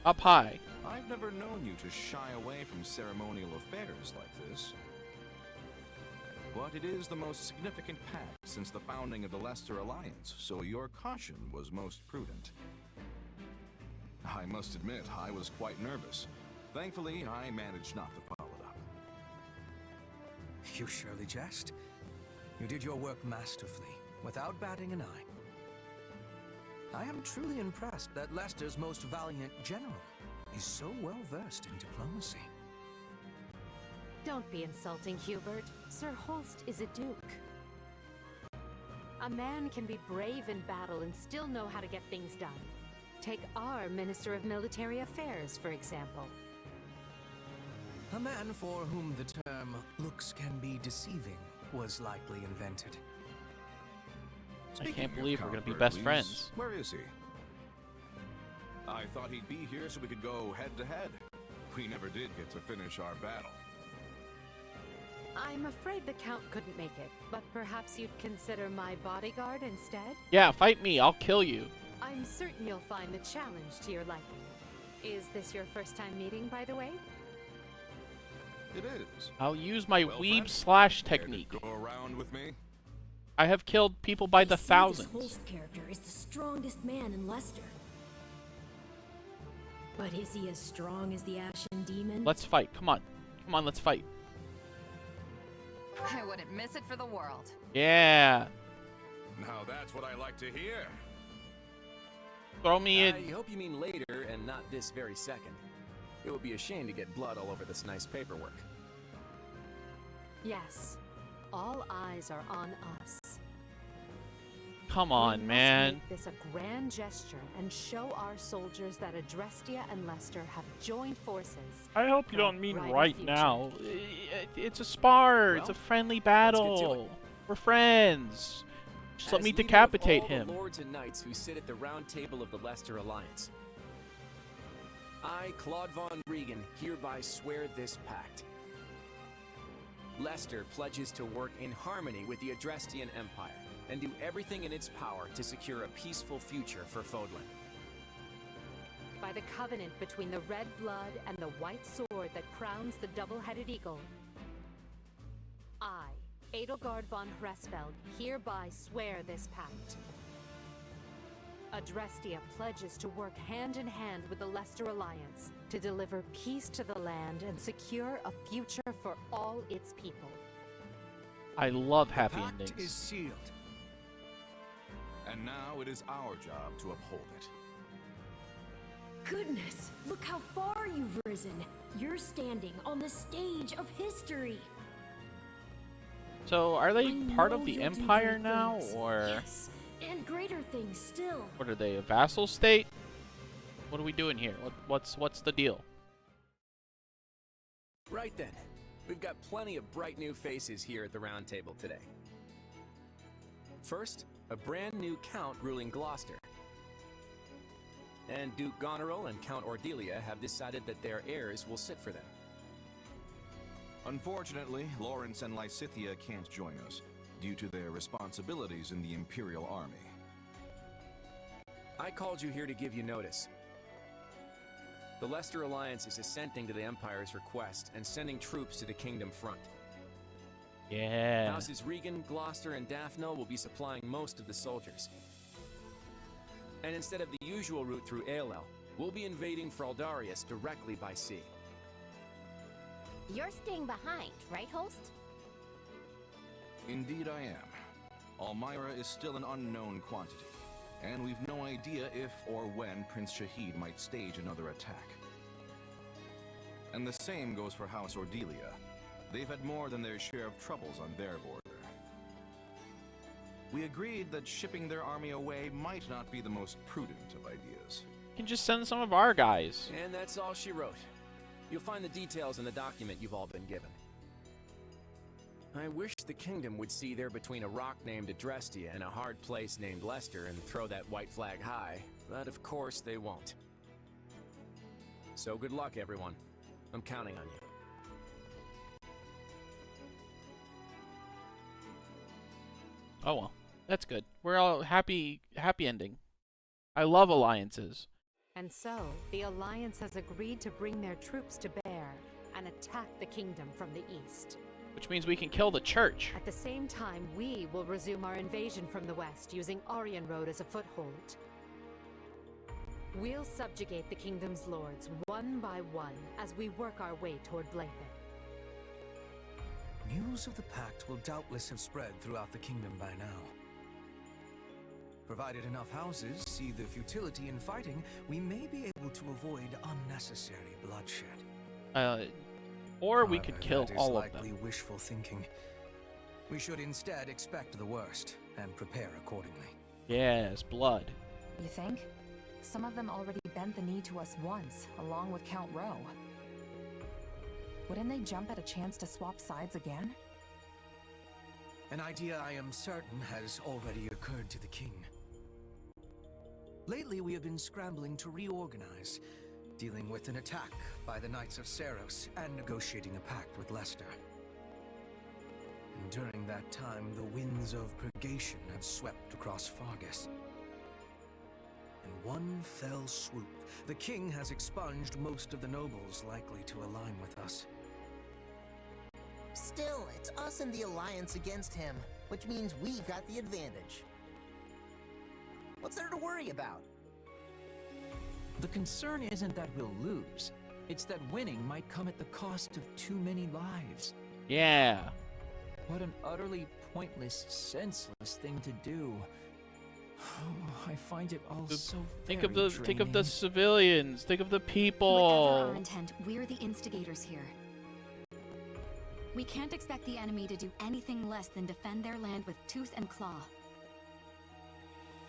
Up high. I've never known you to shy away from ceremonial affairs like this. But it is the most significant pact since the founding of the Leicester Alliance, so your caution was most prudent. I must admit, I was quite nervous. Thankfully, I managed not to follow it up. You surely jest. You did your work masterfully, without batting an eye. I am truly impressed that Leicester's most valiant general is so well versed in diplomacy. Don't be insulting, Hubert. Sir Holst is a duke. A man can be brave in battle and still know how to get things done. Take our Minister of Military Affairs, for example. A man for whom the term looks can be deceiving was likely invented. I can't believe we're gonna be best friends. Where is he? I thought he'd be here so we could go head to head. We never did get to finish our battle. I'm afraid the Count couldn't make it, but perhaps you'd consider my bodyguard instead? Yeah, fight me. I'll kill you. I'm certain you'll find the challenge to your liking. Is this your first time meeting, by the way? It is. I'll use my Well, weeb friend, slash care to technique. Go around with me? I have killed people by the thousands. This Holst character is the strongest man in Leicester. But is he as strong as the Ashen Demon? Let's fight. Come on. Come on, let's fight. I wouldn't miss it for the world. Yeah. Now that's what I like to hear. Throw me in. I hope you mean later and not this very second. It would be a shame to get blood all over this nice paperwork. Yes. All eyes are on us. Come We on, must man. make this a grand gesture and show our soldiers that Adrestia and Leicester have joined forces. I hope you for a don't mean brighter right future. now. It's a spar. It's a Well, friendly let's get to battle. it. We're friends. Just let As me leader of decapitate all him. the lords and knights who sit at the round table of the Leicester Alliance, I, Claude von Regan, hereby swear this pact. Leicester pledges to work in harmony with the Adrestian Empire and do everything in its power to secure a peaceful future for Fodlan. By the covenant between the red blood and the white sword that crowns the double-headed eagle, I, Edelgard von Hresfeld, hereby swear this pact. Adrestia pledges to work hand in hand with the Leicester Alliance to deliver peace to the land and secure a future for all its people. I love happy Pact endings. is sealed. And now it is our job to uphold it. Goodness, look how far you've risen. You're standing on the stage of history. So, are they I part know of the you'll do Empire great now, things. or Yes, and greater things still. what are they? A vassal state? What are we doing here? What's the deal? Right then, we've got plenty of bright new faces here at the round table today. First, a brand new count ruling Gloucester. And Duke Goneril and Count Ordelia have decided that their heirs will sit for them. Unfortunately, Lawrence and Lysithea can't join us, due to their responsibilities in the Imperial Army. I called you here to give you notice. The Leicester Alliance is assenting to the Empire's request and sending troops to the Kingdom front. Yeah. Houses Regan, Gloucester, and Daphne will be supplying most of the soldiers. And instead of the usual route through Aelel, we'll be invading Fraldarius directly by sea. You're staying behind, right, host? Indeed I am. Almyra is still an unknown quantity, and we've no idea if or when Prince Shahid might stage another attack. And the same goes for House Ordelia. They've had more than their share of troubles on their border. We agreed that shipping their army away might not be the most prudent of ideas. You can just send some of our guys. And that's all she wrote. You'll find the details in the document you've all been given. I wish the kingdom would see they're between a rock named Adrestia and a hard place named Leicester and throw that white flag high, but of course they won't. So good luck, everyone. I'm counting on you. Oh well, that's good. We're all happy ending. I love alliances. And so, the Alliance has agreed to bring their troops to bear and attack the kingdom from the east. Which means we can kill the church. At the same time, we will resume our invasion from the west using Aryan Road as a foothold. We'll subjugate the kingdom's lords one by one as we work our way toward Blathen. News of the pact will doubtless have spread throughout the kingdom by now. Provided enough houses see the futility in fighting, we may be able to avoid unnecessary bloodshed. Or we could kill That is all of likely them. wishful thinking. We should instead expect the worst and prepare accordingly. Yes, blood. You think? Some of them already bent the knee to us once, along with Count Rowe. Wouldn't they jump at a chance to swap sides again? An idea I am certain has already occurred to the king. Lately, we have been scrambling to reorganize, dealing with an attack by the Knights of Seros and negotiating a pact with Leicester. And during that time, the winds of purgation have swept across Fargus. In one fell swoop, the king has expunged most of the nobles likely to align with us. Still, it's us and the Alliance against him, which means we've got the advantage. What's there to worry about? The concern isn't that we'll lose. It's that winning might come at the cost of too many lives. Yeah. What an utterly pointless, senseless thing to do. Oh, I find it all so Think very of the draining. civilians. Think of the Whatever people. our intent, we're the instigators here. We can't expect the enemy to do anything less than defend their land with tooth and claw.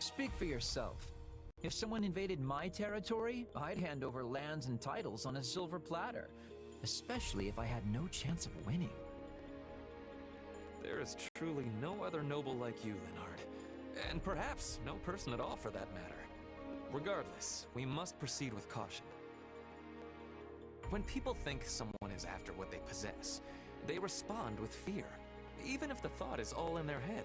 Speak for yourself. If someone invaded my territory, I'd hand over lands and titles on a silver platter. Especially if I had no chance of winning. There is truly no other noble like you, Leonard. And perhaps no person at all for that matter. Regardless, we must proceed with caution. When people think someone is after what they possess, they respond with fear, even if the thought is all in their head.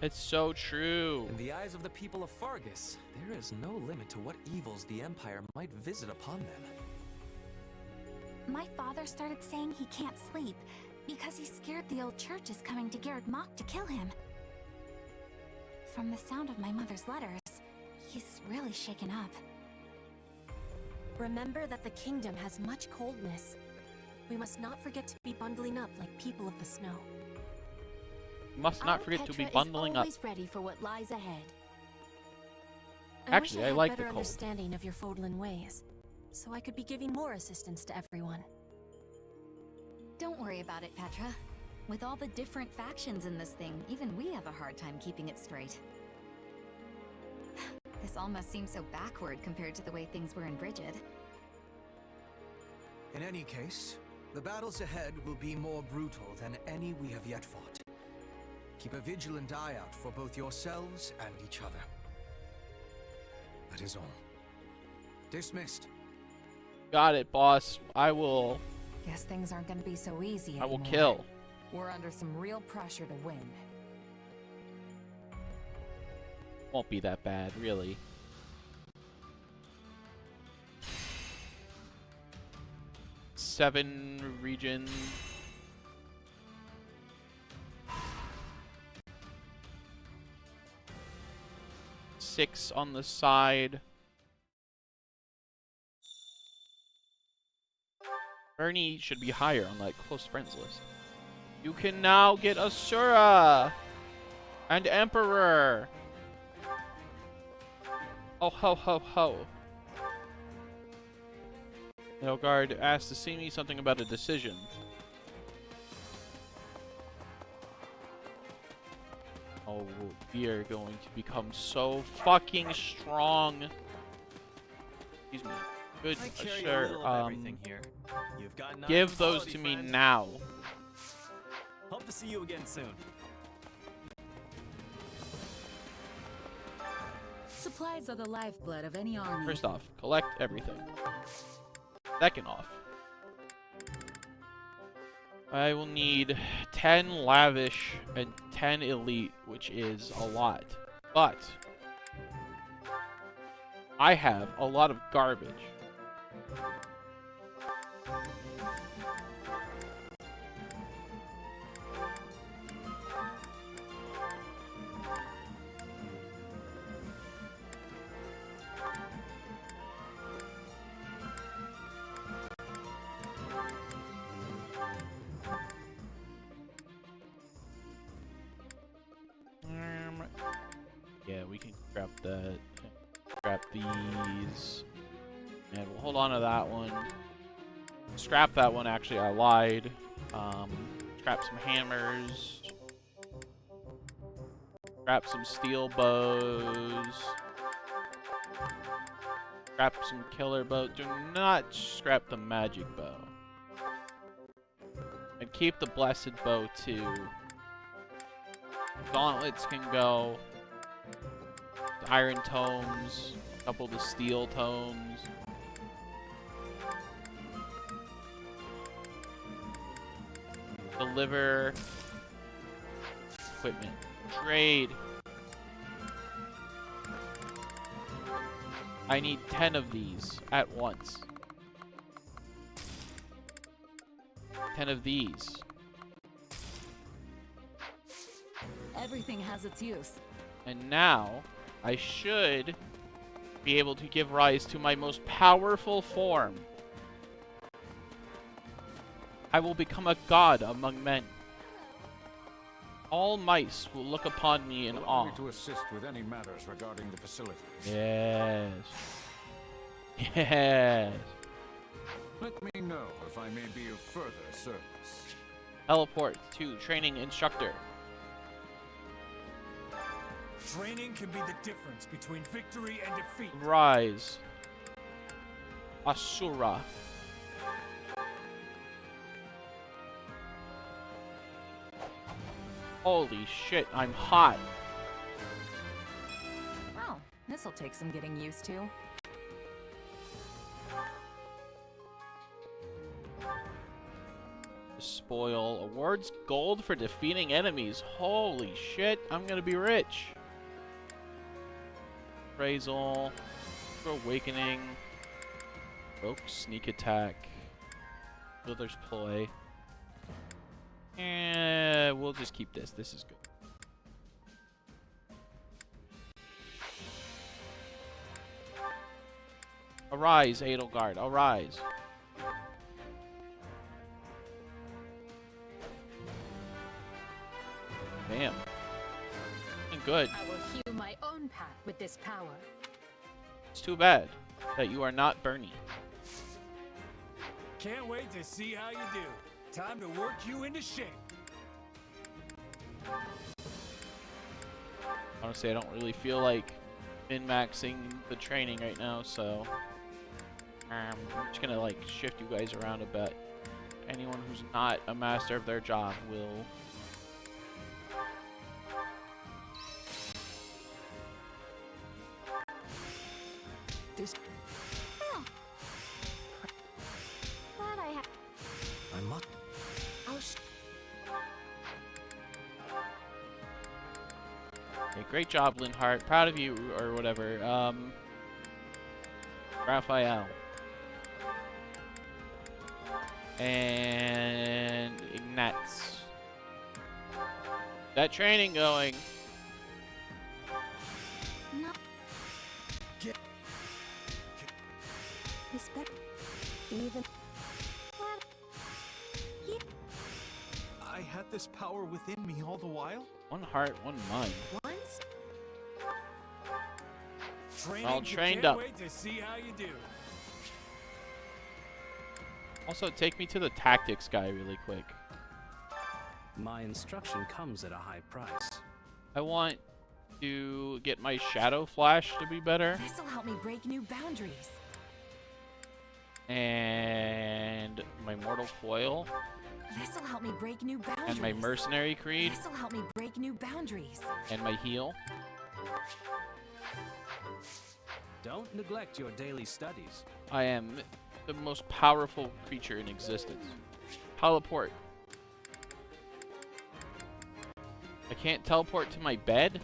It's so true. In the eyes of the people of Fargus, there is no limit to what evils the Empire might visit upon them. My father started saying he can't sleep because he's scared the old church is coming to Garrett Mach to kill him. From the sound of my mother's letters, he's really shaken up. Remember that the kingdom has much coldness. We must not forget to be bundling up like people of the snow. Must not forget to be bundling up. Is always ready for what lies ahead. Actually, I like the better cold. Understanding of your Fodlan ways, so I could be giving more assistance to everyone. Don't worry about it, Petra. With all the different factions in this thing, even we have a hard time keeping it straight. This almost seems so backward compared to the way things were in Brigid. In any case, the battles ahead will be more brutal than any we have yet fought. Keep a vigilant eye out for both yourselves and each other. That is all. Dismissed. Got it, boss. I will. Guess things aren't gonna be so easy I will anymore. kill. We're under some real pressure to win. Won't be that bad, really. Seven regions. Six on the side. Bernie should be higher on that close friends list. You can now get Asura and Emperor. Oh ho ho ho. Edelgard asked to see me something about a decision. Oh, we are going to become so fucking strong. Excuse me. Good, I carry a sure. little of everything here. You've got none Give those quality, to me friend. now. Hope to see you again soon. Supplies are the lifeblood of any army. First off, collect everything. Second off, I will need 10 lavish and 10 elite, which is a lot. But I have a lot of garbage. Yeah, we can grab that. Grab these. And we'll hold on to that one. Scrap that one, actually, I lied. Scrap some hammers. Scrap some steel bows. Scrap some killer bow. Do not scrap the magic bow. And keep the blessed bow, too. Gauntlets can go. The iron tomes. A couple of the steel tomes. Deliver. Equipment. Trade. I need 10 of these at once. 10 of these. Everything has its use. And now, I should be able to give rise to my most powerful form. I will become a god among men. All mice will look upon me in Allow awe. me to assist with any matters regarding the facilities. Yes. Yes. Let me know if I may be of further service. Teleport to training instructor. Training can be the difference between victory and defeat. Rise. Asura. Holy shit, I'm hot. Well, this'll take some getting used to. Spoil. Awards gold for defeating enemies. Holy shit, I'm gonna be rich. Appraisal. Awakening. Rogue sneak attack. Builder's ploy. And we'll just keep this. This is good. Arise, Edelgard. Arise. Damn. Good. I will hew my own path with this power. It's too bad that you are not Bernie. Can't wait to see how you do. Time to work you into shape. Honestly, I don't really feel like min-maxing the training right now, so I'm just gonna like shift you guys around a bit. Anyone who's not a master of their job will Glad I have. I must. Okay, great job, Linhart. Proud of you, or whatever. Raphael. And Ignatz. That training going. No. Respect. Even. I had this power within me all the while? One heart, one mind. Once. Training, All you trained can't up. wait to see how you do. Also, take me to the tactics guy really quick. My instruction comes at a high price. I want to get my Shadow Flash to be better. This'll help me break new boundaries. And my Mortal Coil. This'll help me break new boundaries. And my Mercenary Creed. This'll help me break new boundaries. And my heal. Don't neglect your daily studies. I am the most powerful creature in existence. Teleport. I can't teleport to my bed?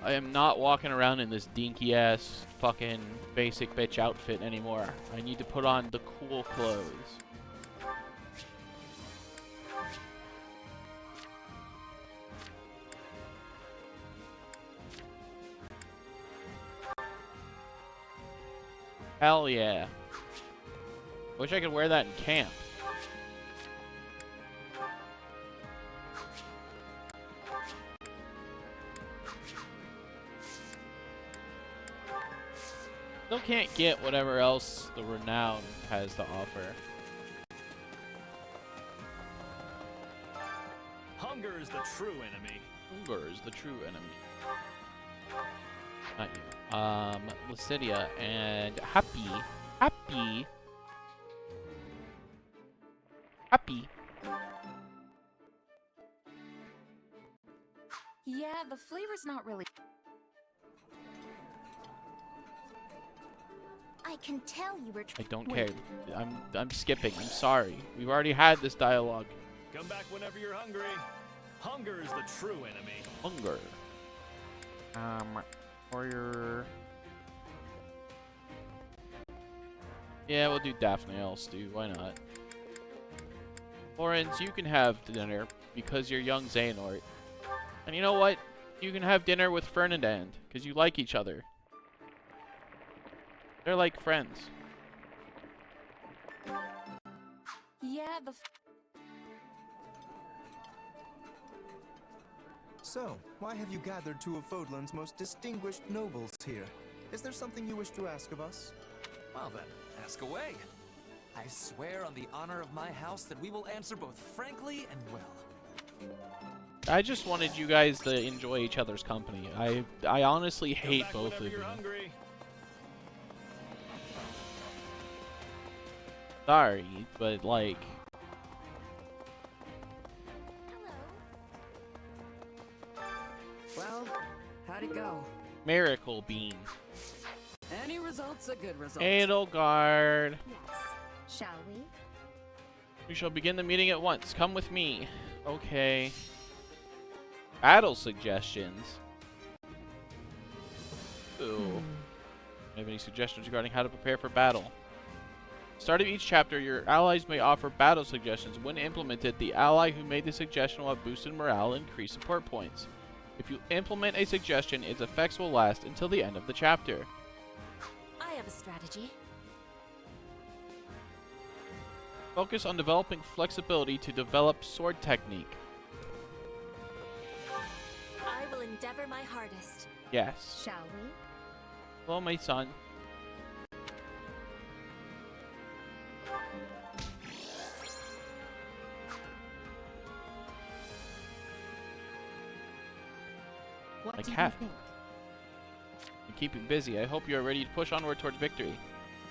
I am not walking around in this dinky ass fucking basic bitch outfit anymore. I need to put on the cool clothes. Hell yeah. Wish I could wear that in camp. Still can't get whatever else the Renown has to offer. Hunger is the true enemy. Hunger is the true enemy. Not you. Lucidia and Happy. Yeah, the flavor's not really. I can tell you were. I don't care. I'm skipping. I'm sorry. We've already had this dialogue. Come back whenever you're hungry. Hunger is the true enemy. Hunger. Warrior. Yeah, we'll do Daphne Elstu. Why not? Florence, you can have dinner because you're young Xehanort. And you know what? You can have dinner with Ferdinand because you like each other. They're like friends. Yeah, So, why have you gathered two of Fodlan's most distinguished nobles here? Is there something you wish to ask of us? Well then, ask away. I swear on the honor of my house that we will answer both frankly and well. I just wanted you guys to enjoy each other's company. I honestly hate both of you. Sorry, but like... Well, how'd it go? Miracle Bean. Any result's a good result. Edelgard. Yes. Shall we? We shall begin the meeting at once. Come with me. Okay. Battle suggestions. Ooh. Do you have any suggestions regarding how to prepare for battle? Start of each chapter, your allies may offer battle suggestions. When implemented, the ally who made the suggestion will have boosted morale and increased support points. If you implement a suggestion, its effects will last until the end of the chapter. I have a strategy. Focus on developing flexibility to develop sword technique. I will endeavor my hardest. Yes. Shall we? Hello, my son. What My do cat. you think? And keep you busy. I hope you are ready to push onward towards victory.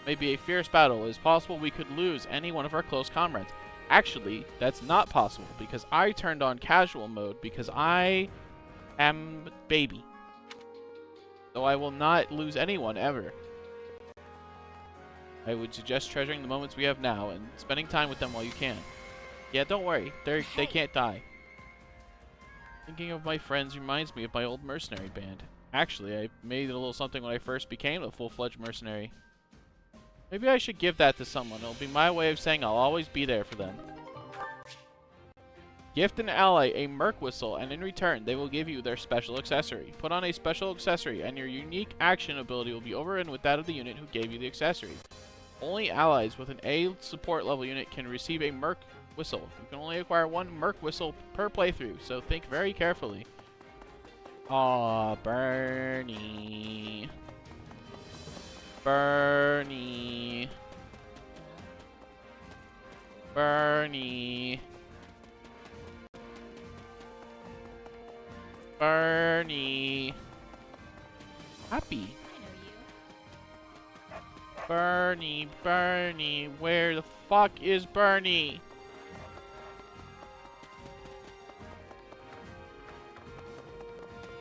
Maybe a fierce battle. It is possible we could lose any one of our close comrades. Actually, that's not possible because I turned on casual mode because I am baby. So I will not lose anyone ever. I would suggest treasuring the moments we have now and spending time with them while you can. Yeah, don't worry. They can't die. Thinking of my friends reminds me of my old mercenary band. Actually, I made a little something when I first became a full-fledged mercenary. Maybe I should give that to someone. It'll be my way of saying I'll always be there for them. Gift an ally a merc whistle, and in return, they will give you their special accessory. Put on a special accessory, and your unique action ability will be overridden with that of the unit who gave you the accessory. Only allies with an A support level unit can receive a merc whistle. You can only acquire one merc whistle per playthrough, so think very carefully. Aw, Bernie. Bernie. Bernie. Bernie. Happy. Bernie, Bernie, where the fuck is Bernie?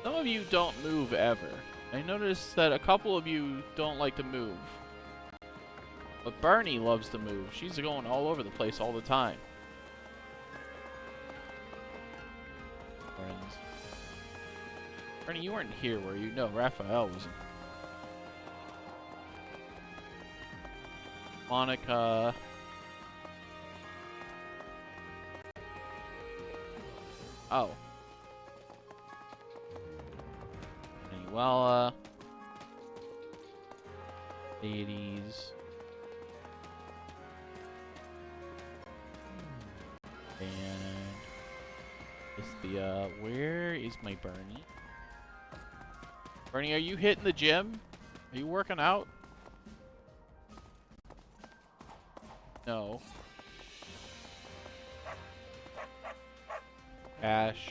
Some of you don't move ever. I noticed that a couple of you don't like to move. But Bernie loves to move. She's going all over the place all the time. Friends. Bernie, you weren't here, were you? No, Raphael wasn't. Monica. Oh. Manuela. Hades. And it's the where is my Bernie? Bernie, are you hitting the gym? Are you working out? No. Ash.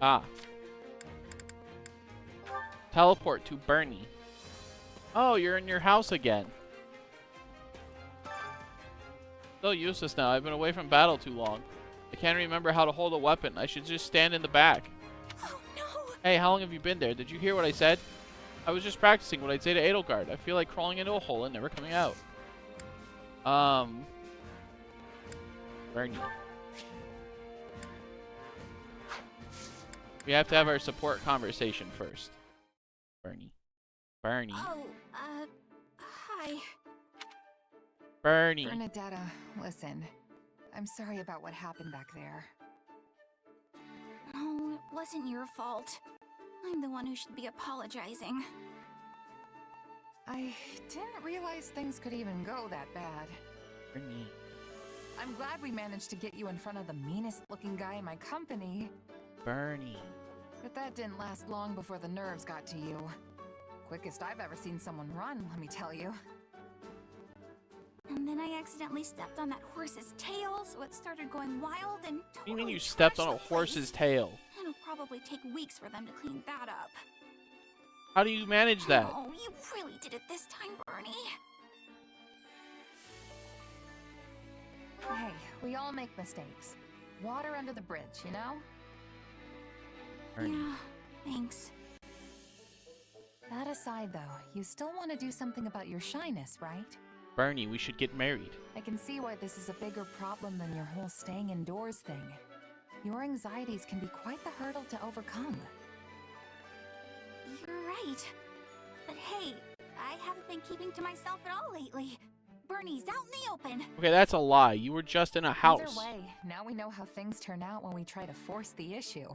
Ah. Teleport to Bernie. Oh, you're in your house again. So useless now. I've been away from battle too long. I can't remember how to hold a weapon. I should just stand in the back. Oh no! Hey, how long have you been there? Did you hear what I said? I was just practicing what I'd say to Edelgard. I feel like crawling into a hole and never coming out. Bernie. We have to have our support conversation first. Bernie. Bernie. Oh, hi. Bernie. Bernadetta, listen. I'm sorry about what happened back there. No, it wasn't your fault. I'm the one who should be apologizing. I didn't realize things could even go that bad. Bernie. I'm glad we managed to get you in front of the meanest looking guy in my company. Bernie. But that didn't last long before the nerves got to you. Quickest I've ever seen someone run, let me tell you. And then I accidentally stepped on that horse's tail, so it started going wild and What do you mean totally you stepped trashed on a the horse's place. tail? It'll probably take weeks for them to clean that up. How do you manage that? Oh, you really did it this time, Bernie. Hey, we all make mistakes. Water under the bridge, you know? Bernie. Yeah, thanks. That aside, though, you still want to do something about your shyness, right? Bernie, we should get married. I can see why this is a bigger problem than your whole staying indoors thing. Your anxieties can be quite the hurdle to overcome. You're right. But hey, I haven't been keeping to myself at all lately. Bernie's out in the open. Okay, that's a lie. You were just in a house. Either way, now we know how things turn out when we try to force the issue.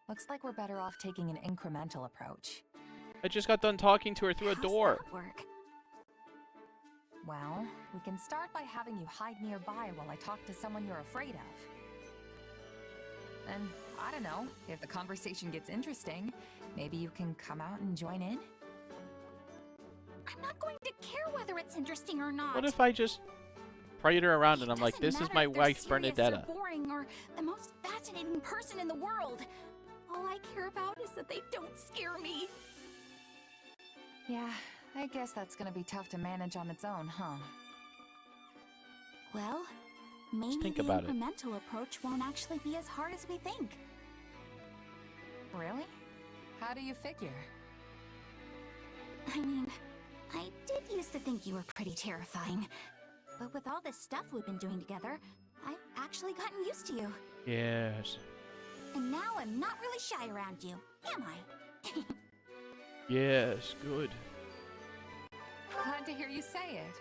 Looks like we're better off taking an incremental approach. I just got done talking to her through a door. How's that work? Well, we can start by having you hide nearby while I talk to someone you're afraid of. And, I don't know, if the conversation gets interesting, maybe you can come out and join in? I'm not going to care whether it's interesting or not. What if I just parade her around and I'm like, Doesn't this is matter my if they're wife, serious Bernadetta. Or boring or the most fascinating person in the world. All I care about is that they don't scare me. Yeah, I guess that's gonna be tough to manage on its own, huh? Well, maybe think the about it. incremental approach won't actually be as hard as we think. Really? How do you figure? I mean, I did used to think you were pretty terrifying. But with all this stuff we've been doing together, I've actually gotten used to you. Yes. And now I'm not really shy around you, am I? Yes, good. Glad to hear you say it.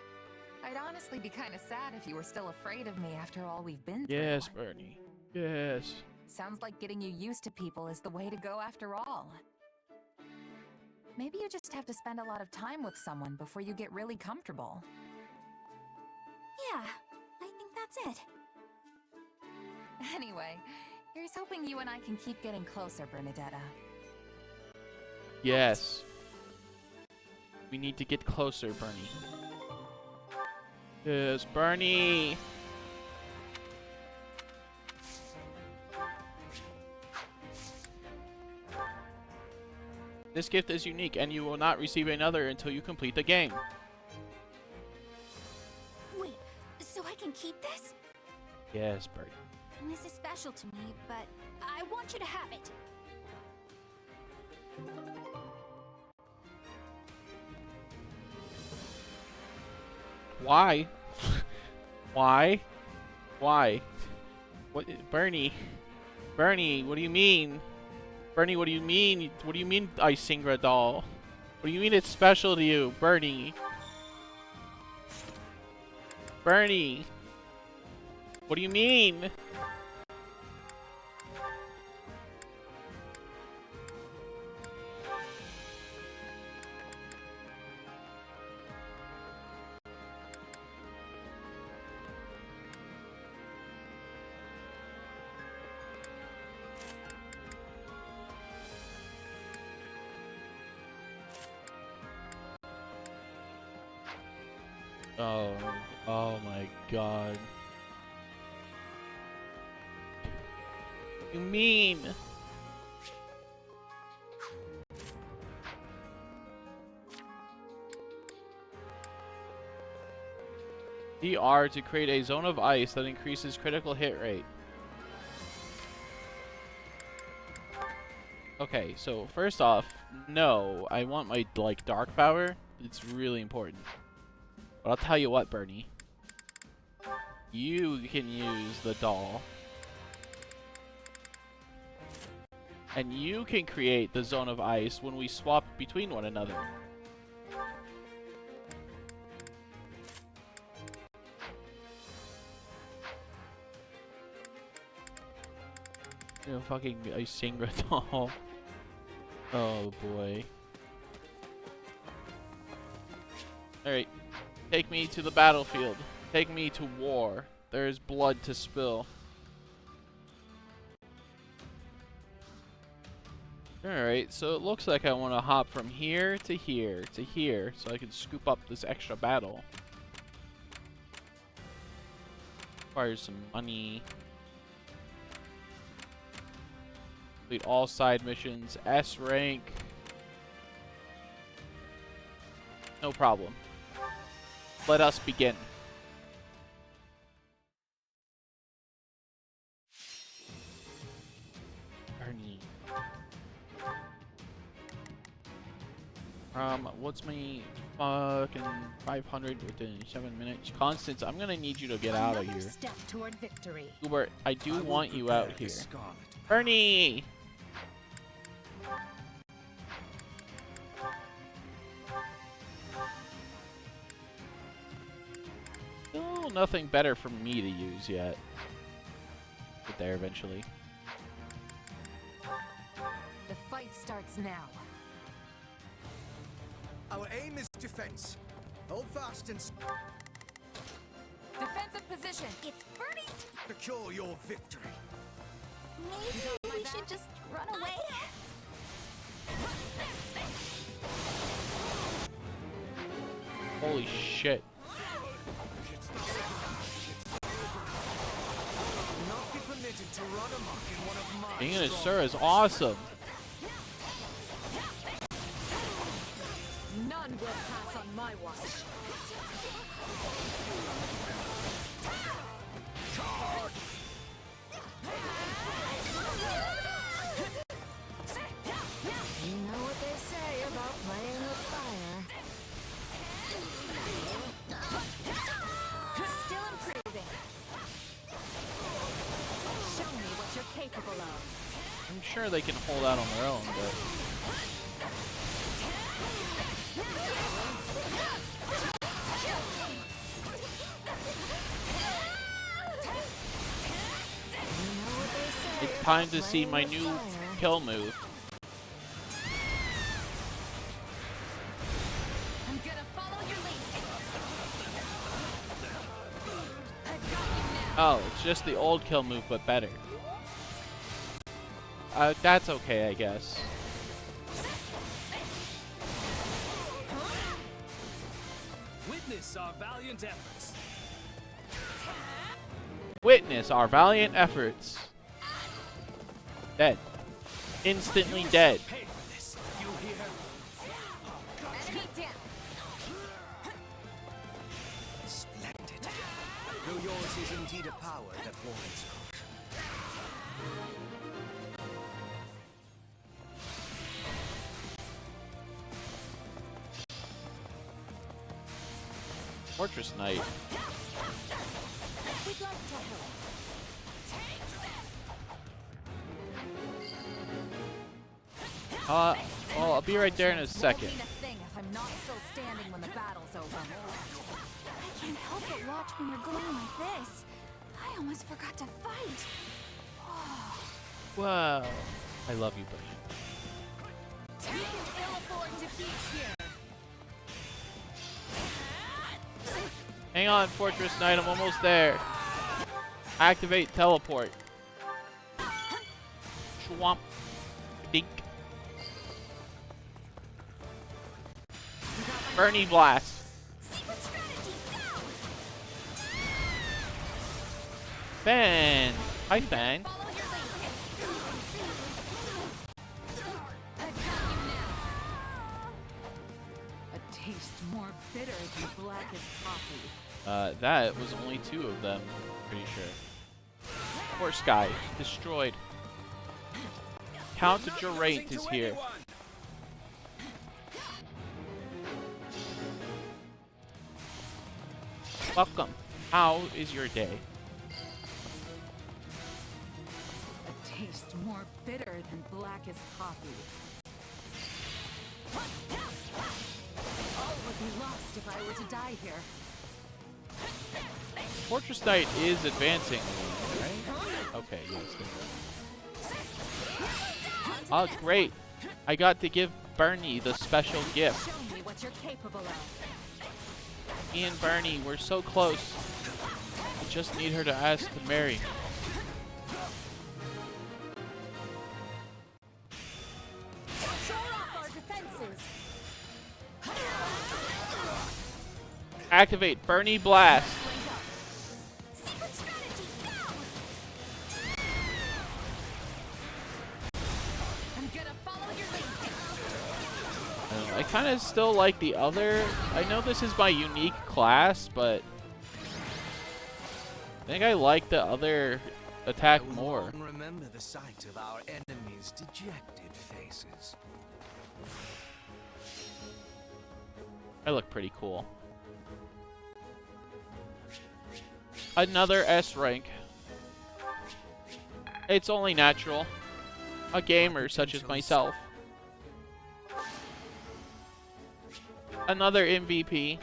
I'd honestly be kind of sad if you were still afraid of me after all we've been through. Yes, Bernie. Yes. Sounds like getting you used to people is the way to go after all. Maybe you just have to spend a lot of time with someone before you get really comfortable. Yeah, I think that's it. Anyway, here's hoping you and I can keep getting closer, Bernadetta. Yes. We need to get closer, Bernie. Yes, Bernie! This gift is unique, and you will not receive another until you complete the game. Wait, so I can keep this? Yes, Bernie. This is special to me, but I want you to have it. Why? Why? Why? What, Bernie? Bernie, what do you mean? Bernie, what do you mean? What do you mean, Isingra doll? What do you mean it's special to you, Bernie? Bernie! What do you mean? Oh my god. You mean? DR to create a zone of ice that increases critical hit rate. Okay, so first off, no, I want my, like, dark power. It's really important. But I'll tell you what, Bernie. You can use the doll. And you can create the zone of ice when we swap between one another. You know, fucking Isingra doll. Oh boy. Alright. Take me to the battlefield. Take me to war. There is blood to spill. Alright, so it looks like I want to hop from here to here to here so I can scoop up this extra battle. Requires some money. Complete all side missions. S rank. No problem. Let us begin. Ernie. What's my fucking 500 within 7 minutes? Constance, I'm gonna need you to get out of here. Step toward victory. Hubert, I do want you out here. Ernie! Still nothing better for me to use yet. Get there eventually. The fight starts now. Our aim is defense. Hold fast and Defensive position. It's Bernie's. secure your victory. Maybe we should just run away. Holy shit. Not be permitted to run amok in one of my Being an Asura is awesome. None will pass on my watch. You know what they say about playing with fire. Still improving. Show me what you're capable of. I'm sure they can hold out on their own, but... It's time to see my new kill move. I'm gonna follow your lead. Oh, it's just the old kill move, but better. That's okay, I guess. Witness our valiant efforts. Witness our valiant efforts. Dead. Instantly dead. Pay for this. You hear? Splendid. Though yours is indeed a power that warrants caution. Fortress Knight. We'd like to help. Well, I'll be right there in a second. Won't mean a thing if I'm not still standing when the battle's over. I can't help but watch when you're going like this. I almost forgot to fight. Wow. I love you, buddy. We can ill afford defeat here. Hang on, Fortress Knight, I'm almost there. Activate teleport. Schwamp. Dink. Bernie Blast. Fan. Hi, Fan. A taste more bitter than black as coffee. That was only 2 of them, pretty sure. Poor Sky. Destroyed. Count Durate is here. Welcome. How is your day? A taste more bitter than black as coffee. All would be lost if I were to die here. Fortress Knight is advancing, right? Okay, yes. Oh, great. I got to give Bernie the special gift. Show me what you're capable of. Me and Bernie, we're so close. I just need her to ask to marry me. Shore off our defenses. Activate Bernie Blast. Secret strategy. I kind of still like the other. I know this is my unique class, but I think I like the other attack more. Remember the sight of our enemies' dejected faces. I look pretty cool. Another S rank. It's only natural. A gamer such as myself. Another MVP.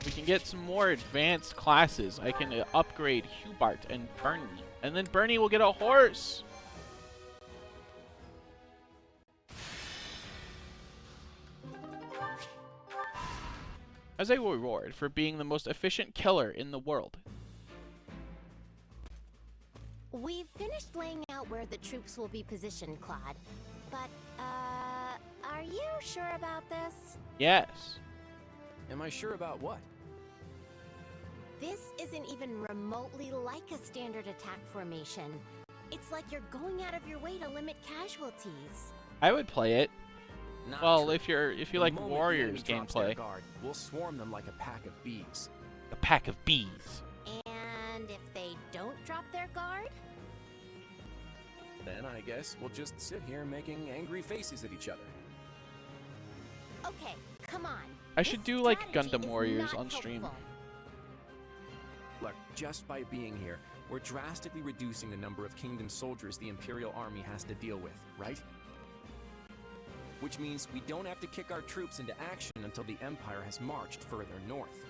We can get some more advanced classes. I can upgrade Hubert and Bernie. And then Bernie will get a horse. As a reward for being the most efficient killer in the world. We've finished laying out where the troops will be positioned, Claude. But, are you sure about this? Yes. Am I sure about what? This isn't even remotely like a standard attack formation. It's like you're going out of your way to limit casualties. I would play it. Not well, true. if you The like moment the Warriors enemy drops their gameplay. guard, we'll swarm them like a pack of bees. A pack of bees. And if they don't drop their guard? Then I guess we'll just sit here making angry faces at each other. Okay, come on. I should do like strategy Gundam is Warriors not on stream. helpful. Look, just by being here, we're drastically reducing the number of Kingdom soldiers the Imperial Army has to deal with, right? Which means we don't have to kick our troops into action until the Empire has marched further north.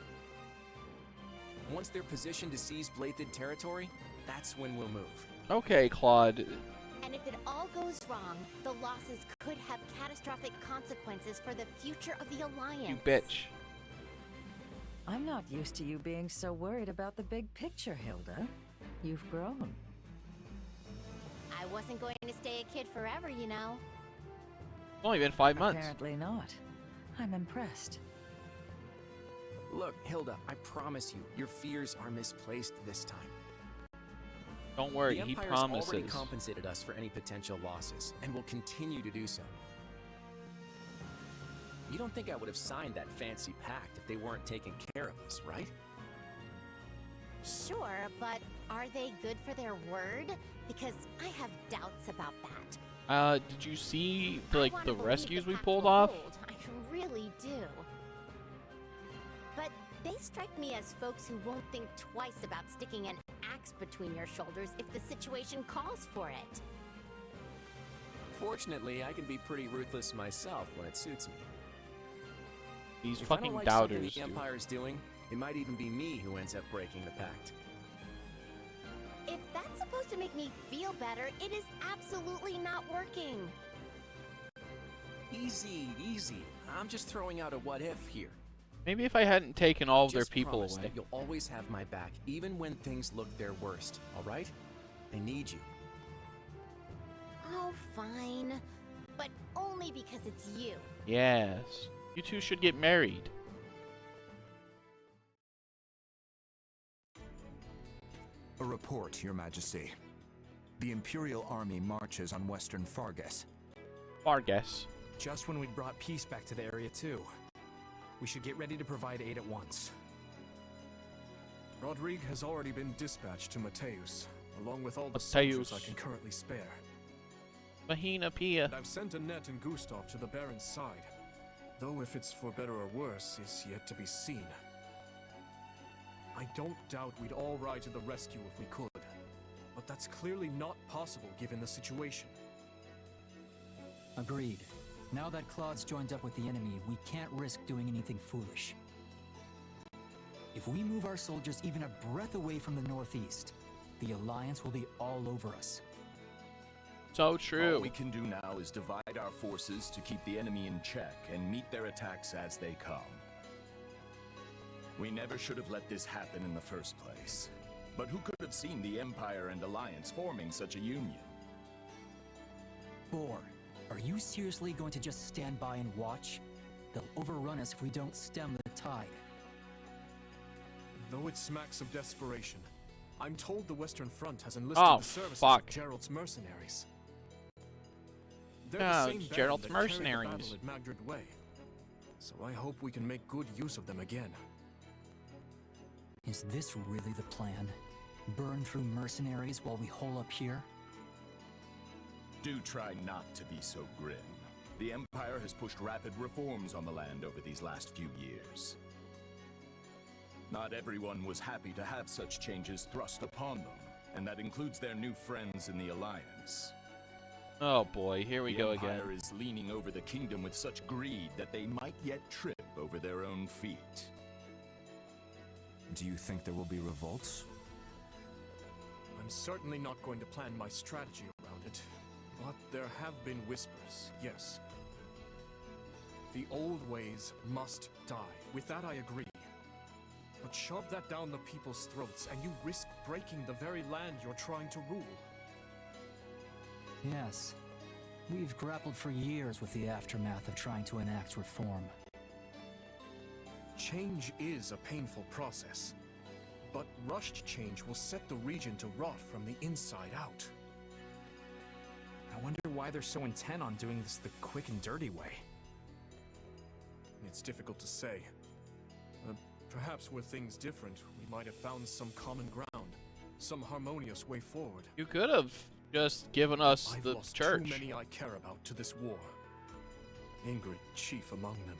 Once they're positioned to seize Bladed territory, that's when we'll move. Okay, Claude. And if it all goes wrong, the losses could have catastrophic consequences for the future of the Alliance. You bitch. I'm not used to you being so worried about the big picture, Hilda. You've grown. I wasn't going to stay a kid forever, you know. It's only been 5 months. Apparently not. I'm impressed. Look, Hilda, I promise you, your fears are misplaced this time. Don't worry, The he Empire's promises. already compensated us for any potential losses, and will continue to do so. You don't think I would have signed that fancy pact if they weren't taking care of us, right? Sure, but are they good for their word? Because I have doubts about that. Did you see the I wanna believe rescues the we pact pulled will off? hold. I really do. But they strike me as folks who won't think twice about sticking an axe between your shoulders if the situation calls for it. Fortunately, I can be pretty ruthless myself when it suits me. These If I fucking don't like something doubters, the dude. Empire's doing, it might even be me who ends up breaking the pact. If that's supposed to make me feel better, it is absolutely not working. Easy, easy. I'm just throwing out a what if here. Maybe if I hadn't taken all of their Just people promise away. that you'll always have my back, even when things look their worst, alright? I need you. Oh, fine. But only because it's you. Yes. You two should get married. A report, Your Majesty. The Imperial Army marches on western Fargus. Fargus. Just when we'd brought peace back to the area, too. We should get ready to provide aid at once. Rodrigue has already been dispatched to Mateus, along with all the soldiers I can currently spare. Mahina Pia. And I've sent Annette and Gustav to the Baron's side, though if it's for better or worse is yet to be seen. I don't doubt we'd all ride to the rescue if we could, but that's clearly not possible given the situation. Agreed. Now that Claude's joined up with the enemy, we can't risk doing anything foolish. If we move our soldiers even a breath away from the northeast, the Alliance will be all over us. So true. All we can do now is divide our forces to keep the enemy in check and meet their attacks as they come. We never should have let this happen in the first place. But who could have seen the Empire and Alliance forming such a union? Boar, are you seriously going to just stand by and watch? They'll overrun us if we don't stem the tide. Though it smacks of desperation, I'm told the Western Front has enlisted Oh, the services fuck. of Gerald's mercenaries. They're Oh, the same it's band Gerald's that carried the mercenaries. battle at Magdred Way. So I hope we can make good use of them again. Is this really the plan? Burn through mercenaries while we hole up here? Do try not to be so grim. The Empire has pushed rapid reforms on the land over these last few years. Not everyone was happy to have such changes thrust upon them, and that includes their new friends in the Alliance. Oh boy, here we go again. The Empire is leaning over the kingdom with such greed that they might yet trip over their own feet. Do you think there will be revolts? I'm certainly not going to plan my strategy around it, but there have been whispers, yes. The old ways must die. With that I agree. But shove that down the people's throats and you risk breaking the very land you're trying to rule. Yes. We've grappled for years with the aftermath of trying to enact reform. Change is a painful process, but rushed change will set the region to rot from the inside out. I wonder why they're so intent on doing this the quick and dirty way. It's difficult to say. Perhaps were things different, we might have found some common ground, some harmonious way forward. You could have just given us I've the lost church. too many I care about to this war. Ingrid chief among them.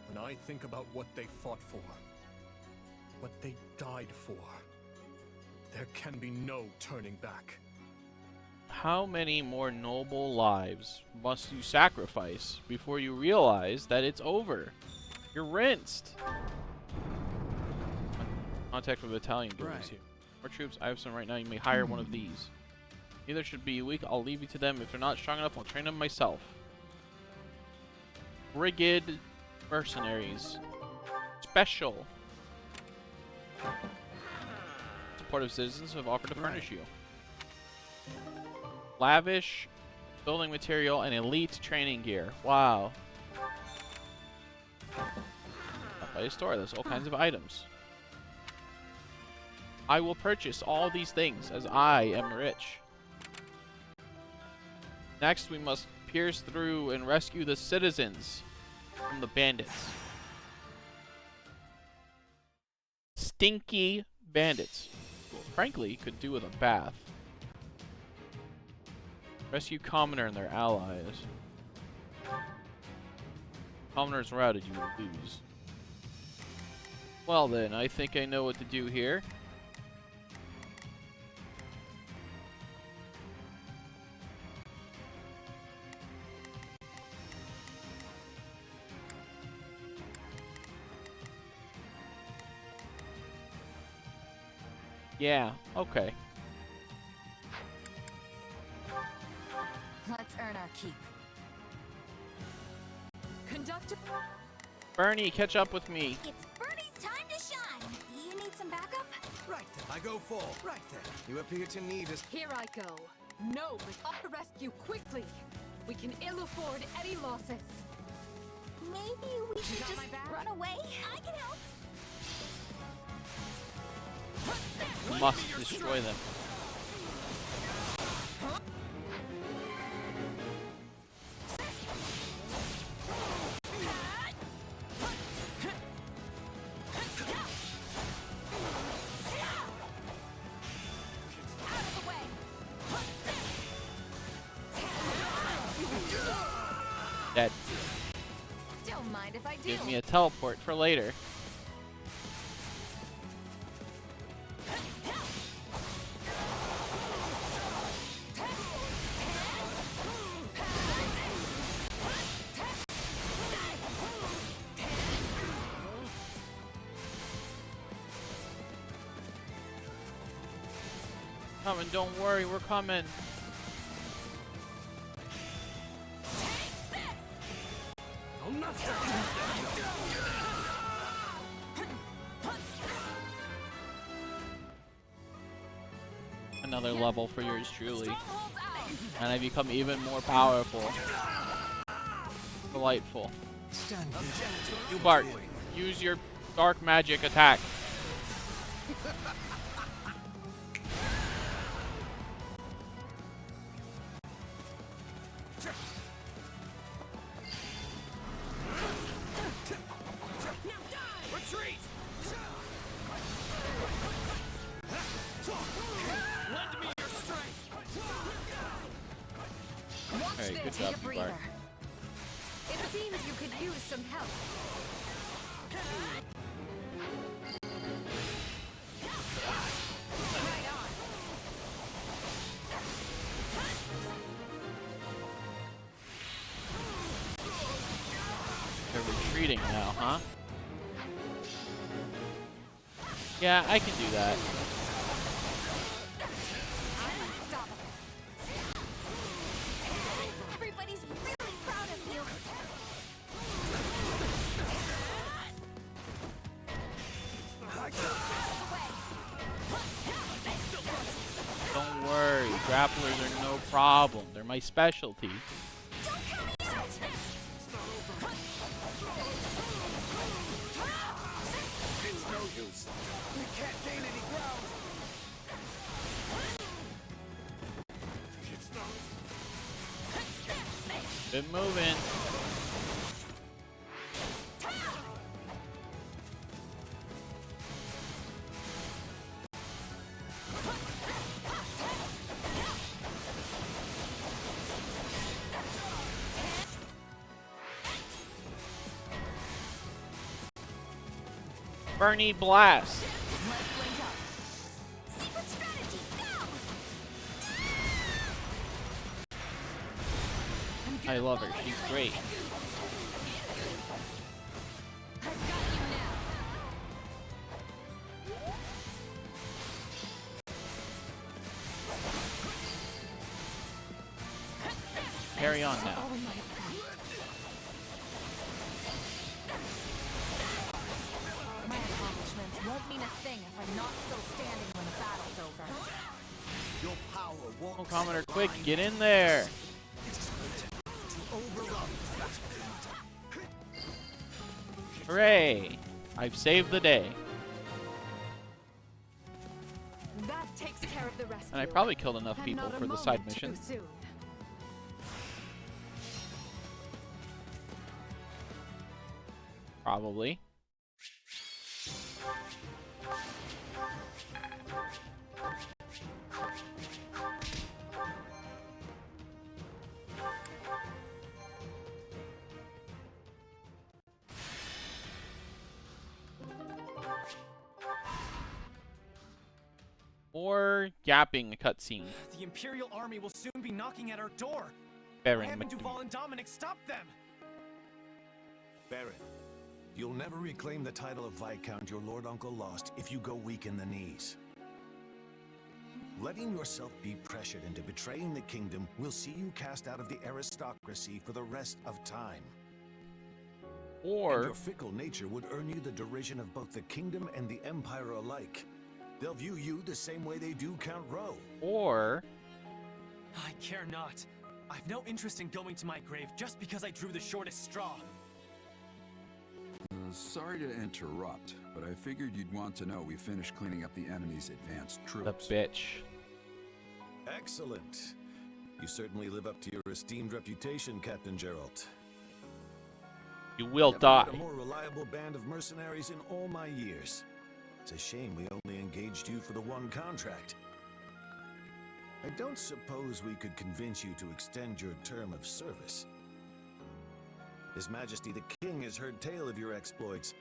When I think about what they fought for, what they died for, there can be no turning back. How many more noble lives must you sacrifice before you realize that it's over? You're rinsed. Contact with battalion duties here. More troops, I have some right now. You may hire one of these. Neither should be weak. I'll leave you to them. If they're not strong enough, I'll train them myself. Brigade mercenaries. Special. Supportive citizens have offered to furnish you. Lavish building material and elite training gear. Wow. Up by a store, there's all kinds of items. I will purchase all these things as I am rich. Next, we must pierce through and rescue the citizens from the bandits. Stinky bandits. Well, frankly, could do with a bath. Rescue Commoner and their allies. Commoner's routed, you will lose. Well then, I think I know what to do here. Yeah, okay. Let's earn our keep. Conductor. Bernie, catch up with me. It's Bernie's time to shine. You need some backup? Right then, I go full. Right then, you appear to need us. Here I go. No, but up to rescue quickly. We can ill afford any losses. Maybe we should got just my back? run away? I can help. We must destroy them. Dead. Don't mind if I do. Give me a teleport for later. Coming, don't worry, we're coming. Another level for yours truly. And I become even more powerful. Delightful. You Bart, use your Dark magic attack. Retreat! Lend me your strength! Watch Hey, there, good take job, a you breather. Bart. It seems you could use some help. Right on. They're retreating now, huh? Yeah, I can do that. Everybody's really proud of you. Don't worry, grapplers are no problem. They're my specialty. It's no use. We can't gain any ground. Good moving. Bernie Blast. Secret strategy, go! I love her. She's great. Carry on now. My accomplishments won't mean a thing if I'm not still standing when the battle's over. Your power won't. Oh, Commoner, quick, get in there. Hooray! I've saved the day. That takes care of the rescue. And I probably killed enough And people not a for the side moment too mission. soon. Probably. More yapping cutscene. The Imperial army will soon be knocking at our door. Baron Why haven't McDoom. Duval and Dominic stopped them? Baron, you'll never reclaim the title of Viscount your Lord Uncle lost if you go weak in the knees. Letting yourself be pressured into betraying the kingdom will see you cast out of the aristocracy for the rest of time. And Or your fickle nature would earn you the derision of both the kingdom and the empire alike. They'll view you the same way they do Count Rowe. Or I care not. I've no interest in going to my grave just because I drew the shortest straw. Sorry to interrupt, but I figured you'd want to know we finished cleaning up the enemy's advanced the troops. bitch. Excellent. You certainly live up to your esteemed reputation, Captain Geralt. You will Never die. met a more reliable band of mercenaries in all my years. It's a shame we only engaged you for the one contract. I don't suppose we could convince you to extend your term of service. His Majesty the King has heard tale of your exploits.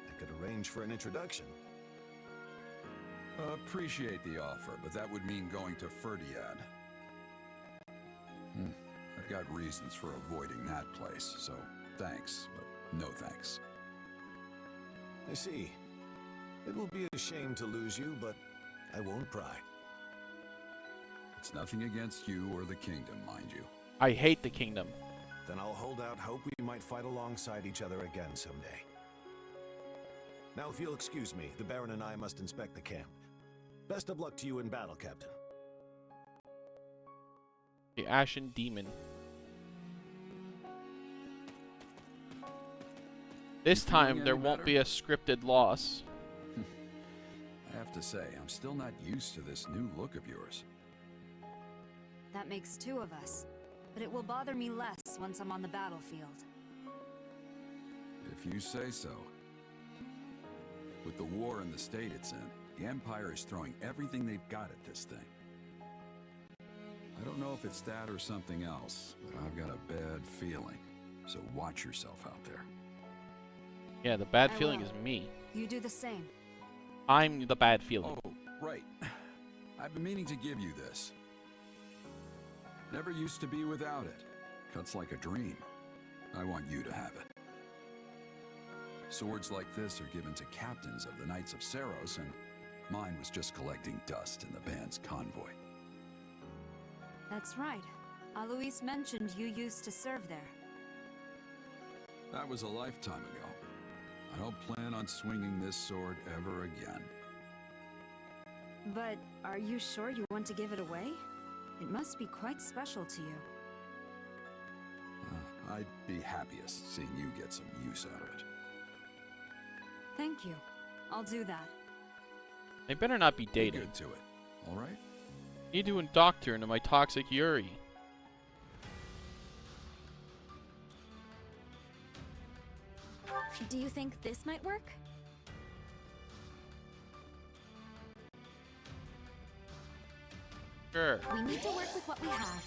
I could arrange for an introduction. Appreciate the offer, but that would mean going to Ferdiad. I've got reasons for avoiding that place, so thanks, but no thanks. I see. It will be a shame to lose you, but I won't pry. It's nothing against you or the kingdom, mind you. I hate the kingdom. Then I'll hold out hope we might fight alongside each other again someday. Now, if you'll excuse me, the Baron and I must inspect the camp. Best of luck to you in battle, Captain. The Ashen Demon. This time, any there won't better? be a scripted loss. I have to say, I'm still not used to this new look of yours. That makes two of us. But it will bother me less once I'm on the battlefield. If you say so. With the war in the state it's in, the Empire is throwing everything they've got at this thing. I don't know if it's that or something else, but I've got a bad feeling. So watch yourself out there. Yeah, the bad I feeling will. is me. You do the same. I'm the bad feeling. Oh, right. I've been meaning to give you this. Never used to be without it. Cuts like a dream. I want you to have it. Swords like this are given to captains of the Knights of Saros, and mine was just collecting dust in the band's convoy. That's right. Alois mentioned you used to serve there. That was a lifetime ago. I don't plan on swinging this sword ever again. But are you sure you want to give it away? It must be quite special to you. I'd be happiest seeing you get some use out of it. Thank you. I'll do that. They better not be Be dating. good to it, all right? Need to indoctor into my toxic Yuri. Do you think this might work? Sure. We need to work with what we have.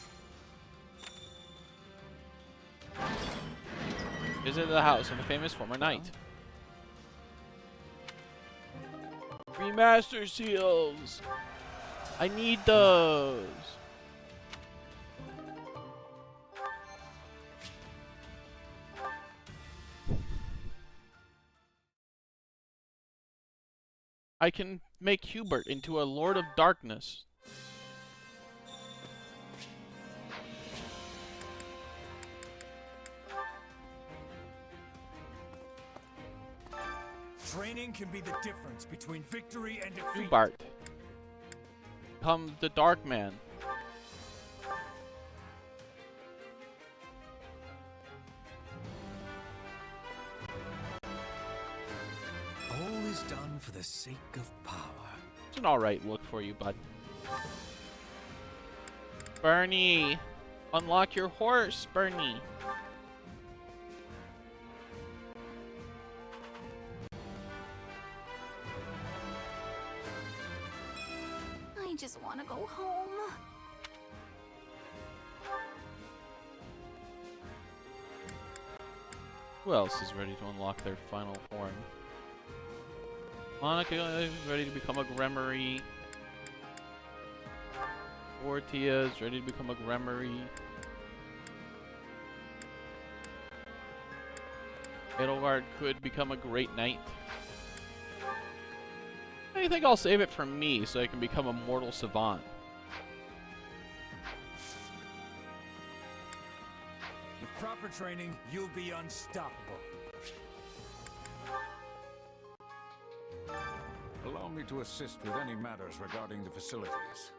Visit the house of the famous former knight. Remaster seals! I need those! I can make Hubert into a Lord of Darkness. Training can be the difference between victory and defeat. Hubert becomes the Dark Man. All is done for the sake of power. It's an alright look for you, bud. Bernie! Unlock your horse, Bernie! I just want to go home. Who else is ready to unlock their final form? Monica is ready to become a Gremory. Ortia is ready to become a Gremory. Edelgard could become a Great Knight. I think I'll save it for me so I can become a Mortal Savant. With proper training, you'll be unstoppable. Allow me to assist with any matters regarding the facilities.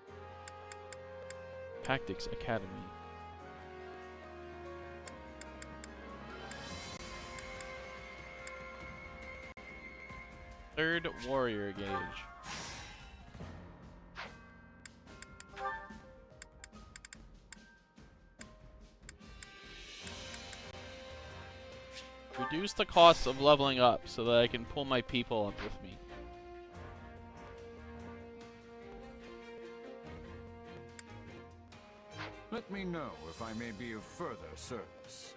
Tactics Academy. Third warrior gauge. Reduce the cost of leveling up so that I can pull my people up with me. Let me know if I may be of further service.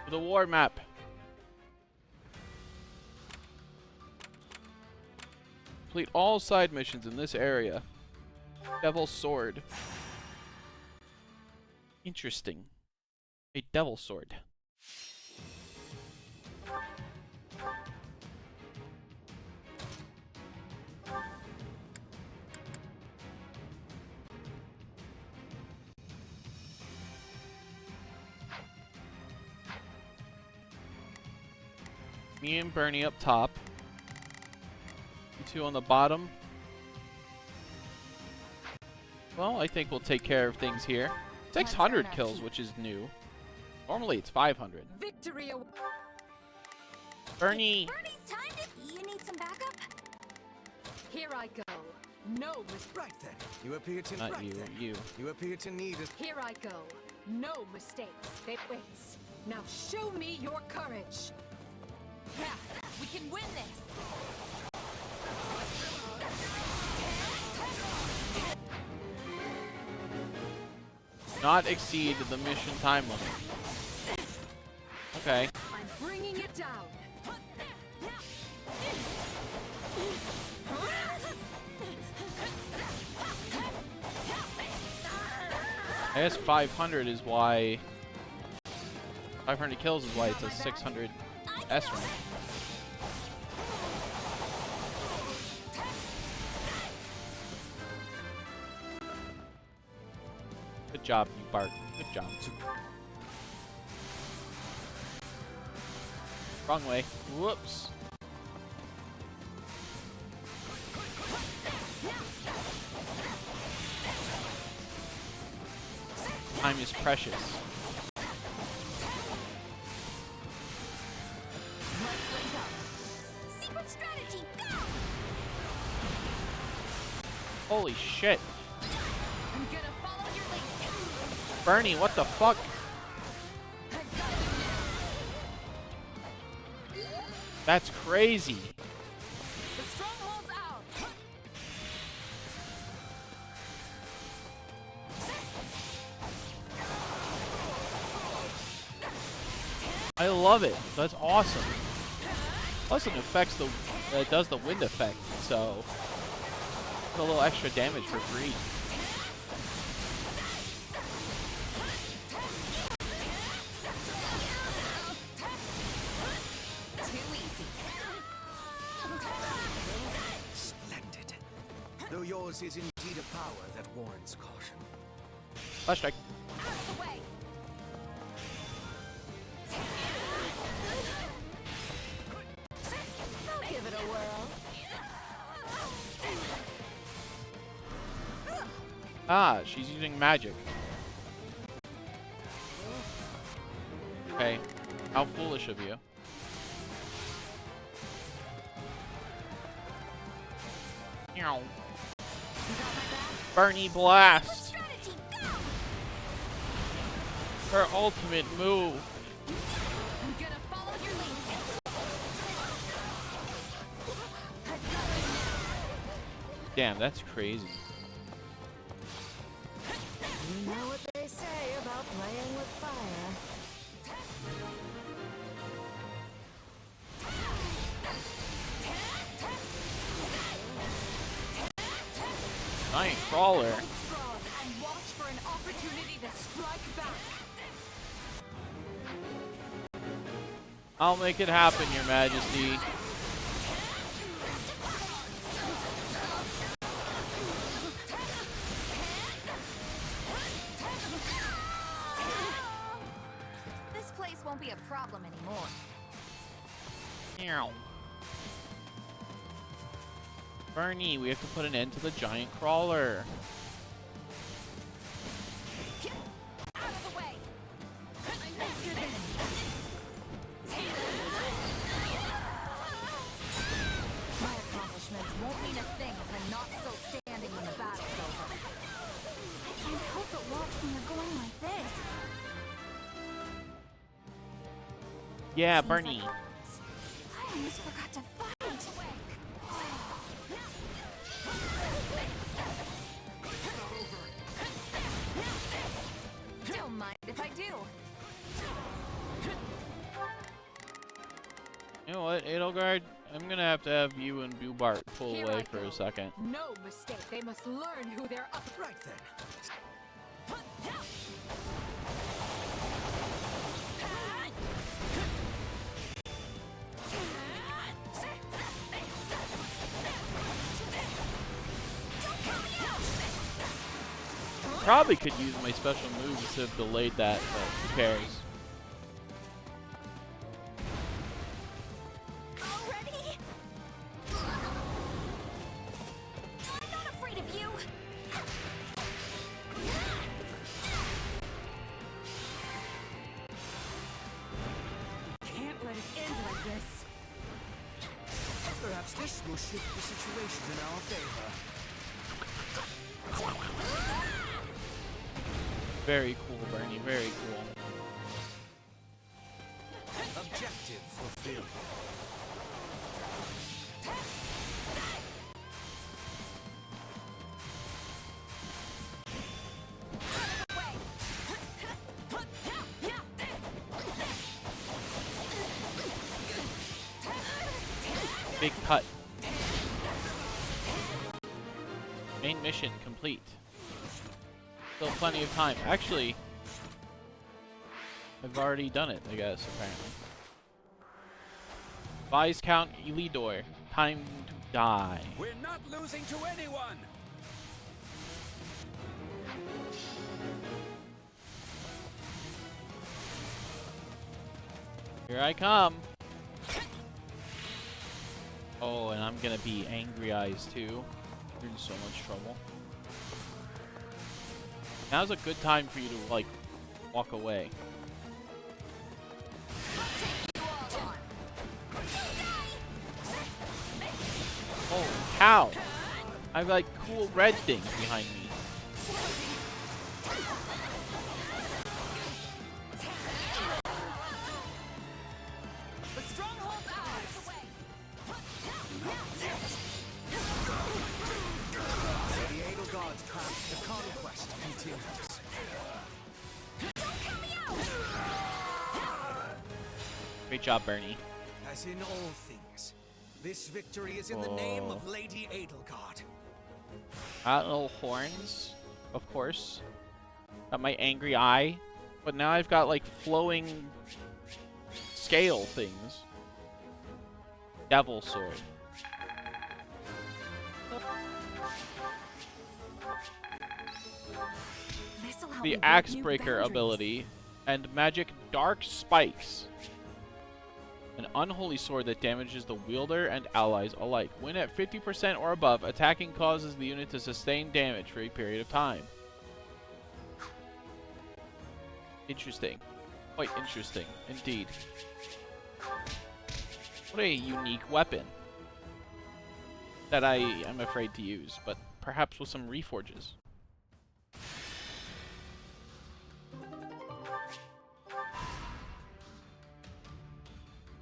For the war map. Complete all side missions in this area. Devil's Sword. Interesting. A Devil's Sword. Me and Bernie up top. You two on the bottom. Well, I think we'll take care of things here. 600 kills, which is new. Normally it's 500. Victory! Bernie! Bernie's timed it! You need some backup? Here I go. No Right then. You appear to Not right you, then. you. You appear to need a Here I go. No mistakes. They waits. Now show me your courage. Yeah, we can win this. Not exceed the mission time limit. Okay. I'm bringing it down. I guess 500 is why... 500 kills is why it's a 600 S rank. Good job, you Bart. Good job. Wrong way. Whoops. Time is precious. Secret strategy, go! Holy shit. I'm gonna follow your lead. Bernie, what the fuck? That's crazy. The stronghold's out. I love it. That's awesome. Plus it affects the... it does the wind effect, so... a little extra damage for free. Splendid. Though yours is indeed a power that warrants caution. Flash strike. I'll give it a whirl. Ah, she's using magic. Okay. How foolish of you. Meow. Bernie Blast! Her ultimate move. I'm gonna follow your lead. Damn, that's crazy. You know what they say about playing with fire. Giant crawler. And watch for an opportunity to strike back. I'll make it happen, Your Majesty. This place won't be a problem anymore. Meow. Bernie, we have to put an end to the giant crawler. Out of the way. My accomplishments won't mean a thing if I'm not still standing when the battle's over. I can't help but watch when you're going like this. Yeah, Seems Bernie. like I almost forgot to fight. Don't mind if I do. You know what, Edelgard? I'm gonna have to have you and Bubart pull Here away I for go. a second. No mistake. They must learn who they're up. Right then. Probably could use my special moves to have delayed that, but who cares? Already? I'm not afraid of you. let it end like this. Perhaps this will shift the situation in our favor. Very cool, Bernie. Very cool. Objective fulfilled. Big cut. Main mission complete. Still plenty of time. Actually, I've already done it, I guess, apparently. Viscount Elidor. Time to die. We're not losing to anyone! Here I come. Oh, and I'm gonna be Angry Eyes too. You're in so much trouble. Now's a good time for you to, like, walk away. Oh, cow! I have, like, cool red things behind me. Great job, Bernie. As in all things, this victory is in the name of Lady Edelgard. Got little horns, of course. Got my angry eye. But now I've got, like, flowing scale things. Devil sword. The Axe Breaker ability. And magic Dark Spikes. An unholy sword that damages the wielder and allies alike. When at 50% or above, attacking causes the unit to sustain damage for a period of time. Interesting. Quite interesting, indeed. What a unique weapon. That I am afraid to use, but perhaps with some reforges.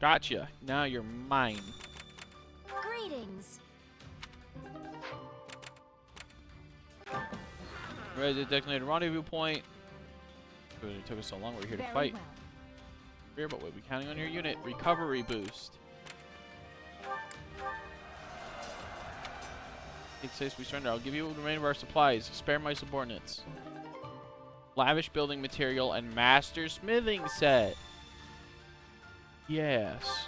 Gotcha. Now you're mine. Greetings. Ready to designate a rendezvous point. It took us so long. We're here to fight. Here, but we'll be counting on your unit. Recovery boost. It says we surrender. I'll give you the remainder of our supplies. Spare my subordinates. Lavish building material and master smithing set. Yes.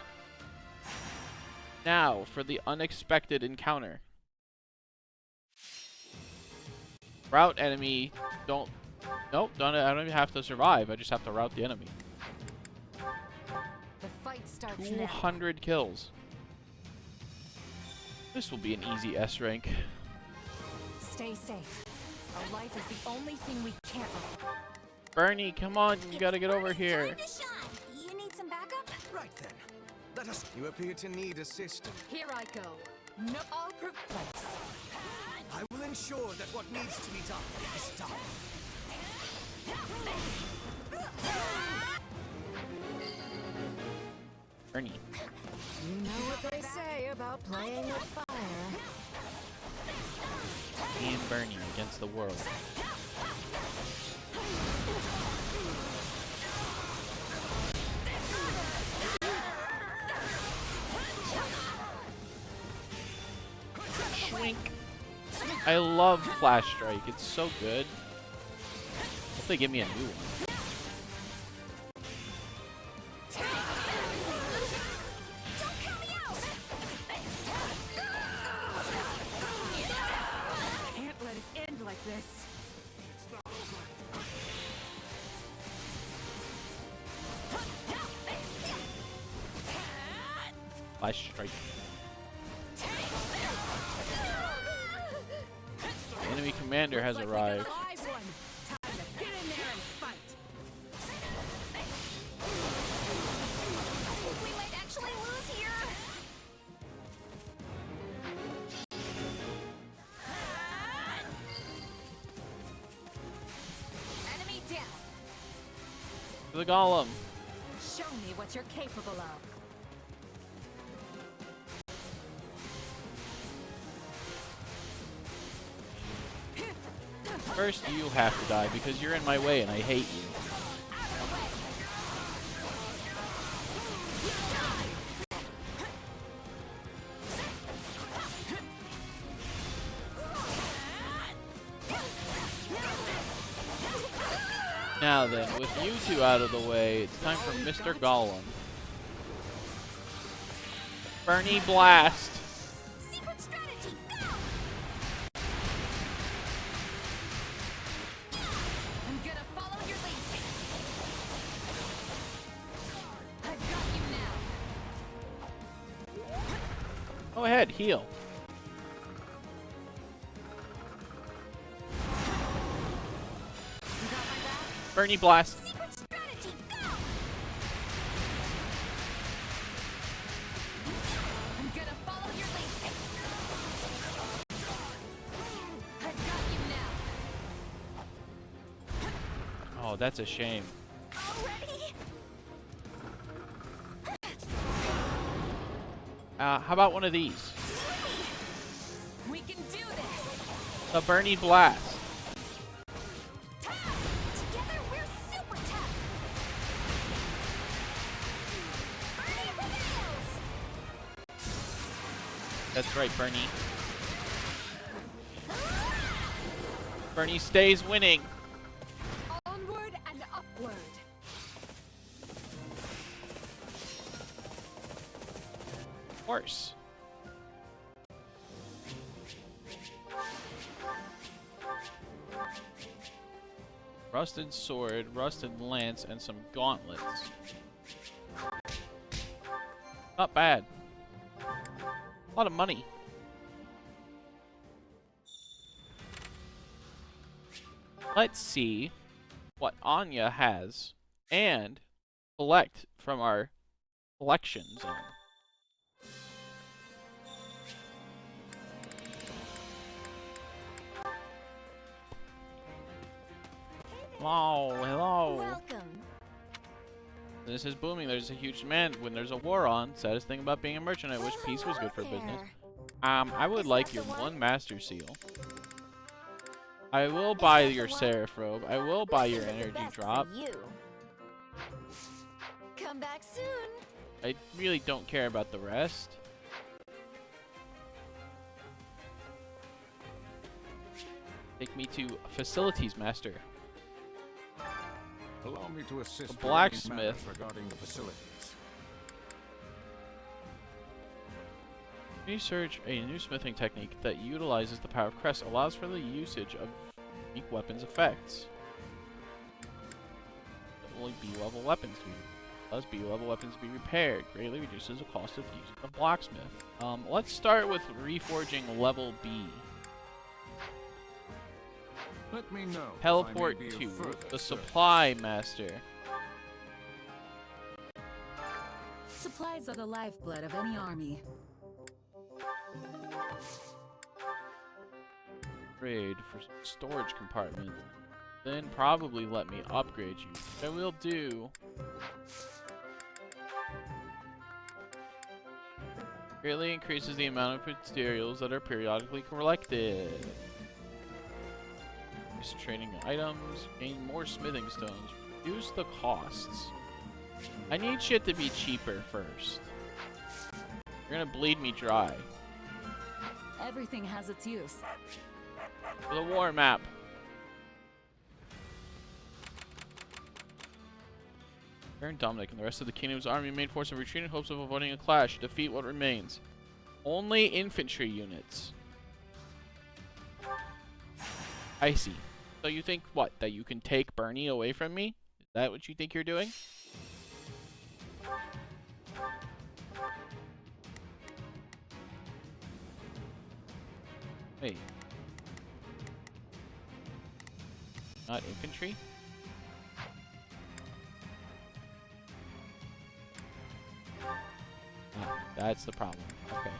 Now for the unexpected encounter. Route enemy. Nope. I don't even have to survive. I just have to route the enemy. The fight starts 200 kills. This will be an easy S rank. Stay safe. Our life is the only thing we can't. Bernie, come on, you gotta get over here. You need some backup? Right then. Let us. You appear to need assistance. Here I go. No, I'll place. I will ensure that what needs to be done is done. Bernie. You know what they say about playing with fire. Me and Bernie against the world. Schwink. I love Flash Strike. It's so good. Hope they give me a new one. Can't let it end like this. Flash Strike. The enemy commander has arrived. The golem. Show me what you're capable of. First, you have to die because you're in my way and I hate you. Now then, with you two out of the way, it's time for Mr. Golem. Bernie Blast! Secret strategy, go! I'm gonna follow your lead. I've got you now. Go ahead, heal. Bernie Blast. Secret strategy, go! I'm gonna follow your lead. I've got you now. Oh, that's a shame. Already? How about one of these? We can do this. The Bernie Blast. Together we're super tough! Bernie prevails! That's right, Bernie. Bernie stays winning. Onward and upward. Of course. Rusted sword, rusted lance, and some gauntlets. Not bad. A lot of money. Let's see what Anya has and collect from our collection zone. Hello, hello. Welcome. This is booming. There's a huge demand when there's a war on. Saddest thing about being a merchant, I wish peace was good for business. I would like your one master seal. I will buy your seraph robe. I will buy your energy drop. Come back soon. I really don't care about the rest. Take me to facilities master. Allow me to assist A you in blacksmith. matters regarding the facilities. Research a new smithing technique that utilizes the power of crest, allows for the usage of unique weapons effects. Only B-level weapons to be allows B-level weapons to be repaired. Greatly reduces the cost of using the blacksmith. Let's start with reforging level B. Let me know. Teleport to the supply master. Supplies are the lifeblood of any army. Upgrade for storage compartment. Then probably let me upgrade you. Which I will do. Greatly increases the amount of materials that are periodically collected. Increase trading items. Gain more smithing stones. Reduce the costs. I need shit to be cheaper first. You're gonna bleed me dry. Everything has its use. The war map. Baron Dominic and the rest of the kingdom's army main force have retreated in hopes of avoiding a clash. Defeat what remains. Only infantry units. I see. So you think what? That you can take Bernie away from me? Is that what you think you're doing? Wait. Not infantry? Ah, that's the problem. Okay.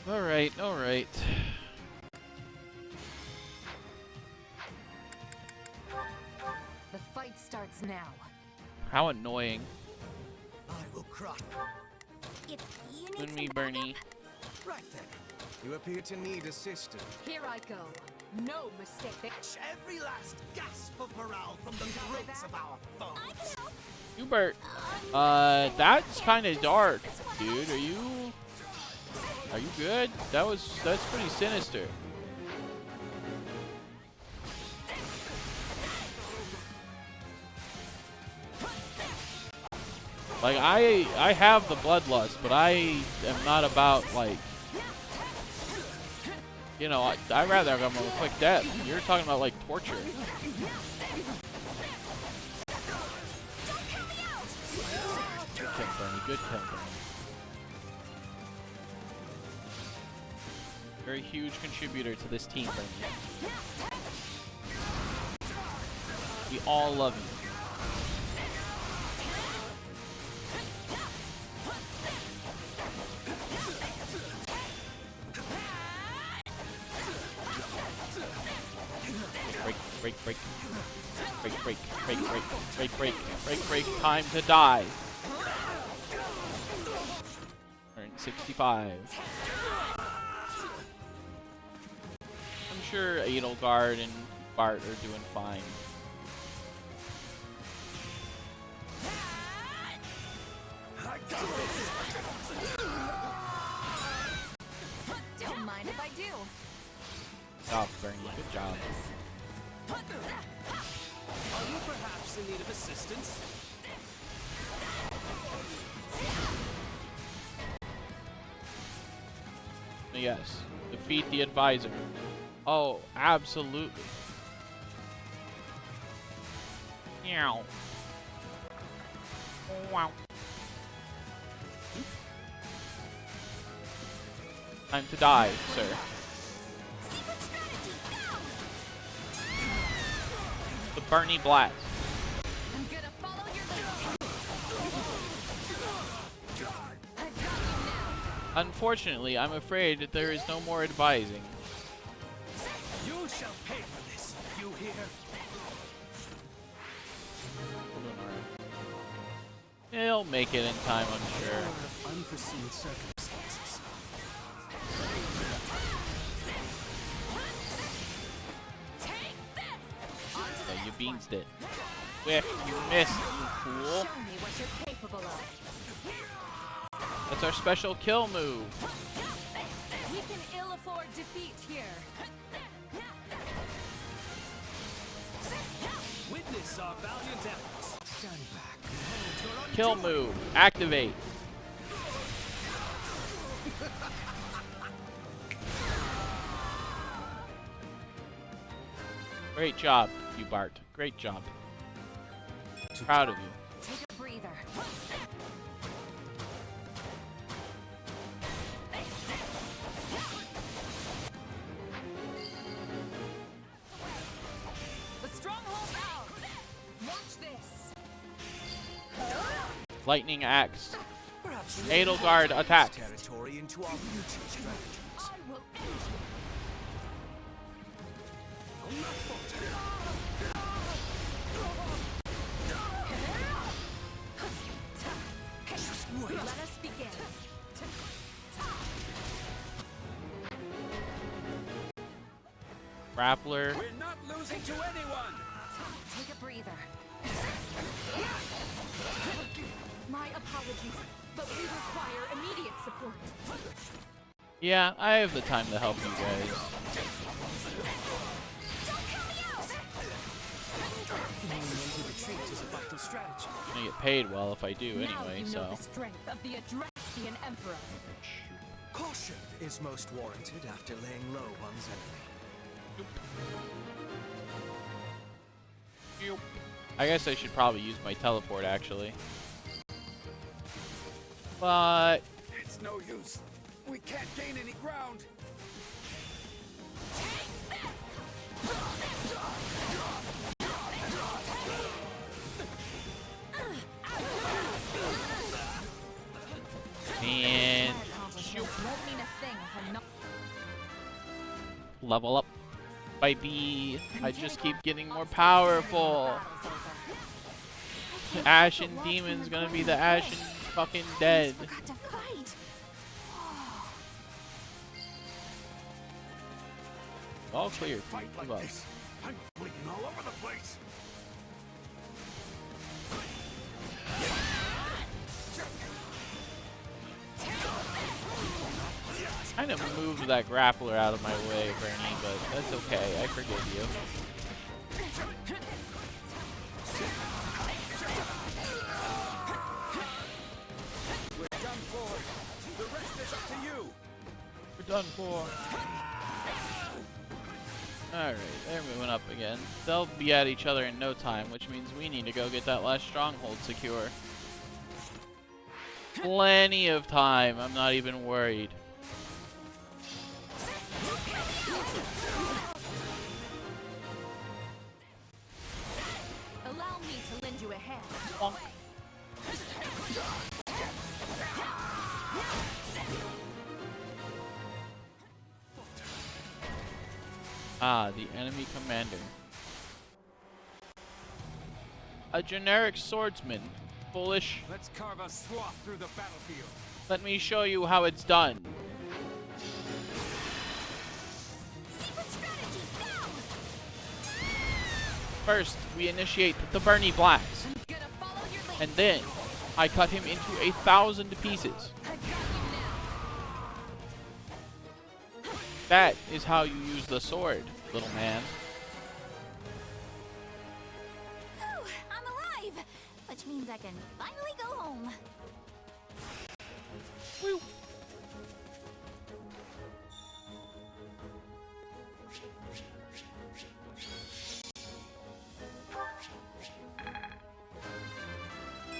Alright, alright. The fight's now. How annoying. I will crush. It's you need Win me, some Bernie. Right then. You appear to need assistance. Here I go. No mistake. Every last gasp of morale from the throats of our foes. Hubert. That's kind of dark, dude. Are you good? That's pretty sinister. Like, I have the bloodlust, but I am not about, like, you know, I'd rather have a quick death. You're talking about, like, torture. Good kill, Bernie. Good kill, Bernie. Very huge contributor to this team, Bernie. We all love you. Break. Time to die. Turn 65. I'm sure Edelgard and Bart are doing fine. Don't mind if I do. Good job, Bernie. Good job. Are you perhaps in need of assistance? Yes. Defeat the advisor. Oh, absolutely. Meow. Wow. Time to die, sir. The Bernie Blast. I'm gonna follow your lead. Unfortunately, I'm afraid that there is no more advising. You shall pay for this. You hear? He'll make it in time, I'm sure. Unforeseen circumstances. Yeah, you beansed it. Whiff, you missed, you fool. Show me what you're capable of. That's our special kill move. We can ill afford defeat here. Witness our valiant efforts. Stand back. Kill move. Activate. Great job, you Bart. Great job. Proud of you. Take a breather. The stronghold's out. Watch this. Lightning axe. Edelgard attack. Territory into our future stratagems. I will end you. Let us begin. Grappler. We're not losing to anyone. Take a breather. My apologies, but we require immediate support. Yeah, I have the time to help you guys. I'm gonna get paid well if I do anyway, you know so. the strength of the Adrastian Emperor. Caution is most warranted after laying low one's enemy. I guess I should probably use my teleport actually. But It's no use. We can't gain any ground. and Won't mean a thing if I'm not. level up by B. I just keep getting more powerful. Ashen Demon's gonna be the Ashen fucking dead. Forgot to fight. All clear. Move up. I'm bleeding all over the place. Kind of moved that grappler out of my way, Bernie, but that's okay. I forgive you. We're done for. The rest is up to you. We're done for. Alright, they're moving up again. They'll be at each other in no time, which means we need to go get that last stronghold secure. Plenty of time. I'm not even worried. Allow me to lend you a hand. Bonk. Ah, the enemy commander. A generic swordsman. Foolish. Let's carve a swath through the battlefield. Let me show you how it's done. First, we initiate the Bernie Blast. And then, I cut him into 1,000 pieces. That is how you use the sword, little man. Whew, I'm alive! Which means I can finally go home. Woo.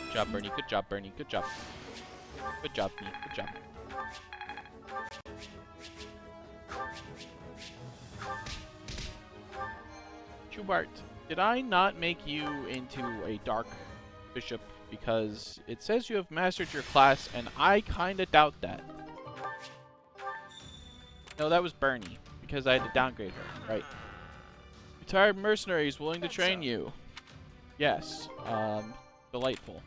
Good job, Bernie. Good job, Bernie. Good job. Good job, me. Good job. Schubart, did I not make you into a dark bishop? Because it says you have mastered your class, and I kinda doubt that. No, that was Bernie, because I had to downgrade her, right? Retired mercenaries willing to train you. Yes, delightful.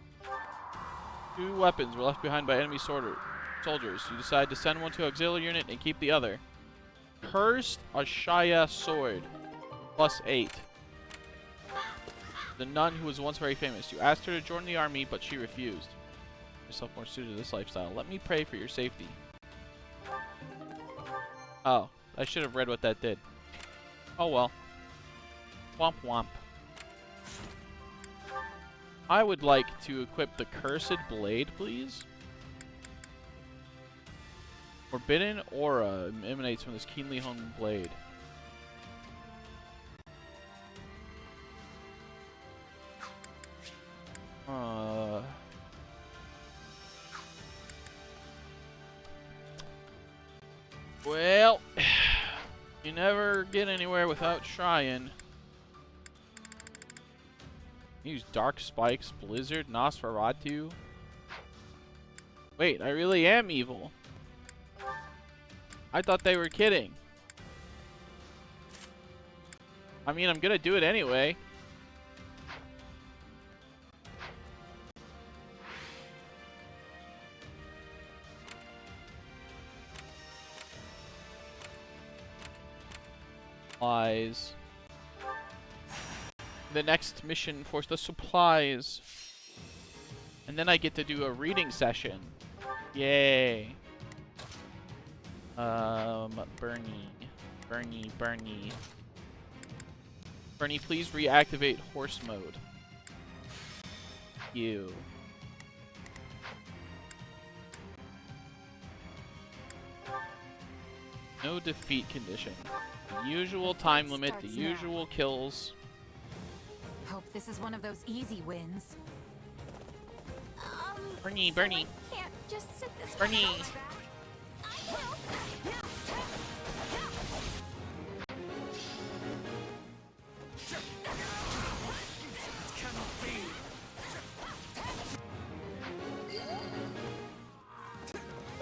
2 weapons were left behind by enemy soldiers. You decide to send one to auxiliary unit and keep the other. Cursed Ashaya sword. +8. The nun who was once very famous. You asked her to join the army, but she refused. Yourself more suited to this lifestyle. Let me pray for your safety. Oh, I should have read what that did. Oh well. Womp womp. I would like to equip the Cursed Blade, please. Forbidden aura emanates from this keenly honed blade. Well, you never get anywhere without trying. Use Dark Spikes, Blizzard, Nosferatu. Wait, I really am evil. I thought they were kidding. I mean, I'm gonna do it anyway. Supplies. The next mission for the supplies. And then I get to do a reading session. Yay. Bernie. Bernie, please reactivate horse mode. You. No defeat condition. The usual time limit, the usual kills. Hope this is one of those easy wins. Bernie. Can't just sit this Bernie. one out.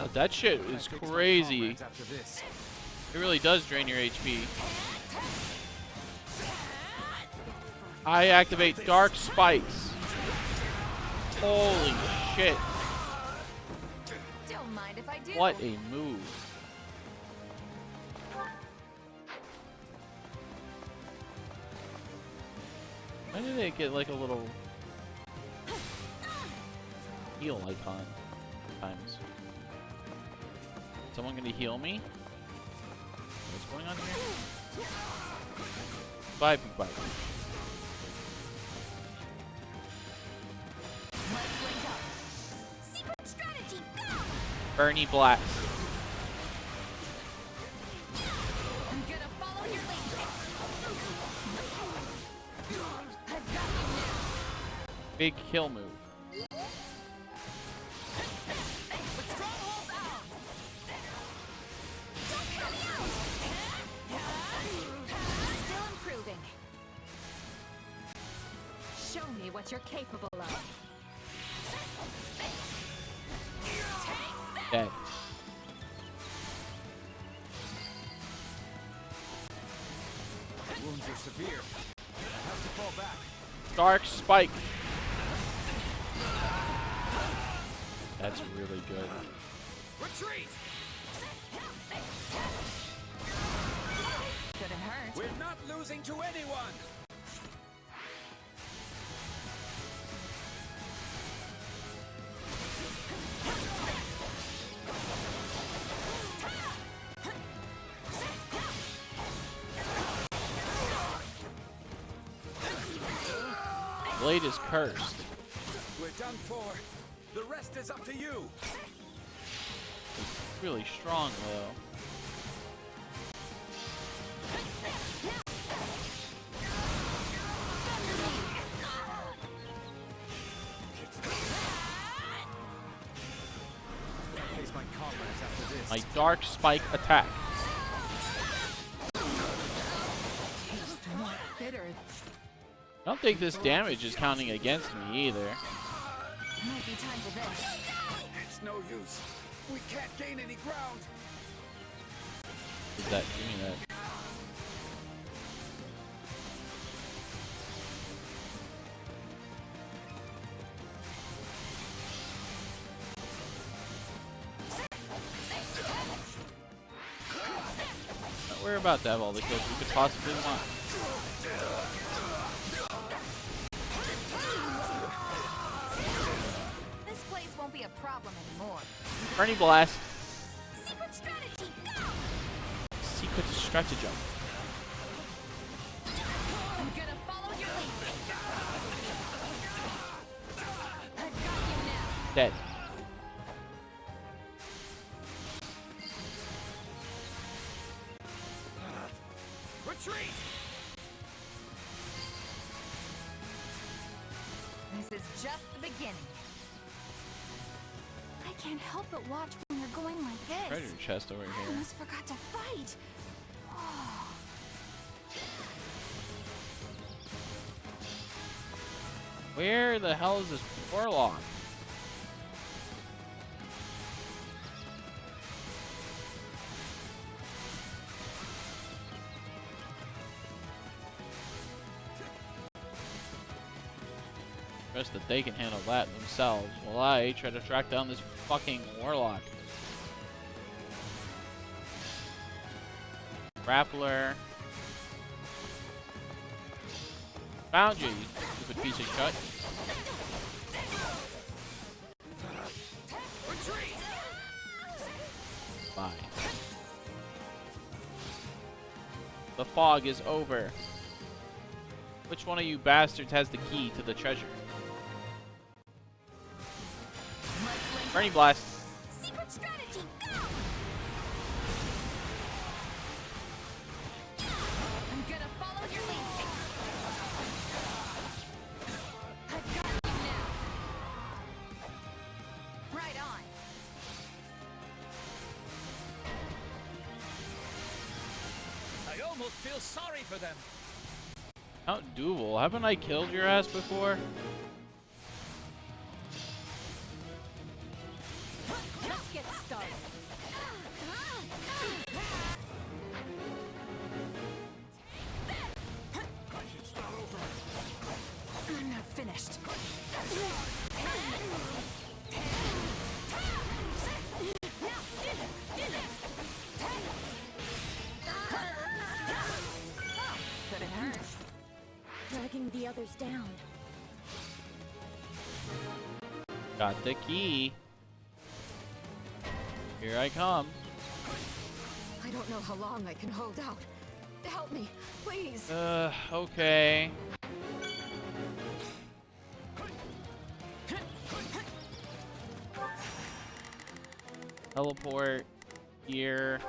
Oh, that shit is crazy. It really does drain your HP. I activate Dark Spikes. Holy shit. Don't mind if I do. What a move. Why did it get like a little heal icon sometimes? Someone gonna heal me? What's going on here? Bye, bye. Secret strategy, go! Bernie Black. I'm gonna follow your lead. I've got you now. Big kill move. Still improving. Show me what you're capable of. Dead. Wounds are severe. I have to fall back. Dark Spike. That's really good. Retreat! Couldn't hurt. We're not losing to anyone! Blade is cursed. We're done for. The rest is up to you. It's really strong though. Face my comrades after this. My Dark Spike attack. Bitter. I don't think this damage is counting against me either. Might be time for this. It's no use. We can't gain any ground. Is that give me that? We're about to have all the kills we could possibly want. This place won't be a problem anymore. Bernie Blast. Secret strategy, go! Secret stratagem. I'm gonna follow your lead. I've got you now. Dead. Retreat! This is just the beginning. I can't help but watch when you're going like this. Treasure chest over I here. almost forgot to fight. Oh. Where the hell is this warlock? Rest that they can handle that themselves while I try to track down this fucking warlock. Grappler. Found you, you stupid piece of shit. Bye. The fog is over. Which one of you bastards has the key to the treasure? Bernie Blast. Secret strategy, go! I'm gonna follow your lead. I've got you now. Right on. I almost feel sorry for them. Count Duval, haven't I killed your ass before? Let's get started. I'm not finished. others down. Got the key. Here I come. I don't know how long I can hold out. Help me, please. Okay. Teleport here.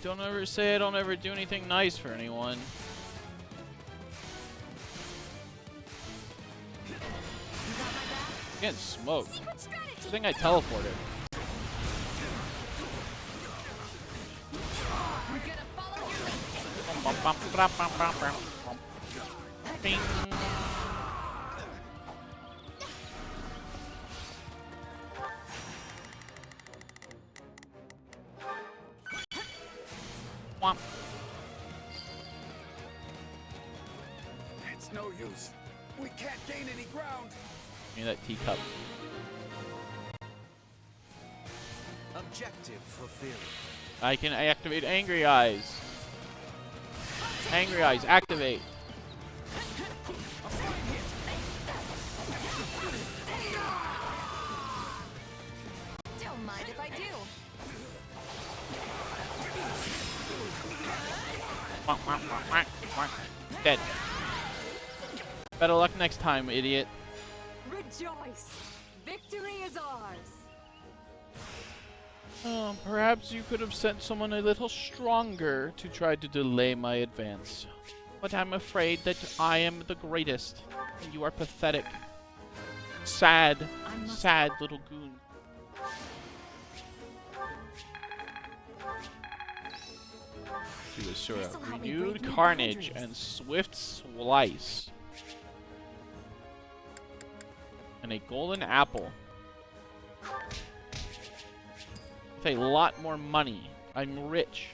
Don't ever say I don't ever do anything nice for anyone. I'm getting smoked. I think I teleported. Bing. Womp. It's no use. We can't gain any ground. Give me that teacup. Objective fulfilled. I can activate Angry Eyes. Angry Eyes, activate. Don't mind if I do. Dead. Better luck next time, idiot. Rejoice! Victory is ours! Oh, perhaps you could have sent someone a little stronger to try to delay my advance. But I'm afraid that I am the greatest, and you are pathetic. Sad, sad little goon. She was sure of renewed carnage and swift slice. And a golden apple. With a lot more money. I'm rich.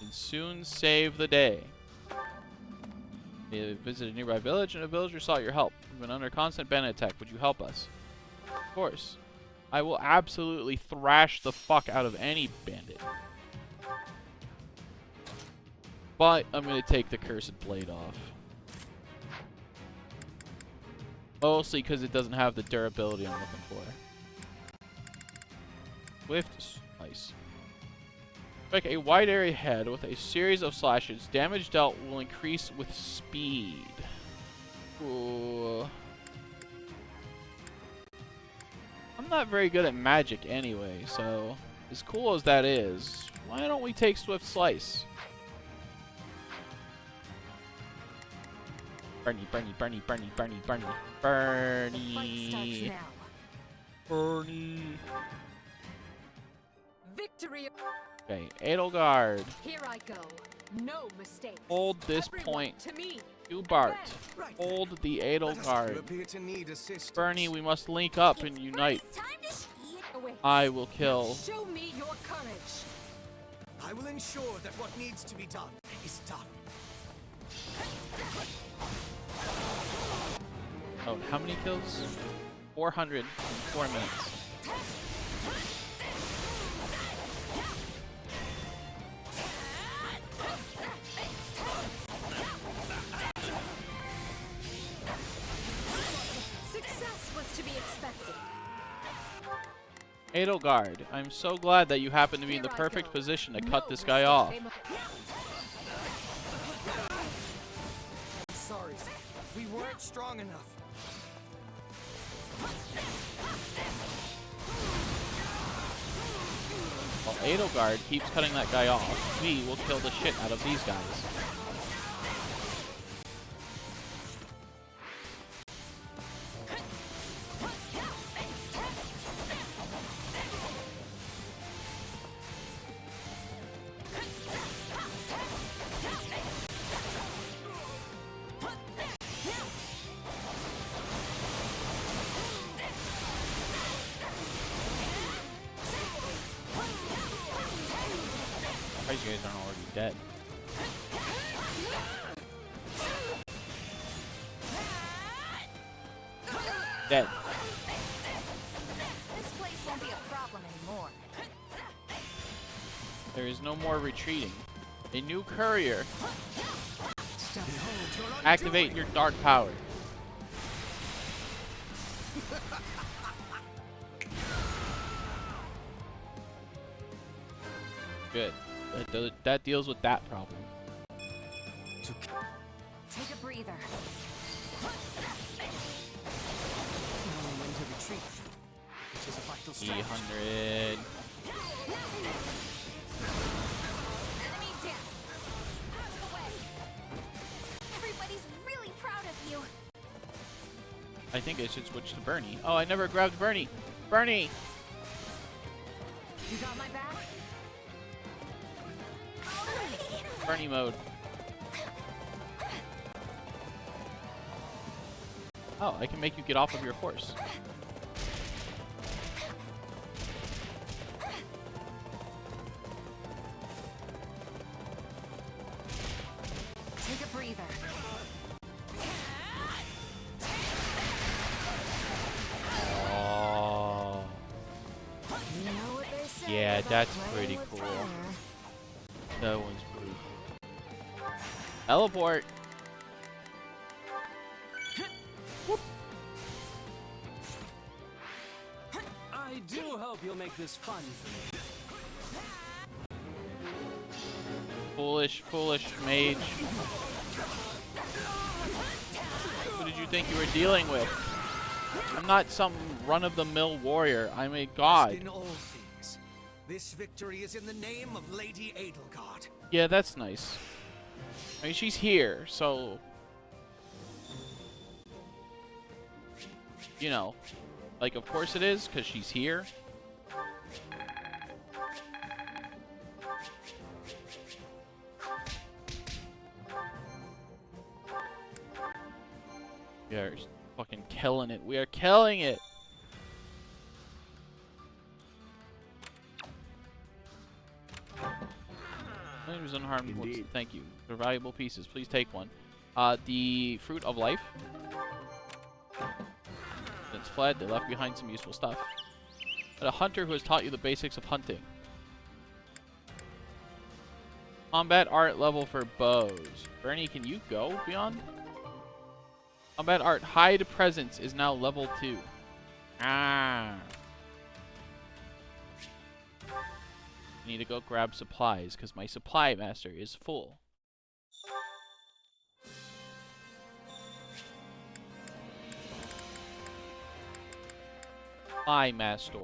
And soon save the day. We visited a nearby village, and a villager sought your help. We've been under constant bandit attack. Would you help us? Of course. I will absolutely thrash the fuck out of any bandit. But I'm going to take the Cursed Blade off. Mostly because it doesn't have the durability I'm looking for. Swift Slice. Strike a wide area head with a series of slashes. Damage dealt will increase with speed. Ooh. I'm not very good at magic anyway, so as cool as that is, why don't we take Swift Slice? Bernie, Bernie, Bernie, Bernie, Bernie, Bernie, Bernie. Bernie. Victory. Okay, Edelgard. Here I go. No mistakes. Hold this Everyone point. to me. You Bart. Hold the Edelgard. Bernie, we must link up and unite. I will kill. Show me your courage. I will ensure that what needs to be done is done. Oh, how many kills? 400 in 4 minutes. Success was to be expected. Edelgard, I'm so glad that you happen to be in the perfect position to cut this guy off. Sorry, we weren't strong enough. While Edelgard keeps cutting that guy off, we will kill the shit out of these guys. Surprised you guys aren't already dead. Dead. There is no more retreating. A new courier. Activate your dark power. Good. That deals with that problem. Take a breather. Knowing when to retreat, which is a vital strategy. 300. Enemy down. Out of the way. Everybody's really proud of you. I think I should switch to Bernie. Oh, I never grabbed Bernie. Bernie! You got my back? Bernie mode. Oh, I can make you get off of your horse. Take a breather. Oh. You know what they say Yeah, about that's playing pretty with cool. fire. That one's pretty cool. Teleport. I do hope you'll make this fun for me. Foolish, foolish mage. Who did you think you were dealing with? I'm not some run-of-the-mill warrior. I'm a god. In all things, this victory is in the name of Lady Edelgard. Yeah, that's nice. I mean, she's here, so... You know. Like, of course it is, because she's here. We are fucking killing it. We are killing it! Enemies unharmed. Thank you. They're valuable pieces. Please take one. The fruit of life. Since fled, they left behind some useful stuff. And a hunter who has taught you the basics of hunting. Combat art level for bows. Bernie, can you go beyond? Combat art hide presence is now level 2. Ah. I need to go grab supplies because my supply master is full. Supply master.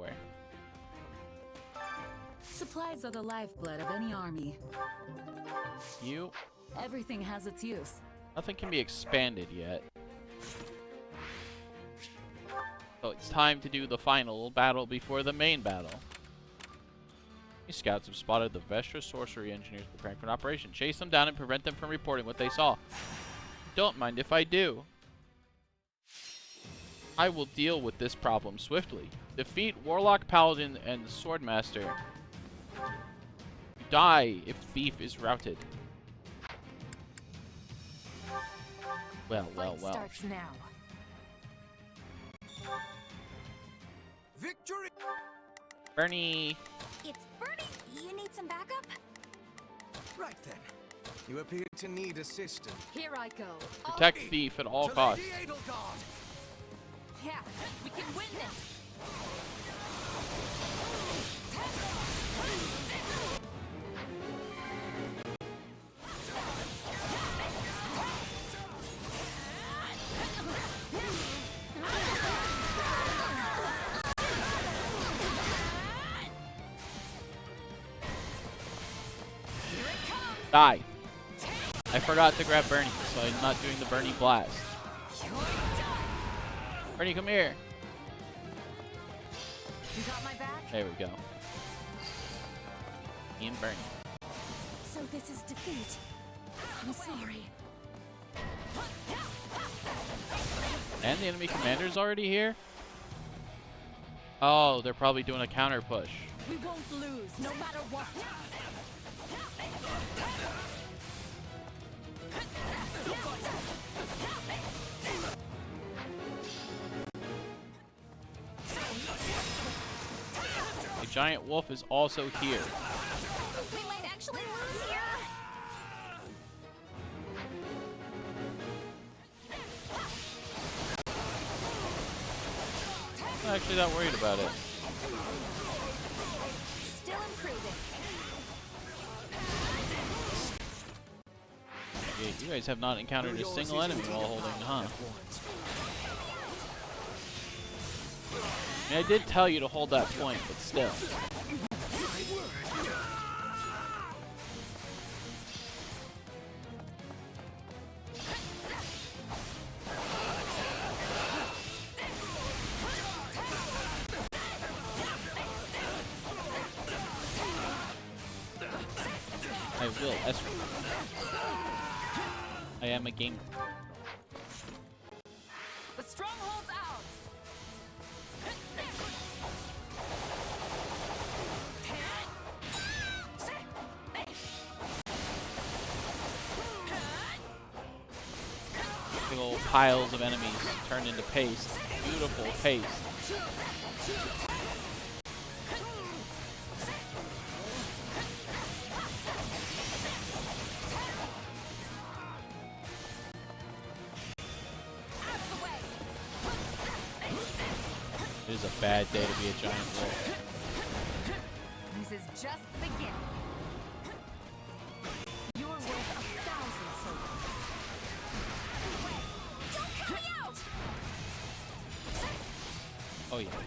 Supplies are the lifeblood of any army. You? Everything has its use. Nothing can be expanded yet. So it's time to do the final battle before the main battle. These scouts have spotted the Vestra sorcery engineers preparing for an operation. Chase them down and prevent them from reporting what they saw. Don't mind if I do. I will deal with this problem swiftly. Defeat Warlock, Paladin, and Swordmaster. Die if Thief is routed. Well, well, well. Starts now. Victory! Bernie. It's Bernie. You need some backup? Right then. You appear to need assistance. Here I go. Protect Thief at all costs. Lady Edelgard! Yeah, we can win this. Die. I forgot to grab Bernie, so I'm not doing the Bernie blast. Bernie, come here. You got my back? There we go. Me and Bernie. So this is defeat. I'm sorry. And the enemy commander's already here? Oh, they're probably doing a counter push. We won't lose, no matter what. A giant wolf is also here. We not actually that worried about it. Still improving. Yeah, you guys have not encountered a single enemy while holding, huh? I mean, I did tell you to hold that point, but still. I will escort. I am a gamer. The stronghold's ours. Big old piles of enemies turned into paste. Beautiful paste. It is a bad day to be a giant wolf. This is just the beginning. You're worth 1,000 souls. Don't cut me out! Oh yeah.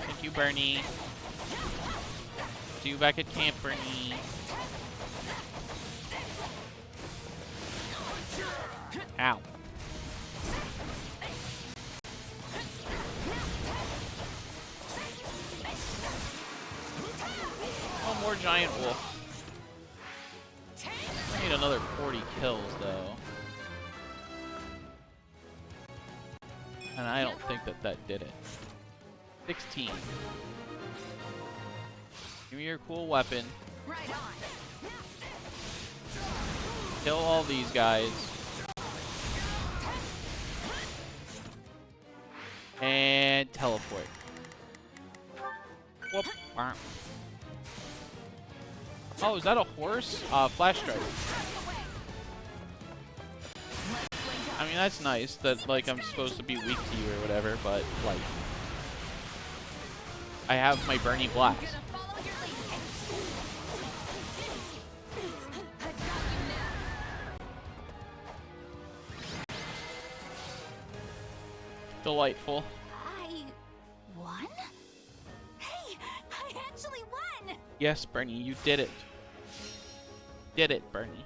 Thank you, Bernie. See you back at camp, Bernie. Ow. One more giant wolf. I need another 40 kills, though. And I don't think that that did it. 16. Give me your cool weapon. Right on. Kill all these guys. And teleport. Whoop. Wow. Oh, is that a horse? Flash strike. I mean, that's nice that, like, I'm supposed to be weak to you or whatever, but, like, I have my Bernie Blast. Delightful. I won? Hey, I actually won! Yes, Bernie, you did it. Did it, Bernie.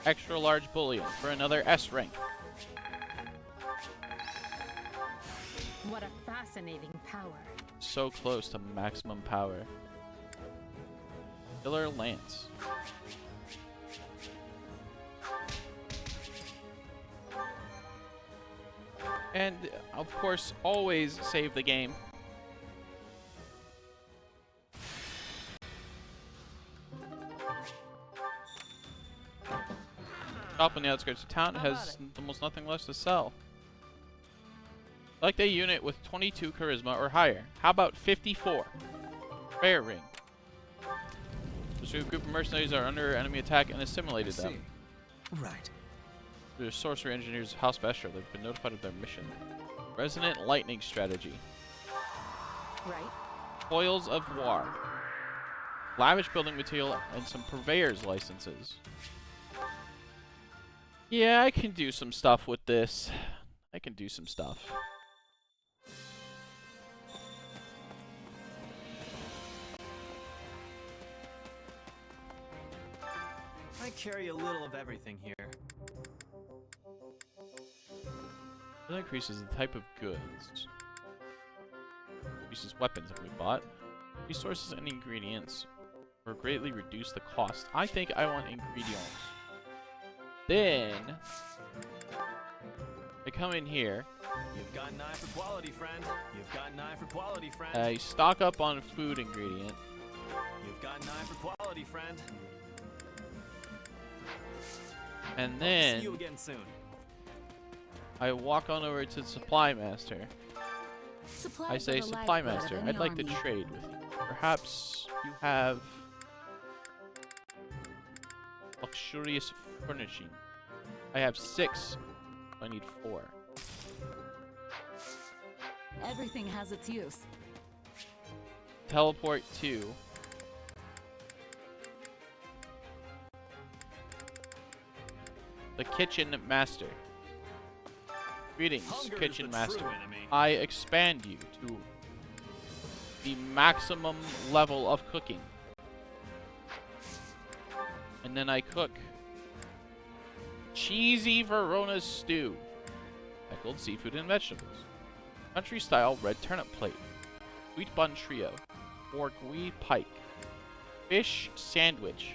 Extra large bullion for another S rank. What a fascinating power. So close to maximum power. Killer Lance. And, of course, always save the game. Shop on the outskirts of town has almost nothing left to sell. Select a unit with 22 charisma or higher. How about 54? Rare ring. This group of mercenaries are under enemy attack and assimilated them. Right. The sorcery engineers of House Vestra. They've been notified of their mission. Resonant lightning strategy. Right. Spoils of war. Lavish building material and some purveyor's licenses. Yeah, I can do some stuff with this. I can do some stuff. I carry a little of everything here. It increases the type of goods. Increases weapons that we bought. Resources and ingredients. Or greatly reduce the cost. I think I want ingredients. Then I come in here. You've got an eye for quality, friend. You've got an eye for quality, friend. I stock up on food ingredient. You've got an eye for quality, friend. And then See you again soon. I walk on over to the Supply Master. Supplies I say, are the Supply lifeblood of Master, any I'd like to army. trade with you. Perhaps you have Luxurious furnishing. I have 6. I need 4. Everything has its use. Teleport to the Kitchen Master. Greetings, Hunger is Kitchen the Master. true enemy. I expand you to the maximum level of cooking. And then I cook cheesy Verona stew, pickled seafood and vegetables, country style red turnip plate, sweet bun trio, orgui pike, fish sandwich.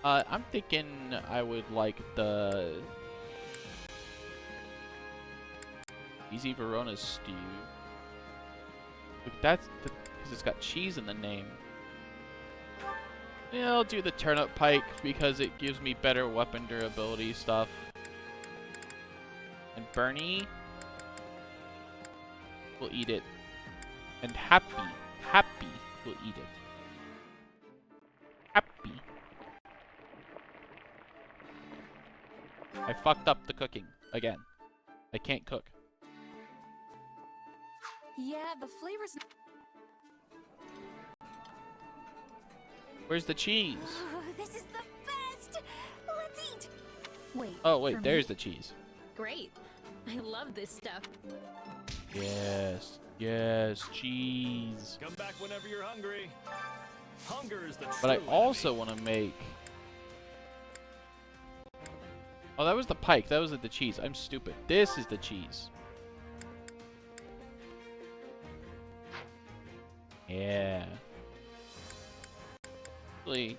I'm thinking I would like the easy Verona stew. That's because it's got cheese in the name. Yeah, I'll do the turnip pike because it gives me better weapon durability stuff. And Bernie will eat it. And Happy will eat it. Happy. I fucked up the cooking again. I can't cook. Yeah, the flavor's... Where's the cheese? Oh, this is the best! Let's eat! Wait. Oh wait, for there's me? the cheese. Great. I love this stuff. Yes, yes, cheese. Come back whenever you're hungry. Hunger is the true But I enemy. also want to make... Oh, that was the pike. That was the cheese. I'm stupid. This is the cheese. Yeah. Actually,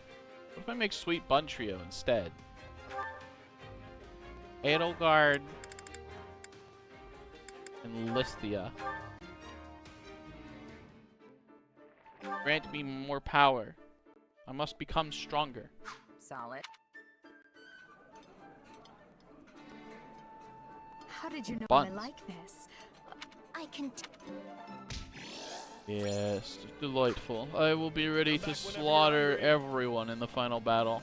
what if I make sweet bun trio instead? Edelgard and Listhia. Grant me more power. I must become stronger. Solid. How did you know Buns. I like this? I can... Yes, delightful. I will be ready to slaughter everyone in the final battle.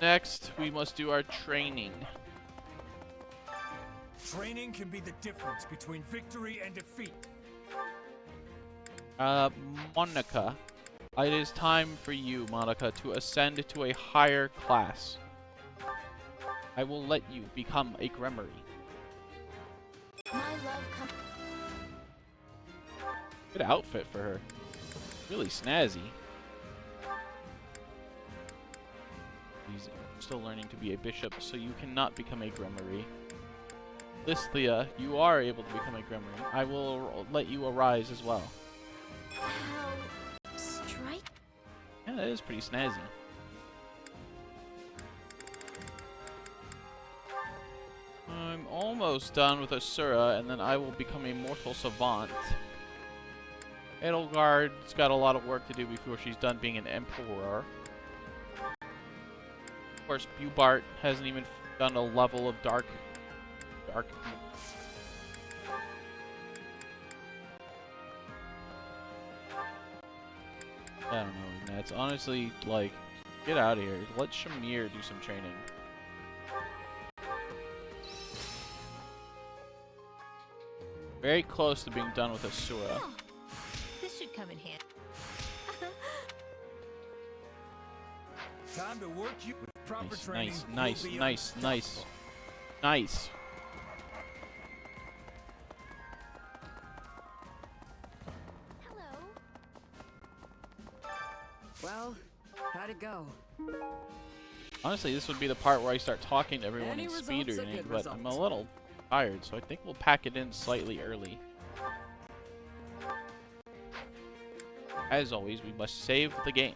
Next, we must do our training. Training can be the difference between victory and defeat. Monica. It is time for you, Monica, to ascend to a higher class. I will let you become a Grimoire. My love comes... Good outfit for her. Really snazzy. He's still learning to be a bishop, so you cannot become a Grimoire. Listhia, you are able to become a Grimoire. I will let you arise as well. How... strike? Yeah, that is pretty snazzy. I'm almost done with Asura, and then I will become a mortal savant. Edelgard's got a lot of work to do before she's done being an emperor. Of course, Bubart hasn't even done a level of dark. I don't know, Nats. Honestly, like, get out of here. Let Shamir do some training. Very close to being done with Asura. This should come in handy. Time to work you with proper Nice, training. nice, you'll be nice, nice, nice. unstoppable. Nice. Hello. Well, how'd it go? Honestly, this would be the part where I start talking to everyone Any in results speed are reading, good but I'm a results. little tired, so I think we'll pack it in slightly early. As always, we must save the game.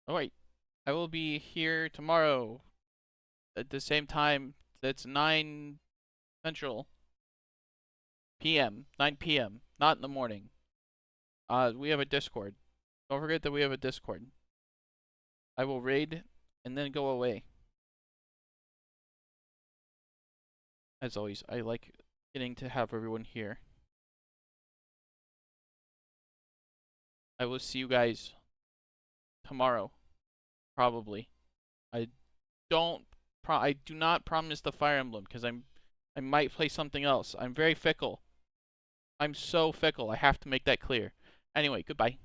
Alright, I will be here tomorrow at the same time. That's 9 Central PM, 9 PM, not in the morning. We have a Discord. Don't forget that we have a Discord. I will raid and then go away. As always, I like getting to have everyone here. I will see you guys tomorrow, probably. I do not promise the Fire Emblem because I might play something else. I'm very fickle. I'm so fickle. I have to make that clear. Anyway, goodbye.